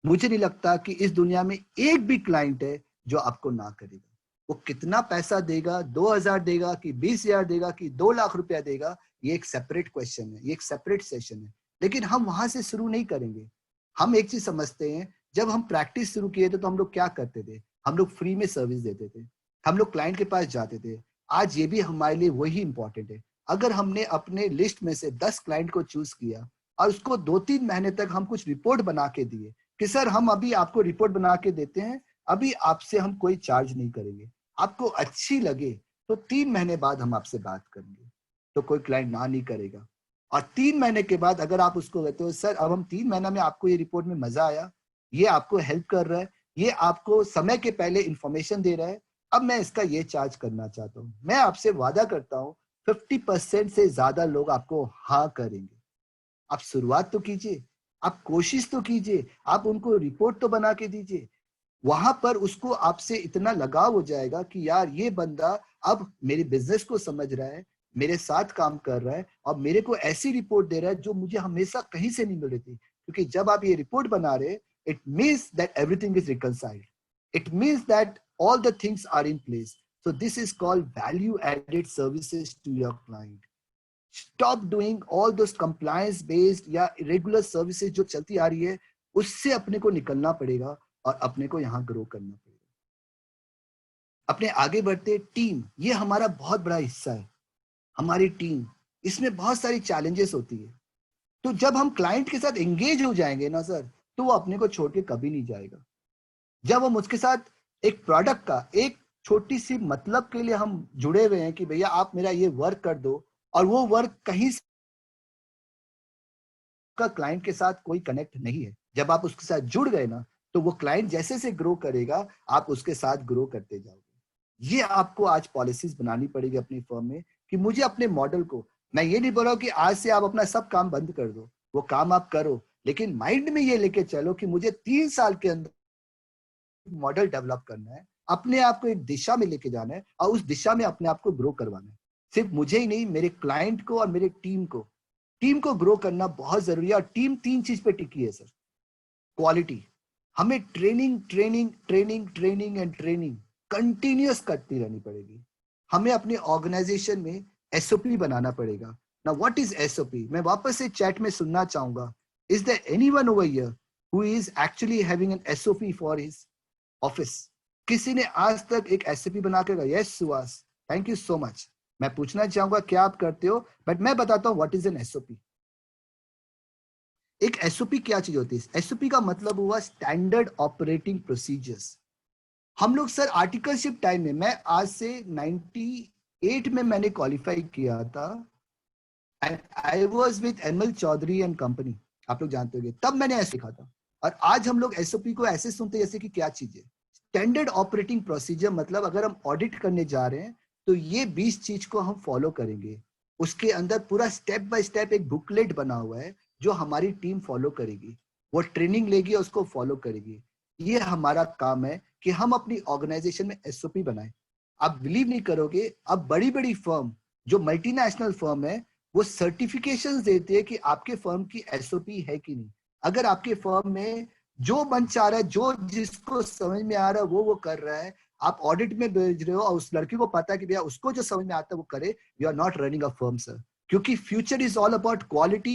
मुझे नहीं लगता कि इस दुनिया में एक भी क्लाइंट है जो आपको ना करेगा। वो कितना पैसा देगा, 2000 देगा कि 20,000 देगा कि 2 लाख रुपया देगा, ये एक सेपरेट क्वेश्चन है, ये एक सेपरेट सेशन है। लेकिन हम वहां से शुरू नहीं करेंगे। हम एक चीज समझते हैं, जब हम प्रैक्टिस शुरू किए थे तो हम लोग क्या करते थे? हम लोग फ्री में सर्विस देते थे, हम लोग क्लाइंट के पास जाते थे। आज ये भी हमारे लिए वही इंपॉर्टेंट है। अगर हमने अपने लिस्ट में से 10 क्लाइंट को चूज किया और उसको 2-3 महीने तक हम कुछ रिपोर्ट बना के दिए कि सर हम अभी आपको रिपोर्ट बना के देते हैं, अभी आपसे हम कोई चार्ज नहीं करेंगे, आपको अच्छी लगे तो 3 महीने बाद हम आपसे बात करेंगे, तो कोई क्लाइंट ना नहीं करेगा। और 3 महीने के बाद अगर आप उसको कहते हो सर अब हम 3 महीना में आपको ये रिपोर्ट में मजा आया, ये आपको हेल्प कर रहा है, ये आपको समय के पहले इंफॉर्मेशन दे रहा है, अब मैं इसका ये चार्ज करना चाहता हूँ, मैं आपसे वादा करता हूँ 50% से ज्यादा लोग आपको हाँ करेंगे। आप शुरुआत तो कीजिए, आप कोशिश तो कीजिए, आप उनको रिपोर्ट तो बना के दीजिए। वहां पर उसको आपसे इतना लगाव हो जाएगा कि यार ये बंदा अब मेरे बिजनेस को समझ रहा है, मेरे साथ काम कर रहा है और मेरे को ऐसी रिपोर्ट दे रहा है जो मुझे हमेशा कहीं से नहीं मिल रही थी। क्योंकि जब आप ये रिपोर्ट बना रहे, it means that everything is reconciled, it means that all the things are in place. So this is called value added services to your client. Stop doing all those compliance based या irregular services जो चलती आ रही है, उससे अपने को निकलना पड़ेगा और अपने को यहाँ ग्रो करना पड़ेगा। अपने आगे बढ़ते टीम, ये हमारा बहुत बड़ा हिस्सा है। हमारी टीम, इसमें बहुत सारी चैलेंजेस होती है। तो जब हम क्लाइंट के साथ एंगेज हो जाएंगे ना सर, तो वो अपने को छोड़ के कभी नहीं जाएगा। जब वो मुझके साथ एक प्रोडक्ट का एक छोटी सी मतलब के लिए हम जुड़े हुए हैं कि भैया आप मेरा ये वर्क कर दो, और वो वर्क कहीं का क्लाइंट के साथ कोई कनेक्ट नहीं है, जब आप उसके साथ जुड़ गए ना, तो वो क्लाइंट जैसे से ग्रो करेगा आप उसके साथ ग्रो करते जाओगे। ये आपको आज पॉलिसीज बनानी पड़ेगी अपनी फर्म में कि मुझे अपने मॉडल को, मैं ये नहीं बोल रहा हूं कि आज से आप अपना सब काम बंद कर दो, वो काम आप करो, लेकिन माइंड में ये लेके चलो कि मुझे 3 साल के अंदर मॉडल डेवलप करना है, अपने आप को एक दिशा में लेके जाना है और उस दिशा में अपने आप को ग्रो करवाना है। सिर्फ मुझे ही नहीं, मेरे क्लाइंट को और मेरे टीम को ग्रो करना बहुत जरूरी है। और टीम 3 चीज पे टिकी है सर। क्वालिटी, हमें ट्रेनिंग एंड ट्रेनिंग कंटिन्यूअस करती रहनी पड़ेगी। हमें अपने ऑर्गेनाइजेशन में एसओपी बनाना पड़ेगा। Now what is SOP? मैं वापस से चैट में सुनना चाहूंगा, is there anyone over here who is actually having an SOP for his office? किसी ने आज तक एक एसओपी बना के कहा? Yes Suhas, thank you so much. मैं पूछना चाहूंगा क्या आप करते हो, बट मैं बताता हूं व्हाट इज एन एसओपी। एक एसओपी क्या चीज होती है? एसओपी का मतलब हुआ स्टैंडर्ड ऑपरेटिंग प्रोसीजर्स। हम लोग सर आर्टिकलशिप टाइम में, मैं आज से 98 में मैंने क्वालिफाई किया था and I was with ML Chaudhary and company, आप लोग जानते होंगे, तब मैंने ऐसे लिखा था। और आज हम लोग एसओपी को ऐसे सुनते जैसे कि क्या चीज है। स्टैंडर्ड ऑपरेटिंग प्रोसीजर मतलब अगर हम ऑडिट करने जा रहे हैं तो ये 20 चीज को हम फॉलो करेंगे। उसके अंदर पूरा स्टेप बाय स्टेप एक बुकलेट बना हुआ है जो हमारी टीम फॉलो करेगी, वो ट्रेनिंग लेगी और उसको फॉलो करेगी। ये हमारा काम है कि हम अपनी ऑर्गेनाइजेशन में एसओपी बनाएं। आप बिलीव नहीं करोगे, अब बड़ी बड़ी फर्म जो मल्टीनेशनल फर्म है वो सर्टिफिकेशंस देते हैं कि आपके फर्म की एसओपी है कि नहीं। अगर आपके फर्म में जो मन चाह रहा है, जो जिसको समझ में आ रहा है वो कर रहा है, आप ऑडिट में भेज रहे हो और उस लड़की को पता है कि भैया उसको जो समझ में आता है वो करे, you are not running a firm sir. क्योंकि future is all about quality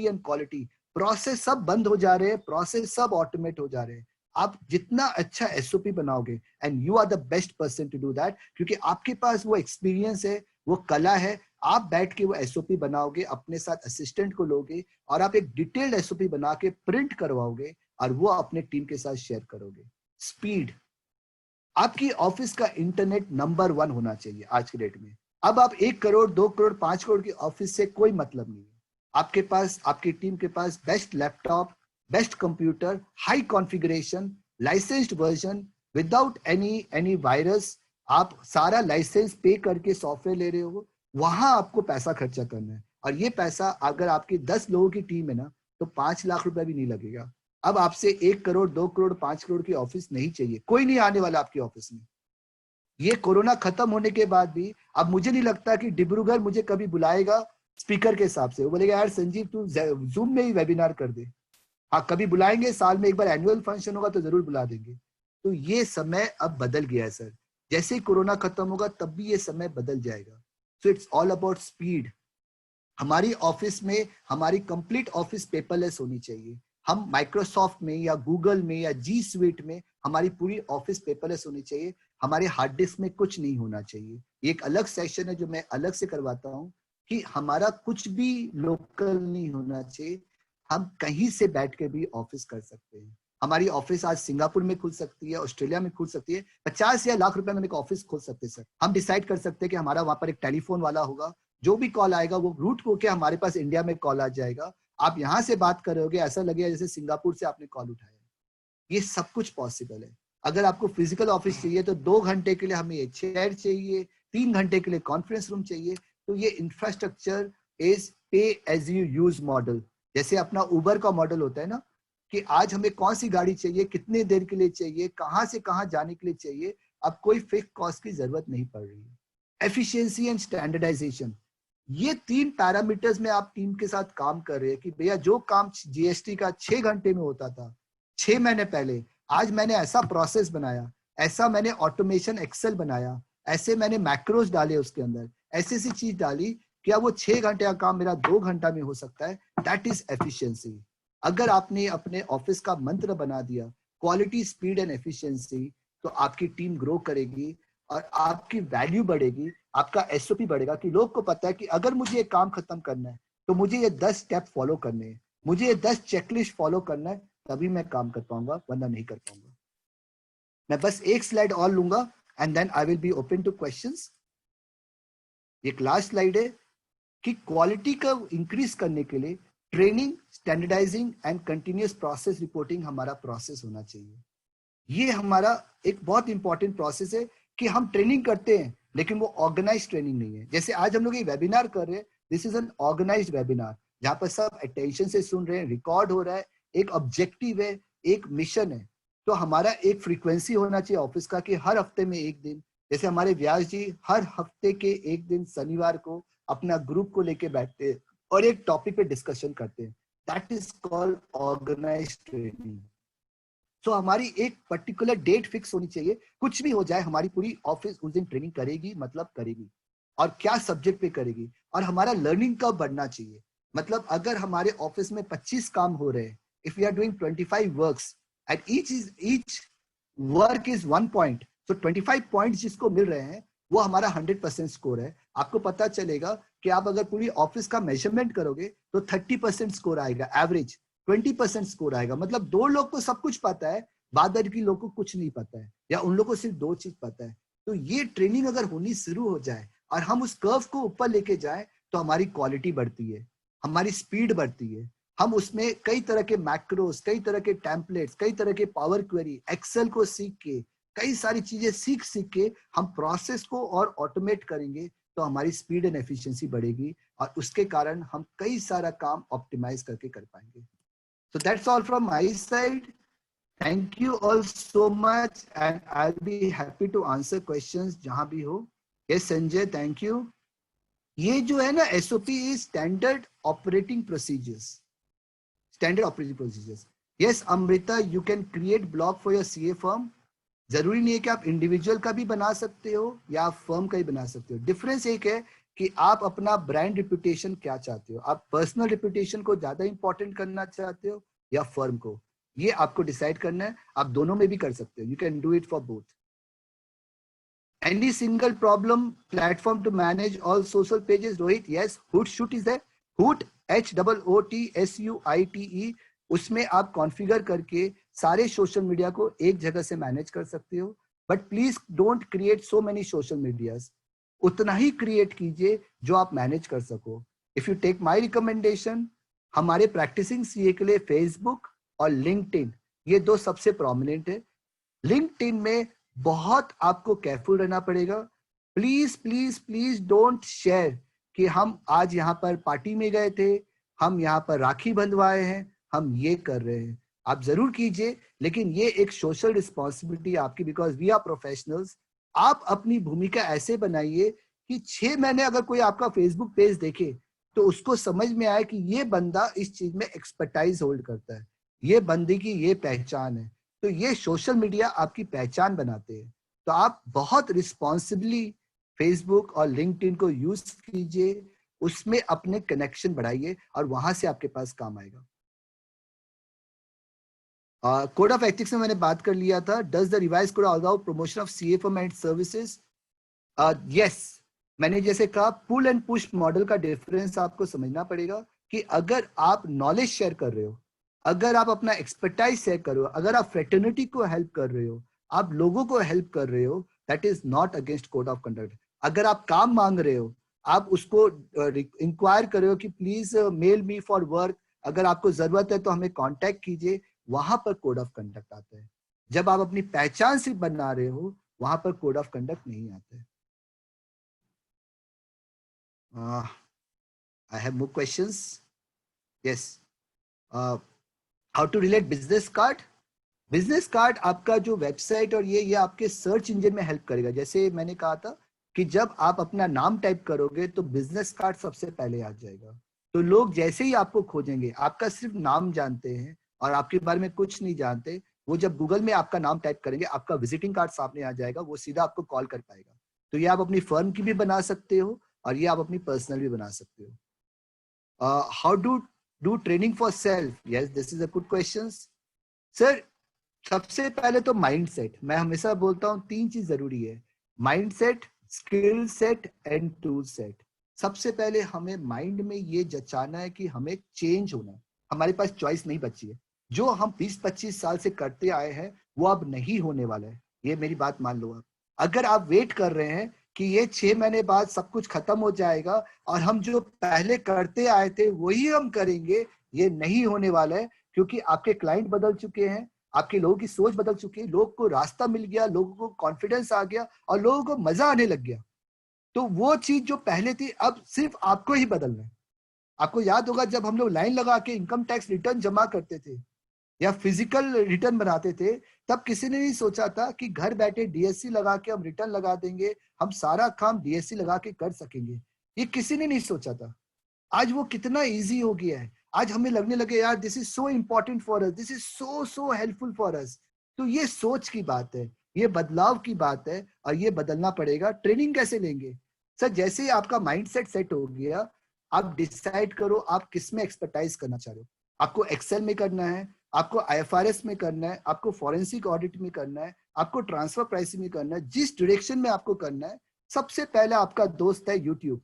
and quality. Process सब बंद हो जा रहे हैं, प्रोसेस सब ऑटोमेट हो जा रहे हैं। आप जितना अच्छा एसओपी बनाओगे and you are the best person to do that, क्योंकि आपके पास वो एक्सपीरियंस है, वो कला है। आप बैठ के वो एसओपी बनाओगे, अपने साथ असिस्टेंट को लोगे और आप एक डिटेल्ड एसओपी बना के प्रिंट करवाओगे और वो अपने टीम के साथ शेयर करोगे। स्पीड, आपकी ऑफिस का इंटरनेट नंबर 1 होना चाहिए आज की डेट में। अब आप 1 करोड़ 2 करोड़ 5 करोड़ की ऑफिस से कोई मतलब नहीं है। आपके पास, आपकी टीम के पास best laptop, best computer, high configuration, licensed version, without any virus, आप सारा लाइसेंस पे करके सॉफ्टवेयर ले रहे हो, वहां आपको पैसा खर्चा करना है। और ये पैसा अगर आपकी 10 लोगों की टीम है ना तो 5 लाख रुपए भी नहीं लगेगा। अब आपसे 1 करोड़ 2 करोड़ 5 करोड़ की ऑफिस नहीं चाहिए, कोई नहीं आने वाला आपकी ऑफिस में। ये कोरोना खत्म होने के बाद भी अब मुझे नहीं लगता कि डिब्रूगढ़ मुझे कभी बुलाएगा स्पीकर के हिसाब से। वो बोलेगा यार संजीव तू जूम में ही वेबिनार कर दे। हाँ कभी बुलाएंगे, साल में एक बार एनुअल फंक्शन होगा तो जरूर बुला देंगे। तो ये समय अब बदल गया है सर। जैसे ही कोरोना खत्म होगा तब भी ये समय बदल जाएगा। So it's all about speed. हमारी ऑफिस में हमारी कंप्लीट ऑफिस पेपरलेस होनी चाहिए। हम माइक्रोसॉफ्ट में या गूगल में या जी स्वीट में हमारी पूरी ऑफिस पेपरलेस होनी चाहिए। हमारे हार्ड डिस्क में कुछ नहीं होना चाहिए। एक अलग सेशन है जो मैं अलग से करवाता हूँ कि हमारा कुछ भी लोकल नहीं होना चाहिए। हम कहीं से बैठ के भी ऑफिस कर सकते हैं। हमारी ऑफिस आज सिंगापुर में खुल सकती है, ऑस्ट्रेलिया में खुल सकती है। 50 या लाख रुपए में एक ऑफिस खोल सकते हैं सर। हम डिसाइड कर सकते हैं कि हमारा वहां पर एक टेलीफोन वाला होगा, जो भी कॉल आएगा वो रूट होके हमारे पास इंडिया में कॉल आ जाएगा। आप यहाँ से बात करोगे, ऐसा लगेगा जैसे सिंगापुर से आपने कॉल उठाया। ये सब कुछ पॉसिबल है। अगर आपको फिजिकल ऑफिस चाहिए तो 2 घंटे के लिए हमें एक चेयर चाहिए, 3 घंटे के लिए कॉन्फ्रेंस रूम चाहिए। तो ये infrastructure is pay as you use model. जैसे अपना उबर का मॉडल होता है ना कि आज हमें कौन सी गाड़ी चाहिए, कितने देर के लिए चाहिए, कहाँ से कहाँ जाने के लिए चाहिए, अब कोई फिक्स कॉस्ट की जरूरत नहीं पड़ रही है। एफिशिएंसी एंड स्टैंडर्डाइजेशन, ये 3 पैरामीटर्स में आप टीम के साथ काम कर रहे हैं कि भैया जो काम जीएसटी का 6 घंटे में होता था 6 महीने पहले, आज मैंने ऐसा प्रोसेस बनाया, ऐसा मैंने ऑटोमेशन एक्सेल बनाया, ऐसे मैंने मैक्रोज डाले उसके अंदर, ऐसी ऐसी चीज डाली कि अब वो 6 घंटे का काम मेरा 2 घंटा में हो सकता है। That is efficiency. अगर आपने अपने ऑफिस का मंत्र बना दिया क्वालिटी, स्पीड एंड एफिशिएंसी, तो आपकी टीम ग्रो करेगी और आपकी वैल्यू बढ़ेगी, आपका एसओपी बढ़ेगा कि लोग को पता है कि अगर मुझे ये काम खत्म करना है तो मुझे ये 10 स्टेप फॉलो करने हैं, मुझे ये 10 चेकलिस्ट फॉलो करना है, तभी मैं काम कर पाऊंगा, वरना नहीं कर पाऊंगा। मैं बस एक स्लाइड और लूंगा and then I will be open to questions. एक लास्ट स्लाइड है कि क्वालिटी का इंक्रीज करने के लिए training, standardising and continuous process reporting हमारा प्रोसेस होना चाहिए। ये हमारा एक बहुत इंपॉर्टेंट प्रोसेस है कि हम ट्रेनिंग करते हैं लेकिन वो ऑर्गेनाइज ट्रेनिंग नहीं है। जैसे आज हम लोग ये वेबिनार कर रहे हैं, this is an organised webinar जहां पर सब अटेंशन से सुन रहे हैं, रिकॉर्ड हो रहा है, एक ऑब्जेक्टिव है, एक मिशन है। तो हमारा एक फ्रीक्वेंसी होना चाहिए ऑफिस का कि हर हफ्ते में एक दिन, जैसे हमारे व्यास जी हर हफ्ते के एक दिन शनिवार को अपना ग्रुप को लेके बैठते हैं और एक टॉपिक पे डिस्कशन करते हैं. That is called organised training. So हमारी एक पर्टिकुलर डेट फिक्स होनी चाहिए. कुछ भी हो जाए हमारी पूरी ऑफिस उस दिन ट्रेनिंग करेगी, मतलब करेगी, और क्या सब्जेक्ट पे करेगी, और हमारा लर्निंग कब बढ़ना चाहिए. मतलब अगर हमारे ऑफिस में 25 काम हो रहे हैं, if we are doing 25 works and each work is 1 point, तो 25 पॉइंट्स जिसको मिल रहे हैं वो हमारा 100% स्कोर है. आपको पता चलेगा कि आप अगर पूरी ऑफिस का मेजरमेंट करोगे तो 30% स्कोर आएगा एवरेज, 20% स्कोर आएगा. मतलब 2 लोग को सब कुछ पता है, बादर की लोग को कुछ नहीं पता है, या उन लोग को सिर्फ 2 चीज पता है. तो ये ट्रेनिंग अगर होनी शुरू हो जाए और हम उस कर्व को ऊपर लेके जाए तो हमारी क्वालिटी बढ़ती है, हमारी स्पीड बढ़ती है. हम उसमें कई तरह के मैक्रोस, कई तरह के टेम्पलेट्स, कई तरह के पावर क्वेरी, एक्सेल को सीख के, कई सारी चीजें सीख के हम प्रोसेस को और ऑटोमेट करेंगे तो हमारी स्पीड एंड एफिशिएंसी बढ़ेगी और उसके कारण हम कई सारा काम ऑप्टिमाइज करके कर पाएंगे. So that's all from my side. Thank you all so much and I'll be happy to answer questions जहां भी हो. Yes Sanjay, thank you. ये जो है ना SOP is standard operating procedures. Standard operating procedures. Yes Amrita, you can create blog for your CA firm. जरूरी नहीं है कि आप इंडिविजुअल का भी बना सकते हो या आप फर्म का ही बना सकते हो. डिफरेंस एक है कि आप अपना ब्रांड रिप्यूटेशन क्या चाहते हो. आप पर्सनल रिप्यूटेशन को ज्यादा इंपॉर्टेंट करना चाहते हो या फर्म को, ये आपको डिसाइड करना है. आप दोनों में भी कर सकते हो. You can do it for both. Any single problem platform to manage all social pages? Rohit, yes. Hootsuite is है. Hoot, HOOTSUITE. उसमें आप कॉन्फ़िगर करके सारे सोशल मीडिया को एक जगह से मैनेज कर सकते हो. But please don't create so many social medias. उतना ही क्रिएट कीजिए जो आप मैनेज कर सको. If you take my recommendation, हमारे प्रैक्टिसिंग सीए के लिए फेसबुक और लिंक्डइन, ये 2 सबसे प्रोमिनेंट है. लिंक्डइन में बहुत आपको केयरफुल रहना पड़ेगा. Please please please don't share कि हम आज यहाँ पर पार्टी में गए थे, हम यहाँ पर राखी बंधवाए हैं, हम ये कर रहे हैं. आप जरूर कीजिए, लेकिन ये एक सोशल रिस्पॉन्सिबिलिटी आपकी, बिकॉज वी आर प्रोफेशनल्स. आप अपनी भूमिका ऐसे बनाइए कि 6 महीने अगर कोई आपका फेसबुक पेज देखे तो उसको समझ में आए कि ये बंदा इस चीज में एक्सपर्टाइज होल्ड करता है, ये बंदे की ये पहचान है. तो ये सोशल मीडिया आपकी पहचान बनाते हैं. तो आप बहुत रिस्पॉन्सिबली फेसबुक और लिंक्डइन को यूज कीजिए, उसमें अपने कनेक्शन बढ़ाइए और वहां से आपके पास काम आएगा. कोड ऑफ एथिक्स में मैंने बात कर लिया था. Does the revise code allow promotion of CA firm and services? Yes. मैंने जैसे कहा, पुल एंड पुश मॉडल का डिफरेंस आपको समझना पड़ेगा कि अगर आप नॉलेज शेयर कर रहे हो, अगर आप अपना एक्सपर्टाइज शेयर कर रहे हो, अगर आप फ्रेटर्निटी को हेल्प कर रहे हो, आप लोगों को हेल्प कर रहे हो, that is not against code of conduct. अगर आप काम मांग रहे हो, आप उसको इंक्वायर कर रहे हो कि please mail me for work, अगर आपको जरूरत है तो हमें कॉन्टेक्ट कीजिए, वहां पर कोड ऑफ कंडक्ट आता है. जब आप अपनी पहचान सिर्फ बना रहे हो, वहां पर कोड ऑफ कंडक्ट नहीं आता है. I have more questions. Yes. How to relate business card? Business card आपका जो वेबसाइट और ये आपके सर्च इंजन में हेल्प करेगा. जैसे मैंने कहा था कि जब आप अपना नाम टाइप करोगे तो बिजनेस कार्ड सबसे पहले आ जाएगा. तो लोग जैसे ही आपको खोजेंगे, आपका सिर्फ नाम जानते हैं और आपके बारे में कुछ नहीं जानते, वो जब गूगल में आपका नाम टाइप करेंगे, आपका विजिटिंग कार्ड सामने आ जाएगा, वो सीधा आपको कॉल कर पाएगा. तो ये आप अपनी फर्म की भी बना सकते हो और ये आप अपनी पर्सनल भी बना सकते हो. How do training for self? Yes, this is a good question sir. सबसे पहले तो माइंडसेट. मैं हमेशा बोलता हूँ 3 चीज जरूरी है: mindset, skill set and tool set. सबसे पहले हमें माइंड में ये जचाना है कि हमें चेंज होना है. हमारे पास चॉइस नहीं बची है. जो हम 20-25 साल से करते आए हैं वो अब नहीं होने वाला है. ये मेरी बात मान लो आप. अगर आप वेट कर रहे हैं कि ये 6 महीने बाद सब कुछ खत्म हो जाएगा और हम जो पहले करते आए थे वही हम करेंगे, ये नहीं होने वाला है. क्योंकि आपके क्लाइंट बदल चुके हैं, आपके लोगों की सोच बदल चुकी है, लोगों को रास्ता मिल गया, लोगों को कॉन्फिडेंस आ गया और लोगों को मजा आने लग गया. तो वो चीज जो पहले थी अब सिर्फ आपको ही बदलना है. आपको याद होगा जब हम लोग लाइन लगा के इनकम टैक्स रिटर्न जमा करते थे या फिजिकल रिटर्न बनाते थे, तब किसी ने नहीं सोचा था कि घर बैठे डीएससी लगा के हम रिटर्न लगा देंगे, हम सारा काम डीएससी लगा के कर सकेंगे। ये किसी ने नहीं सोचा था। आज वो कितना इजी हो गया है। आज हमें लगने लगे यार this is so important for us, this is so helpful for us. तो ये सोच की बात है, ये बदलाव की बात है, और ये बदलना पड़ेगा। ट्रेनिंग कैसे लेंगे सर? जैसे ही आपका माइंडसेट सेट हो गया, आप डिसाइड करो आप किस में एक्सपर्टाइज करना चाह रहे हो। आपको एक्सेल में करना है, आपको आईएफआरएस में करना है, आपको फॉरेंसिक ऑडिट में करना है, आपको ट्रांसफर प्राइसिंग में करना है, जिस डायरेक्शन में आपको करना है, सबसे पहले आपका दोस्त है यूट्यूब।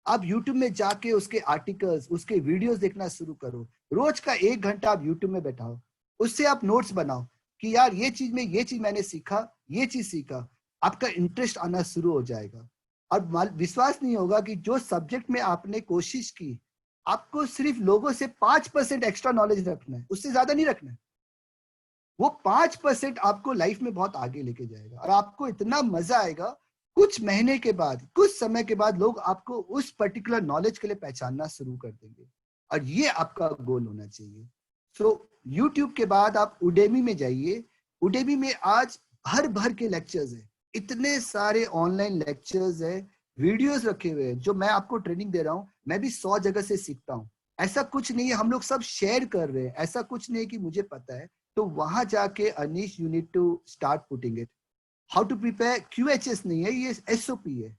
आप YouTube में जाके उसके आर्टिकल्स, उसके वीडियोस देखना शुरू करो। रोज का 1 घंटा आप YouTube में बैठाओ, उससे आप नोट्स बनाओ कि यार ये चीज मैंने सीखा, ये चीज सीखा। आपका इंटरेस्ट आना शुरू हो जाएगा। और विश्वास नहीं होगा कि जो सब्जेक्ट में आपने कोशिश की, आपको सिर्फ लोगों से 5% एक्स्ट्रा नॉलेज रखना है, उससे ज्यादा नहीं रखना है। वो 5% आपको लाइफ में बहुत आगे लेके जाएगा, और आपको इतना मजा आएगा। कुछ महीने के बाद, कुछ समय के बाद लोग आपको उस पर्टिकुलर नॉलेज के लिए पहचानना शुरू कर देंगे, और ये आपका गोल होना चाहिए। सो YouTube के बाद आप उडेमी में जाइए। उडेमी में आज हर भर के लेक्चर्स है, इतने सारे ऑनलाइन लेक्चर्स है, वीडियोस रखे हुए हैं। जो मैं आपको ट्रेनिंग दे रहा हूँ, मैं भी 100 जगह से सीखता हूँ। ऐसा कुछ नहीं है, हम लोग सब शेयर कर रहे हैं। ऐसा कुछ नहीं है कि मुझे पता है। तो वहां जाके Anish, you need to start putting it. How to prepare QHS नहीं है, ये SOP है।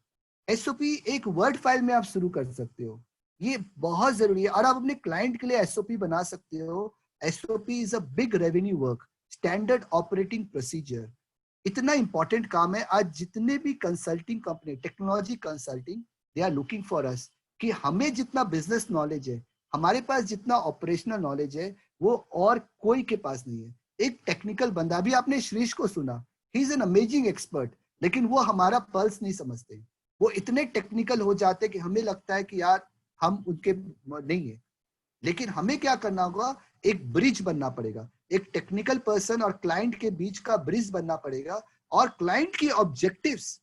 SOP एक वर्ड फाइल में आप शुरू कर सकते हो, ये बहुत जरूरी है। और आप अपने क्लाइंट के लिए SOP बना सकते हो। SOP is a big revenue work, standard operating procedure. इतना इंपॉर्टेंट काम है। आज जितने भी consulting company, technology consulting, they are looking for us कि हमें जितना बिजनेस नॉलेज है, हमारे पास जितना ऑपरेशनल नॉलेज है, वो और कोई के पास नहीं है। एक टेक्निकल बंदा, अभी आपने श्रीश को सुना, he is an amazing expert, लेकिन वो हमारा पल्स नहीं समझते। वो इतने टेक्निकल हो जाते कि हमें लगता है कि यार हम उनके नहीं है। लेकिन हमें क्या करना होगा, एक ब्रिज बनना पड़ेगा। एक टेक्निकल पर्सन और क्लाइंट के बीच का ब्रिज बनना पड़ेगा, और क्लाइंट की ऑब्जेक्टिव्स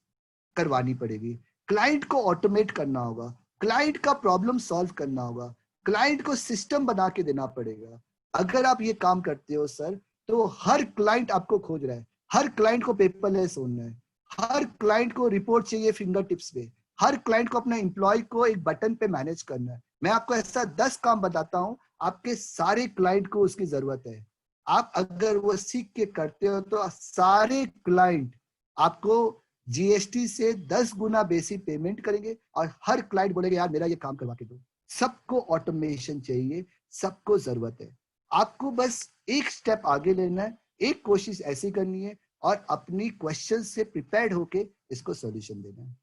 करवानी पड़ेगी। क्लाइंट को ऑटोमेट करना होगा, क्लाइंट का प्रॉब्लम सॉल्व करना होगा, क्लाइंट को सिस्टम बना के देना पड़ेगा। अगर आप ये काम करते हो सर, तो हर क्लाइंट आपको खोज रहा है, हर क्लाइंट को पेपरलेस होना है, हर क्लाइंट को रिपोर्ट चाहिए फिंगर टिप्स पे, हर क्लाइंट को अपना एम्प्लॉय को एक बटन पे मैनेज करना है। मैं आपको ऐसा 10 काम बताता हूं, आपके सारे क्लाइंट को उसकी जरूरत है। आप अगर वो सीख के करते हो, तो सारे क्लाइंट आपको GST से 10 गुना बेसिक पेमेंट करेंगे, और हर क्लाइंट बोलेगा यार मेरा ये काम करवा के दो। सबको ऑटोमेशन चाहिए, सबको जरूरत है। आपको बस एक स्टेप आगे लेना है, एक कोशिश ऐसी करनी है, और अपनी क्वेश्चन से प्रिपेयर्ड होके इसको सॉल्यूशन देना है।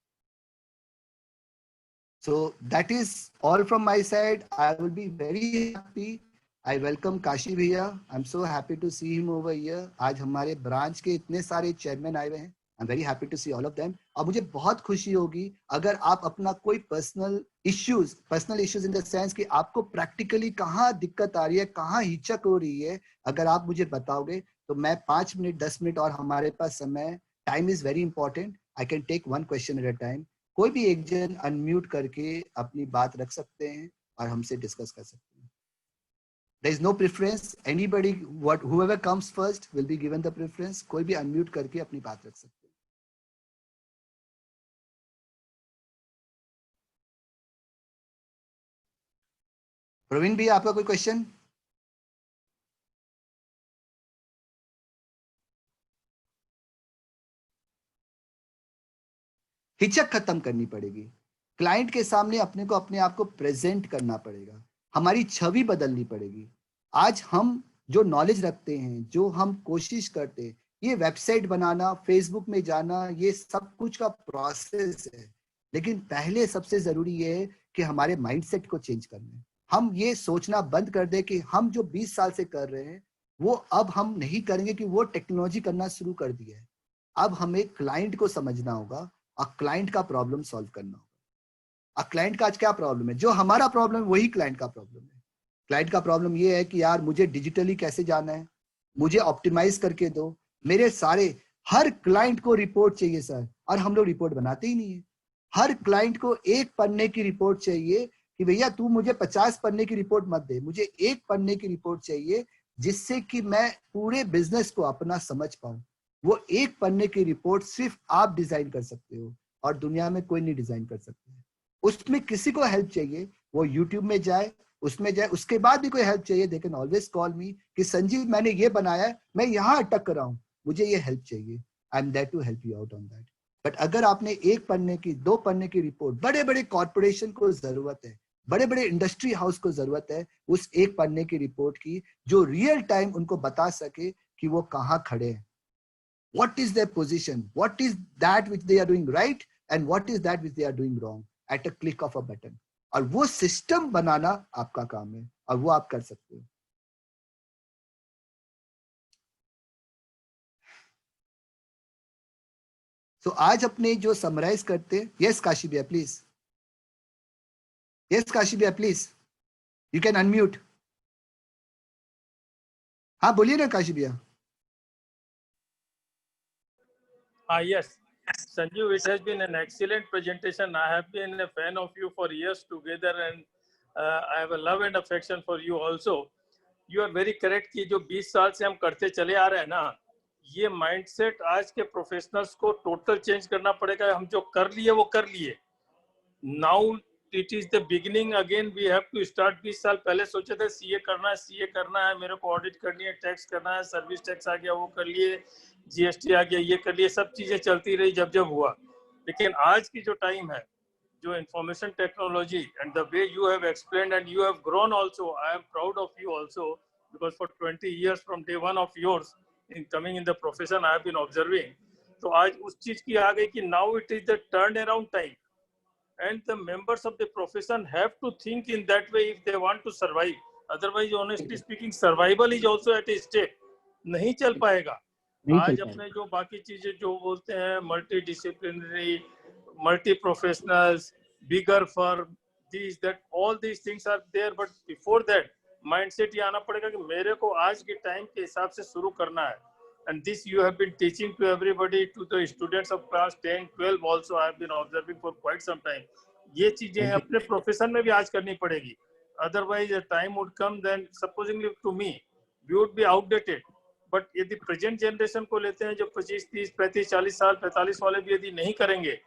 So that is all from my side. I will be very happy. I welcome Kashi भैया. I'm so happy to see him over here. आज हमारे ब्रांच के इतने सारे चेयरमैन आए हुए हैं. I'm very happy to see all of them. और मुझे बहुत खुशी होगी अगर आप अपना कोई personal issues in the sense कि आपको प्रैक्टिकली कहाँ दिक्कत आ रही है, कहाँ हिचक हो रही है, अगर आप मुझे बताओगे तो मैं 5 मिनट 10 मिनट, और हमारे पास समय, time is very important, I can take 1 question at a time. कोई भी एक जन अनम्यूट करके अपनी बात रख सकते हैं और हमसे डिस्कस कर सकते हैं। There is no preference. Anybody, whoever comes first will be given the preference. कोई भी अनम्यूट करके अपनी बात रख सकते हैं। प्रवीण भी, आपका कोई क्वेश्चन? हिचक खत्म करनी पड़ेगी। क्लाइंट के सामने अपने को, अपने आप को प्रेजेंट करना पड़ेगा। हमारी छवि बदलनी पड़ेगी। आज हम जो नॉलेज रखते हैं, जो हम कोशिश करते हैं, ये वेबसाइट बनाना, फेसबुक में जाना, ये सब कुछ का प्रोसेस है। लेकिन पहले सबसे जरूरी ये है कि हमारे माइंडसेट को चेंज करना है। हम ये सोचना बंद कर दे कि हम जो 20 साल से कर रहे हैं वो अब हम नहीं करेंगे, कि वो टेक्नोलॉजी करना शुरू कर दिया है। अब हमें क्लाइंट को समझना होगा और क्लाइंट का प्रॉब्लम सॉल्व करना होगा। और क्लाइंट का आज क्या प्रॉब्लम है, जो हमारा प्रॉब्लम है वही क्लाइंट का प्रॉब्लम है। क्लाइंट का प्रॉब्लम ये है कि यार मुझे डिजिटली कैसे जाना है, मुझे ऑप्टिमाइज करके दो। मेरे सारे, हर क्लाइंट को रिपोर्ट चाहिए सर, और हम लोग रिपोर्ट बनाते ही नहीं है। हर क्लाइंट को 1 पन्ने की रिपोर्ट चाहिए कि भैया तू मुझे 50 पन्ने की रिपोर्ट मत दे, मुझे 1 पन्ने की रिपोर्ट चाहिए जिससे कि मैं पूरे बिजनेस को अपना समझ पाऊं। वो एक पन्ने की रिपोर्ट सिर्फ आप डिजाइन कर सकते हो और दुनिया में कोई नहीं डिजाइन कर सकता। उसमें किसी को हेल्प चाहिए, वो यूट्यूब में जाए, उसमें जाए, उसके बाद भी कोई हेल्प चाहिए, दे कैन ऑलवेज कॉल मी कि संजीव मैंने ये बनाया है, मैं यहाँ अटक कर रहा हूँ, मुझे ये हेल्प चाहिए, I am there to help you out on that. But अगर आपने एक पन्ने की, 2 पन्ने की रिपोर्ट, बड़े बड़े कॉर्पोरेशन को जरूरत है, बड़े बड़े इंडस्ट्री हाउस को जरूरत है उस एक पन्ने की रिपोर्ट की, जो रियल टाइम उनको बता सके कि वो कहाँ खड़े हैं, what is their position, what is that which they are doing right and what is that which they are doing wrong at a click of a button। और वो सिस्टम बनाना आपका काम है और वो आप कर सकते हो। तो आज अपने जो समराइज करते हैं, यस काशी भैया प्लीज, यस काशी भैया प्लीज, यू कैन अनम्यूट। हाँ बोलिए ना काशी भैया। Yes, Sanjeev, it has been an excellent presentation. I have been a fan of you for years together, and I have a love and affection for you also. You are very correct कि जो 20 साल से हम करते चले आ रहे हैं ना, ये माइंडसेट आज के प्रोफेशनल्स को टोटल चेंज करना पड़ेगा। हम जो कर लिए वो कर लिए, now it is the beginning again, we have to start. 20 साल पहले सोचे थे सीए करना है, मेरे को ऑडिट करनी है, टैक्स करना है, सर्विस टैक्स आ गया वो कर लिए, जीएसटी आ गया ये कर लिए, सब चीजें चलती रही जब हुआ। लेकिन आज की जो टाइम है, जो information technology and the way you have explained and you have grown also, I am proud of you also because for 20 years from day one of yours in coming in the profession I have been observing. तो आज उस चीज की आ गई कि now it is the turn around time and the members of the profession have to think in that way if they want to survive. Otherwise, honestly speaking, survival is also at stake. नहीं चल पाएगा। आज अपने जो बाकी चीजें जो बोलते हैं, multi disciplinary, multi professionals, bigger firm, these that all these things are there, but before that mindset ये आना पड़ेगा कि मेरे को आज के टाइम के हिसाब से शुरू करना है। And this you have been teaching to everybody, to the students of class 10, 12 also I have been observing for quite some time. ये चीजें अपने प्रोफेशन में भी आज करनी पड़ेगी। Otherwise a time would come then supposingly to me we would be outdated. But यदि प्रेजेंट जनरेशन को लेते हैं जो 25, 30, 35, 40 साल 45 वाले भी यदि नहीं करेंगे,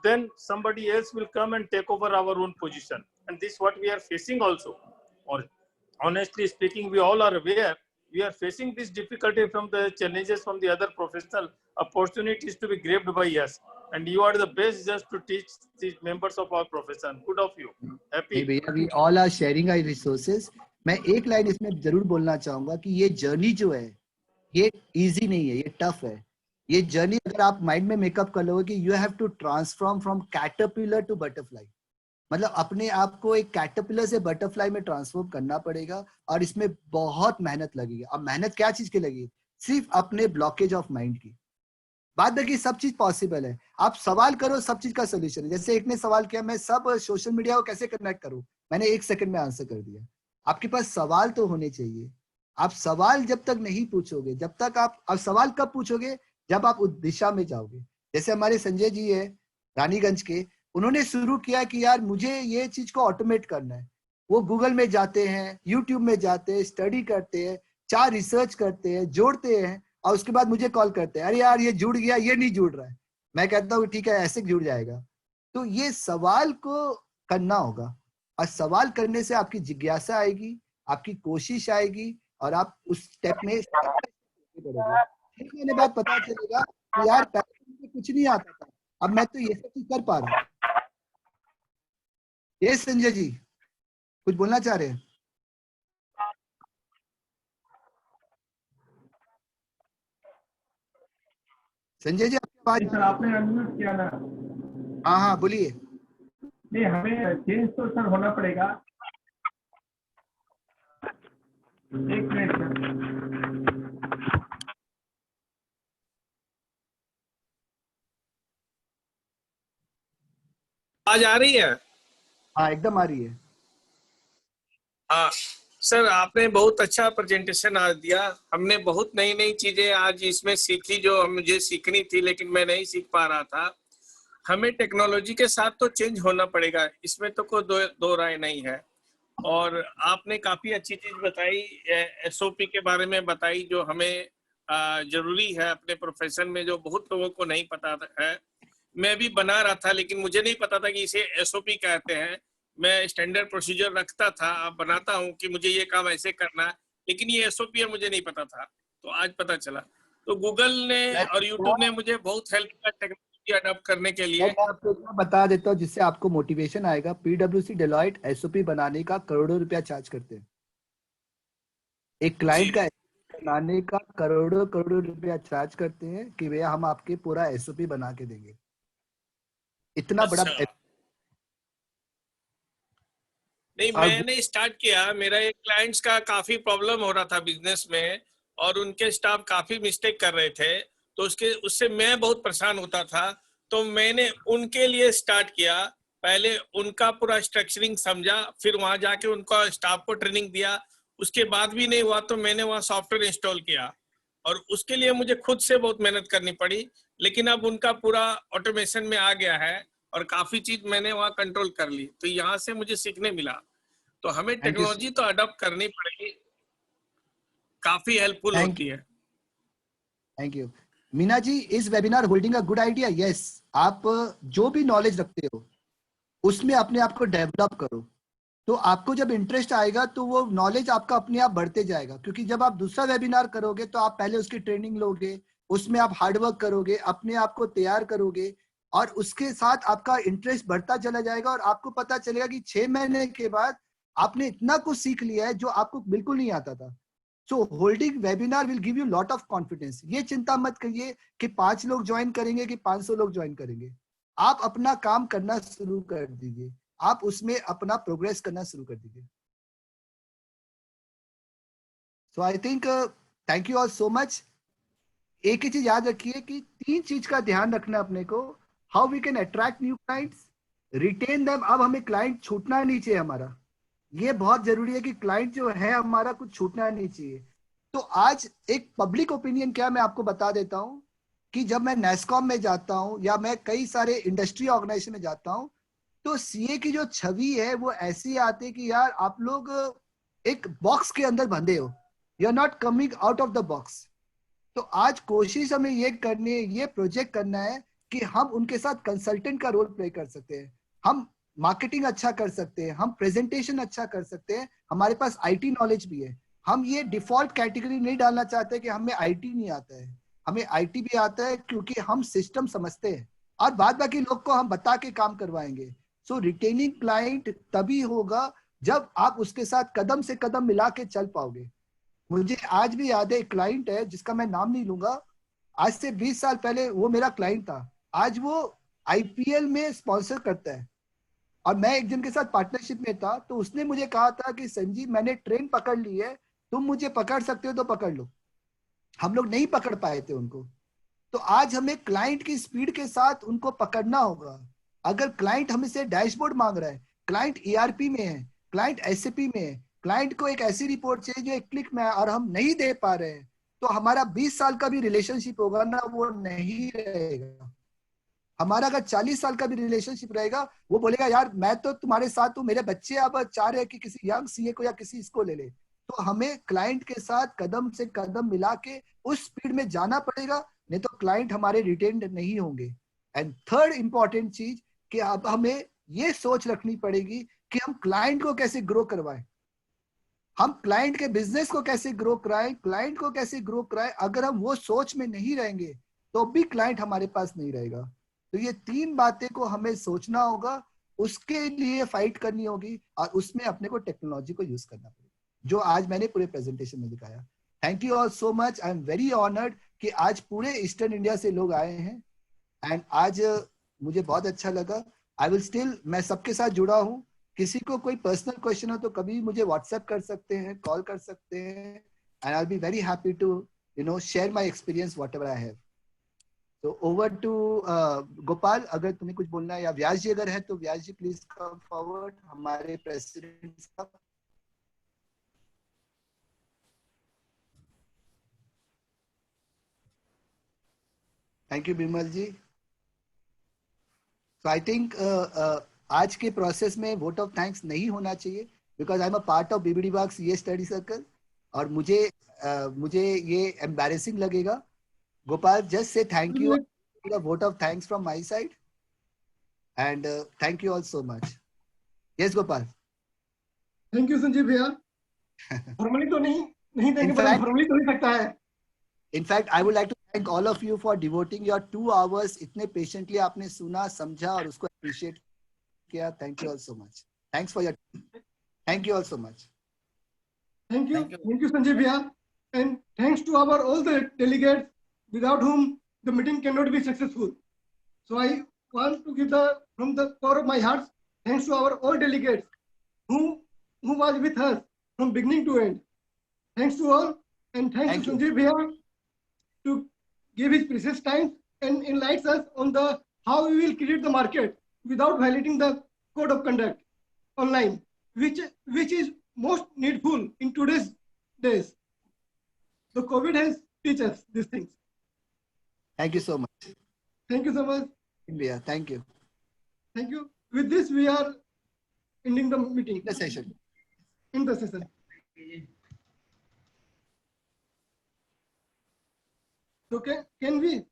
then somebody else will come and take over our own position. And this what we are facing also. Or honestly speaking, we all are aware we are facing this difficulty from the challenges from the other professional opportunities to be grabbed by us, and you are the best just to teach the members of our profession. Good of you. Happy. We all are sharing our resources. मैं एक लाइन इसमें जरूर बोलना चाहूंगा कि ये जर्नी जो है ये इजी नहीं है, ये टफ है। ये जर्नी अगर आप माइंड में मेकअप कर लोगे कि you have to transform from caterpillar to butterfly, मतलब अपने आप को एक कैटरपिलर से बटरफ्लाई में ट्रांसफॉर्म करना पड़ेगा और इसमें बहुत मेहनत लगेगी। अब मेहनत क्या चीज की लगी? सिर्फ अपने ब्लॉकेज ऑफ माइंड की। बाद बाकी सब चीज पॉसिबल है। आप सवाल करो, सब चीज का सोल्यूशन है। जैसे एक ने सवाल किया मैं सब सोशल मीडिया को कैसे कनेक्ट करूं, मैंने 1 सेकंड में आंसर कर दिया। आपके पास सवाल तो होने चाहिए। आप सवाल जब तक नहीं पूछोगे, जब तक आप सवाल कब पूछोगे? जब आप उस दिशा में जाओगे। जैसे हमारे संजय जी है रानीगंज के, उन्होंने शुरू किया कि यार मुझे ये चीज को ऑटोमेट करना है। वो गूगल में जाते हैं, यूट्यूब में जाते हैं, स्टडी करते हैं, 4 रिसर्च करते हैं, जोड़ते हैं और उसके बाद मुझे कॉल करते हैं, अरे यार ये जुड़ गया, ये नहीं जुड़ रहा है। मैं कहता हूँ ठीक है, ऐसे जुड़ जाएगा। तो ये सवाल को करना होगा और सवाल करने से आपकी जिज्ञासा आएगी, आपकी कोशिश आएगी और आप उस स्टेप में बढ़ोगे। 1 महीने बाद पता चलेगा कि यार पहले मुझे कुछ नहीं आता था, अब मैं तो ये सब चीज कर पा रहा हूँ। ये संजय जी कुछ बोलना चाह रहे हैं? संजय जी आपकी आवाज। सर आपने अनम्यूट किया ना? हाँ बोलिए। नहीं, हमें चेंज तो सर होना पड़ेगा। 1 मिनट सर। आवाज आ रही है? हाँ एकदम आ रही है। हाँ सर, आपने बहुत अच्छा प्रेजेंटेशन आज दिया। हमने बहुत नई नई चीजें आज इसमें सीखी जो मुझे सीखनी थी लेकिन मैं नहीं सीख पा रहा था। हमें टेक्नोलॉजी के साथ तो चेंज होना पड़ेगा, इसमें तो कोई दो राय नहीं है। और आपने काफी अच्छी चीज बताई, एसओपी के बारे में बताई, जो हमें जरूरी है अपने प्रोफेशन में, जो बहुत लोगों को नहीं पता है। मैं भी बना रहा था, लेकिन मुझे नहीं पता था कि इसे एसओपी कहते हैं। मैं स्टैंडर्ड प्रोसीजर रखता था, अब बनाता हूँ कि मुझे ये काम ऐसे करना है, लेकिन ये एसओपी है मुझे नहीं पता था, तो आज पता चला। तो गूगल ने और यूट्यूब ने मुझे बहुत हेल्प किया टेक्नोलॉजी अडॉप्ट करने के लिए। मैं आपको इतना बता देता हूँ जिससे आपको मोटिवेशन आएगा। पीडब्ल्यूसी डेलॉयट एसओपी बनाने का करोड़ों रुपया चार्ज करते हैं। एक क्लाइंट का बनाने का करोड़ों करोड़ों रुपया चार्ज करते हैं कि भैया हम आपके पूरा एसओपी बना के देंगे। इतना बड़ा अच्छा। नहीं, और मैंने स्टार्ट किया, मेरा एक क्लाइंट्स का काफी प्रॉब्लम हो रहा था बिजनेस में, और उनके स्टाफ काफी मिस्टेक कर रहे थे, तो उससे मैं बहुत परेशान होता था। तो मैंने उनके लिए स्टार्ट किया, पहले उनका पूरा स्ट्रक्चरिंग समझा, फिर वहां जाके उनका स्टाफ को ट्रेनिंग दिया। उसके बाद भी नहीं हुआ तो मैंने वहां सॉफ्टवेयर इंस्टॉल किया, और उसके लिए मुझे खुद से बहुत मेहनत करनी पड़ी, लेकिन अब उनका पूरा ऑटोमेशन में आ गया है और काफी चीज मैंने वहां कंट्रोल कर ली। तो यहाँ से मुझे सीखने मिला। तो हमें थैंक यू, टेक्नोलॉजी तो अडॉप्ट करनी पड़ेगी, काफी हेल्पफुल थैंक होती है। Thank you. Meena ji, is webinar holding a good idea? Yes. आप जो भी नॉलेज रखते हो उसमें अपने आप को डेवलप करो, तो आपको जब इंटरेस्ट आएगा तो वो नॉलेज आपका अपने आप बढ़ते जाएगा। क्योंकि जब आप दूसरा वेबिनार करोगे तो आप पहले उसकी ट्रेनिंग लोगे, उसमें आप हार्डवर्क करोगे, अपने आप को तैयार करोगे, और उसके साथ आपका इंटरेस्ट बढ़ता चला जाएगा, और आपको पता चलेगा कि 6 महीने के बाद आपने इतना कुछ सीख लिया है जो आपको बिल्कुल नहीं आता था। So holding webinar will give you lot of confidence. ये चिंता मत करिए कि 5 लोग ज्वाइन करेंगे कि 500 लोग ज्वाइन करेंगे। आप अपना काम करना शुरू कर दीजिए, आप उसमें अपना प्रोग्रेस करना शुरू कर दीजिए। So I think thank you all so much. एक ही चीज याद रखिए कि 3 चीज का ध्यान रखना अपने को। How we can attract new clients, retain them. अब हमें क्लाइंट छूटना नहीं चाहिए हमारा, ये बहुत जरूरी है कि क्लाइंट जो है हमारा कुछ छूटना नहीं चाहिए। तो आज एक पब्लिक ओपिनियन क्या मैं आपको बता देता हूं कि जब मैं नेस्कॉम में जाता हूं या मैं कई सारे इंडस्ट्री ऑर्गेनाइजेशन में जाता हूं, तो सीए की जो छवि है वो ऐसी आती है कि यार आप लोग एक बॉक्स के अंदर बंधे हो, you are not coming out of the box. तो आज कोशिश हमें ये करनी है, ये प्रोजेक्ट करना है कि हम उनके साथ कंसल्टेंट का रोल प्ले कर सकते हैं, हम मार्केटिंग अच्छा कर सकते हैं, हम प्रेजेंटेशन अच्छा कर सकते हैं, हमारे पास आईटी नॉलेज भी है। हम ये डिफॉल्ट कैटेगरी नहीं डालना चाहते कि हमें आईटी नहीं आता है, हमें आईटी भी आता है, क्योंकि हम सिस्टम समझते हैं और बाद बाकी लोग को हम बता के काम करवाएंगे। सो रिटेनिंग क्लाइंट तभी होगा जब आप उसके साथ कदम से कदम मिला के चल पाओगे। मुझे आज भी याद है, एक क्लाइंट है जिसका मैं नाम नहीं लूंगा, आज से 20 साल पहले वो मेरा क्लाइंट था, आज वो आईपीएल में स्पॉन्सर करता है, और मैं एक जन के साथ पार्टनरशिप में था। तो उसने मुझे कहा था कि संजीव मैंने ट्रेन पकड़ ली है, तुम मुझे पकड़ सकते हो तो पकड़ लो। हम लोग नहीं पकड़ पाए थे उनको। तो आज हमें क्लाइंट की स्पीड के साथ उनको पकड़ना होगा। अगर क्लाइंट हमसे डैशबोर्ड मांग रहा है, क्लाइंट ईआरपी में है, क्लाइंट एसएपी में है, क्लाइंट को एक ऐसी रिपोर्ट चाहिए जो एक क्लिक में है, और हम नहीं दे पा रहे हैं, तो हमारा 20 साल का भी रिलेशनशिप होगा ना, वो नहीं रहेगा। हमारा अगर 40 साल का भी रिलेशनशिप रहेगा, वो बोलेगा यार मैं तो तुम्हारे साथ हूँ, मेरे बच्चे अब चाह रहे हैं कि किसी यंग सीए को या किसी इसको ले ले। तो हमें क्लाइंट के साथ कदम से कदम मिला के उस स्पीड में जाना पड़ेगा, नहीं तो क्लाइंट हमारे रिटेन्ड नहीं होंगे। एंड थर्ड इंपॉर्टेंट चीज कि अब हमें ये सोच रखनी पड़ेगी कि हम क्लाइंट को कैसे ग्रो करवाएं, हम क्लाइंट के बिजनेस को कैसे ग्रो कराएं, क्लाइंट को कैसे ग्रो कराएं। अगर हम वो सोच में नहीं रहेंगे तो भी क्लाइंट हमारे पास नहीं रहेगा। तो ये 3 बातें को हमें सोचना होगा, उसके लिए फाइट करनी होगी, और उसमें अपने को टेक्नोलॉजी को यूज करना पड़ेगा, जो आज मैंने पूरे प्रेजेंटेशन में दिखाया। Thank you all so much. I am very honoured कि आज पूरे ईस्टर्न इंडिया से लोग आए हैं, एंड आज मुझे बहुत अच्छा लगा। आई विल स्टिल, मैं सबके साथ जुड़ा हूँ। किसी को कोई पर्सनल क्वेश्चन हो तो कभी मुझे व्हाट्सएप कर सकते हैं, कॉल कर सकते हैं, and I will be very happy to share my experience whatever I have. तो ओवर टू गोपाल, अगर तुम्हें कुछ बोलना है, या व्यास जी अगर है तो व्यास जी प्लीज कम फॉरवर्ड, हमारे प्रेसिडेंट साहब। थैंक यू बिमल जी। तो आई थिंक आज के प्रोसेस में वोट ऑफ थैंक्स नहीं होना चाहिए, because I'm a part of BBD Bagh CA study circle और मुझे ये embarrassing लगेगा. Gopal, just say thank you. A vote of thanks from my side, and thank you all so much. Yes, Gopal. Thank you Sanjeev भैया. फॉर्मली तो नहीं देंगे, In पर fact- फॉर्मली तो हो सकता है. In fact, I would like to thank all of you for devoting your 2 hours. इतने patiently आपने सुना, समझा और उसको appreciate किया. Thank you all so much. Thanks for your. Thank you all so much. Thank you, Sanjeev Bhaiya, and thanks to our all the delegates, without whom the meeting cannot be successful. So I want to give from the core of my heart, thanks to our all delegates who was with us from beginning to end. Thanks to all, and thanks Thank to you. Sanjeev Bhaiya to give his precious time and enlightens us on the how we will create the market without violating the code of conduct online, which is most needful in today's days. The COVID has teach us these things. Thank you so much. Thank you so much. India. Thank you. Thank you. With this, we are ending the meeting. The session. In the session. So can we